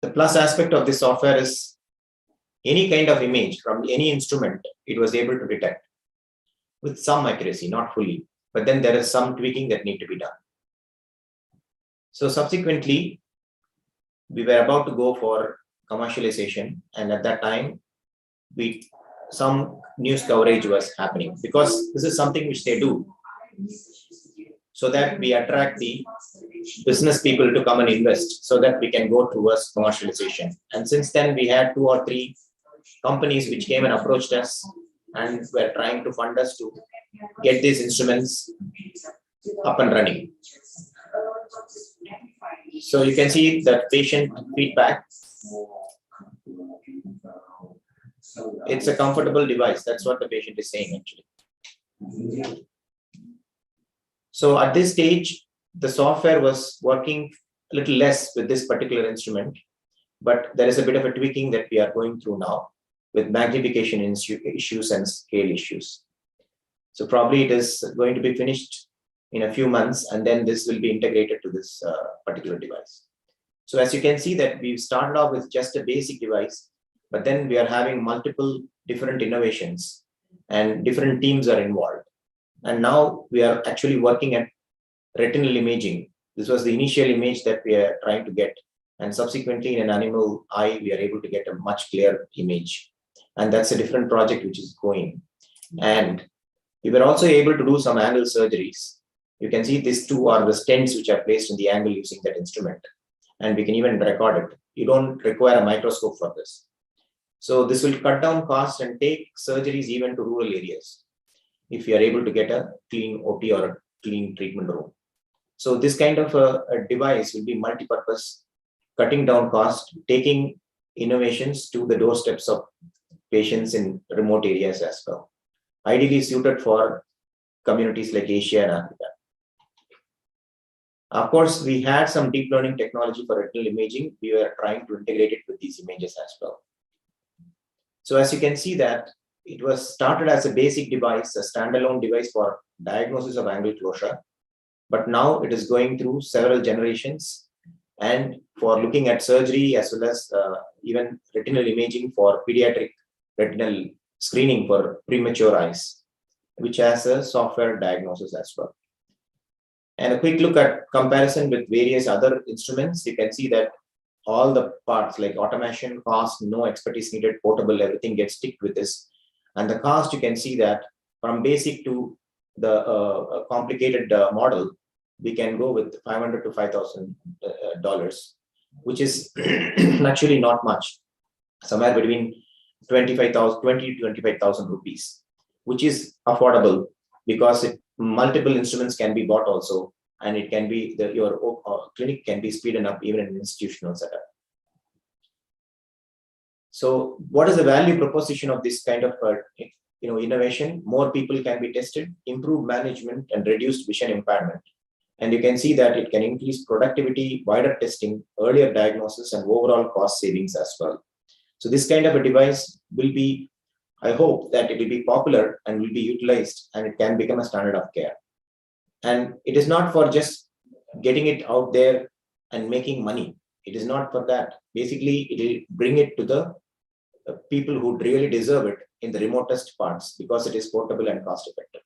The plus aspect of this software is any kind of image from any instrument, it was able to detect with some accuracy, not fully, but then there is some tweaking that need to be done. So subsequently, we were about to go for commercialization, and at that time, some news coverage was happening, because this is something which they do, so that we attract the business people to come and invest, so that we can go towards commercialization. And since then, we had 2 or 3 companies which came and approached us and were trying to fund us to get these instruments up and running. So you can see that patient feedback. It's a comfortable device. That's what the patient is saying, actually. So at this stage, the software was working a little less with this particular instrument, but there is a bit of a tweaking that we are going through now with magnification issues and scale issues. So probably it is going to be finished in a few months, and then this will be integrated to this particular device. So as you can see that we've started off with just a basic device, but then we are having multiple different innovations and different teams are involved. And now we are actually working at retinal imaging. This was the initial image that we are trying to get. And subsequently in an animal eye, we are able to get a much clearer image. And that's a different project which is going. And we were also able to do some angle surgeries. You can see these two are the stents which are placed in the angle using that instrument. And we can even record it. You don't require a microscope for this. So this will cut down costs and take surgeries even to rural areas if you are able to get a clean OP or a clean treatment room. So this kind of a device will be multi-purpose, cutting down cost, taking innovations to the doorsteps of patients in remote areas as well. Ideally suited for communities like Asia and Africa. Of course, we had some deep learning technology for retinal imaging. We were trying to integrate it with these images as well. So as you can see that it was started as a basic device, a standalone device for diagnosis of angle closure. But now it is going through several generations and for looking at surgery as well as even retinal imaging for pediatric retinal screening for premature eyes, which has a software diagnosis as well. And a quick look at comparison with various other instruments, you can see that all the parts like automation, cost, no expertise needed, portable, everything gets sticked with this. And the cost, you can see that from basic to the complicated model, we can go with $500 to $5,000, which is actually not much, somewhere between 20 to 25,000 rupees, which is affordable because multiple instruments can be bought also, and it can be your clinic can be speeded up even in an institutional setup. So what is the value proposition of this kind of innovation? More people can be tested, improve management and reduced vision impairment. And you can see that it can increase productivity, wider testing, earlier diagnosis and overall cost savings as well. So this kind of a device will be, I hope that it will be popular and will be utilized and it can become a standard of care. And it is not for just getting it out there and making money. It is not for that. Basically, it will bring it to the people who really deserve it in the remotest parts because it is portable and cost effective.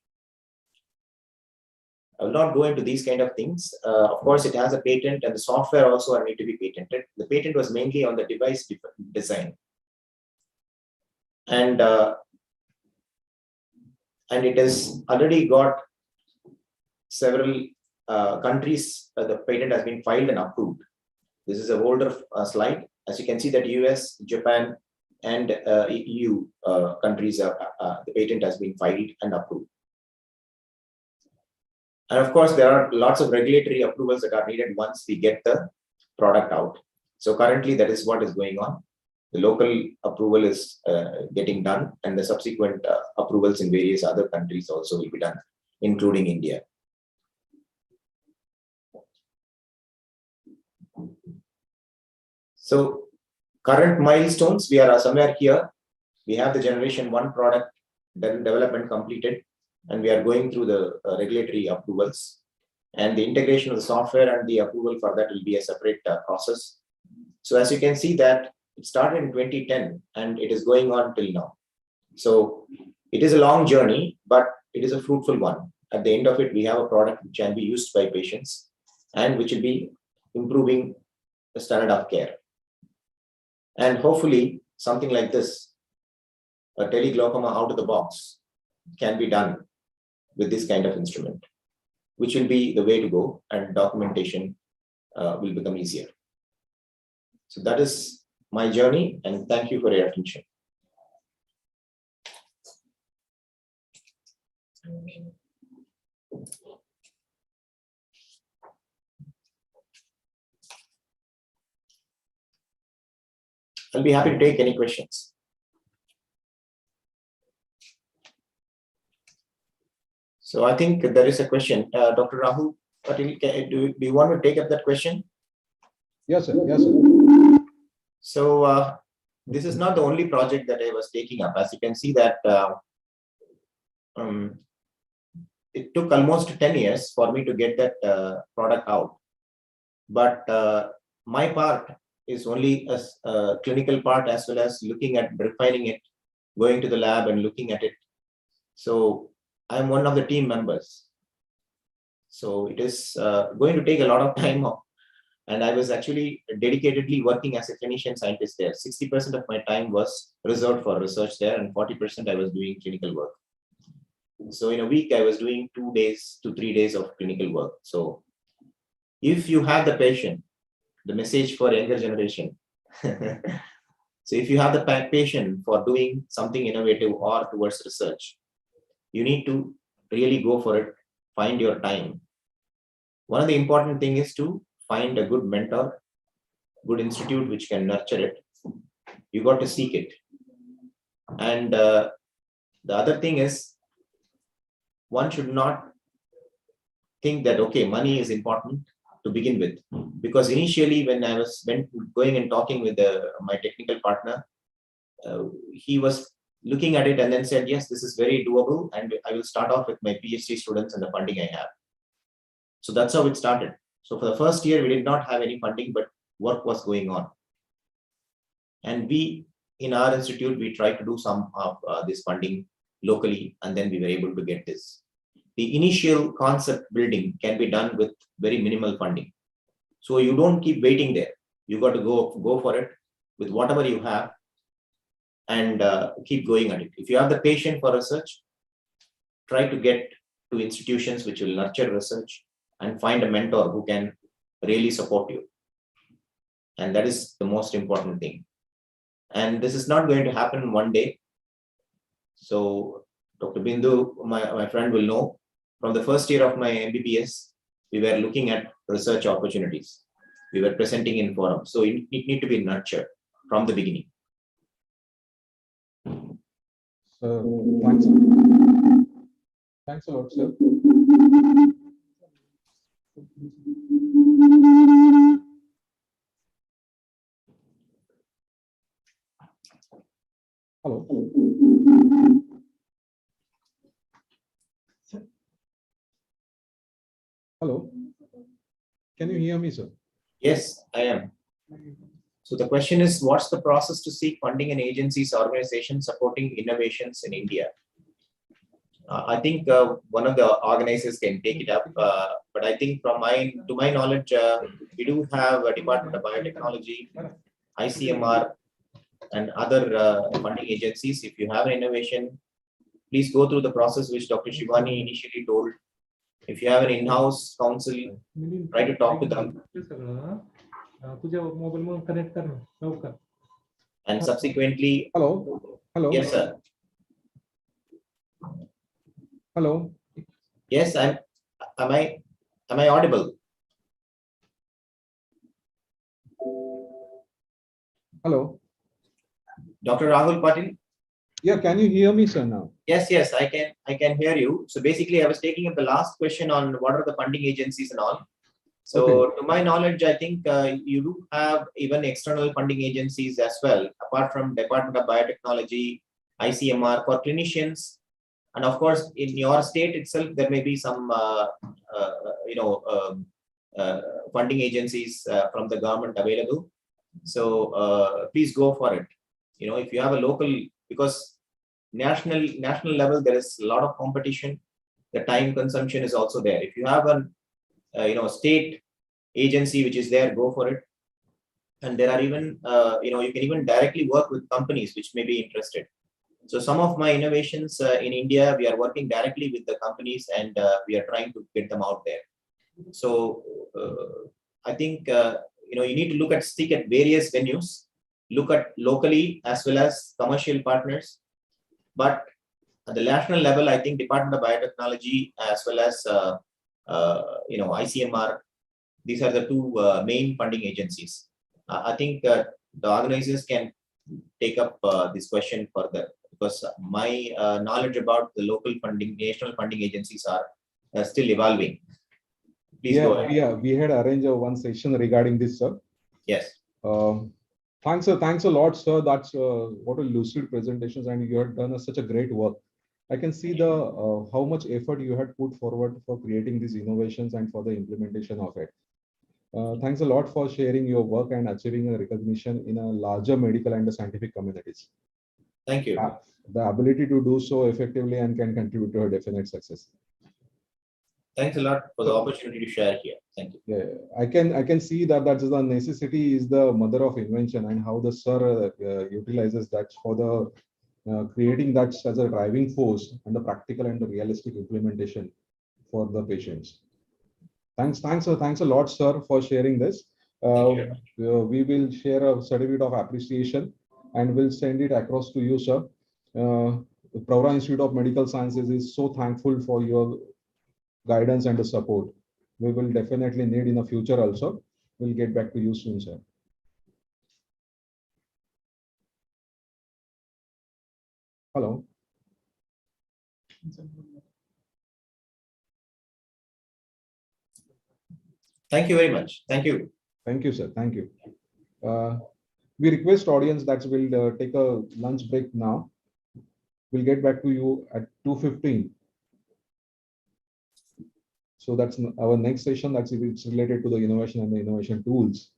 I will not go into these kind of things. Of course, it has a patent and the software also need to be patented. The patent was mainly on the device design. And it has already got several countries, the patent has been filed and approved. This is an older slide. As you can see that US, Japan, and EU countries, the patent has been filed and approved. And of course, there are lots of regulatory approvals that are needed once we get the product out. So currently, that is what is going on. The local approval is getting done, and the subsequent approvals in various other countries also will be done, including India. So current milestones, we are somewhere here. We have the generation 1 product development completed, and we are going through the regulatory approvals. And the integration of the software and the approval for that will be a separate process. So as you can see that it started in 2010 and it is going on till now. So it is a long journey, but it is a fruitful one. At the end of it, we have a product which can be used by patients and which will be improving the standard of care. And hopefully something like this, a teleglaucoma out of the box, can be done with this kind of instrument, which will be the way to go, and documentation will become easier. So that is my journey, and thank you for your attention. I'll be happy to take any questions. So I think there is a question. Dr. Rahul, do you want to take up that question? Yes, sir. Yes, sir. So this is not the only project that I was taking up. As you can see that it took almost 10 years for me to get that product out. But my part is only a clinical part, as well as looking at refining it, going to the lab and looking at it. So I'm one of the team members. So it is going to take a lot of time off. And I was actually dedicatedly working as a clinician scientist there. 60% of my time was reserved for research there, and 40% I was doing clinical work. So in a week, I was doing 2 days to 3 days of clinical work. So if you have the patient, the message for younger generation. So if you have the passion for doing something innovative or towards research, you need to really go for it, find your time. One of the important things is to find a good mentor, good institute which can nurture it. You got to seek it. And the other thing is, one should not think that, okay, money is important to begin with. Because initially when I was going and talking with my technical partner, he was looking at it and then said, yes, this is very doable, and I will start off with my PhD students and the funding I have. So that's how it started. So for the first year, we did not have any funding, but work was going on. And we, in our institute, we tried to do some of this funding locally, and then we were able to get this. The initial concept building can be done with very minimal funding. So you don't keep waiting there. You got to go for it with whatever you have, and keep going at it. If you have the passion for research, try to get to institutions which will nurture research, and find a mentor who can really support you. And that is the most important thing. And this is not going to happen one day. So Dr. Bindu, my friend, will know, from the first year of my MBBS, we were looking at research opportunities. We were presenting in forums. So it need to be nurtured from the beginning. So thanks a lot, sir. Hello. Hello. Can you hear me, sir? Yes, I am. So the question is, what's the process to seek funding in agencies, organizations supporting innovations in India? I think one of the organizers can take it up, but I think to my knowledge, we do have a Department of Biotechnology, ICMR, and other funding agencies. If you have an innovation, please go through the process which Dr. Shivani initially told. If you have an in-house counsel, try to talk to them. And subsequently, hello. Yes, sir. Hello. Yes, am I audible? Hello. Dr. Rahul Patil? Yeah, can you hear me, sir, now? Yes, I can hear you. So basically, I was taking up the last question on what are the funding agencies and all. So Okay. to my knowledge, I think you do have even external funding agencies as well, apart from Department of Biotechnology, ICMR for clinicians. And of course, in your state itself, there may be some, funding agencies from the government available. So please go for it. If you have a local, because national level, there is a lot of competition. The time consumption is also there. If you have an state agency which is there, go for it. And there are even you can even directly work with companies which may be interested. So some of my innovations in India, we are working directly with the companies, and we are trying to get them out there. So I think you need to seek at various venues, look at locally as well as commercial partners. But at the national level, I think Department of Biotechnology as well as ICMR, these are the two main funding agencies. I think the organizers can take up this question further, because my knowledge about the local funding, national funding agencies are still evolving. Please go ahead. Yeah, we had arranged one session regarding this, sir. Yes. Thanks, sir. Thanks a lot, sir. That's what a lucid presentations, and you have done such a great work. I can see the how much effort you had put forward for creating these innovations and for the implementation of it. Thanks a lot for sharing your work and achieving a recognition in a larger medical and scientific communities. Thank you. The ability to do so effectively and can contribute to a definite success. Thanks a lot for the opportunity to share here. Thank you. Yeah, I can see that that's the necessity is the mother of invention, and how the sir utilizes that for the creating that as a driving force and the practical and the realistic implementation for the patients. Thanks a lot, sir, for sharing this. We will share a certificate of appreciation and we'll send it across to you, sir. The Pravra Institute of Medical Sciences is so thankful for your guidance and the support. We will definitely need in the future also. We'll get back to you soon, sir. Hello. Thank you very much. Thank you. Thank you, sir. Thank you. We request audience that will take a lunch break now. We'll get back to you at 2:15. So that's our next session. That's it's related to the innovation and the innovation tools.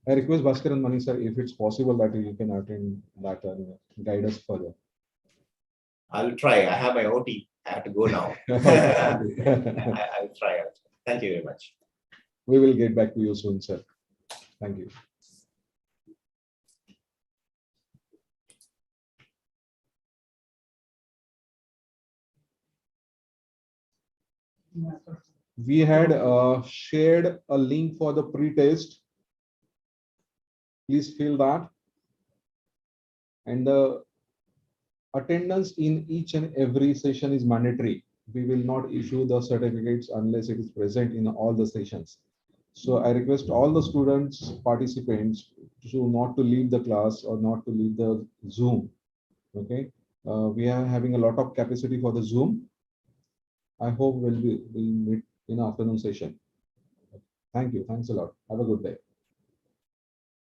I request Bhaskar and Mani, sir, if it's possible that you can attend that and guide us further. I'll try. I have my OT. I have to go now. I'll try. Thank you very much. We will get back to you soon, sir. Thank you. We had shared a link for the pre-test. Please fill that. And the attendance in each and every session is mandatory. We will not issue the certificates unless it is present in all the sessions. So I request all the students, participants, to not to leave the class or not to leave the Zoom. Okay. We are having a lot of capacity for the Zoom. I hope we'll meet in the afternoon session. Thank you. Thanks a lot. Have a good day.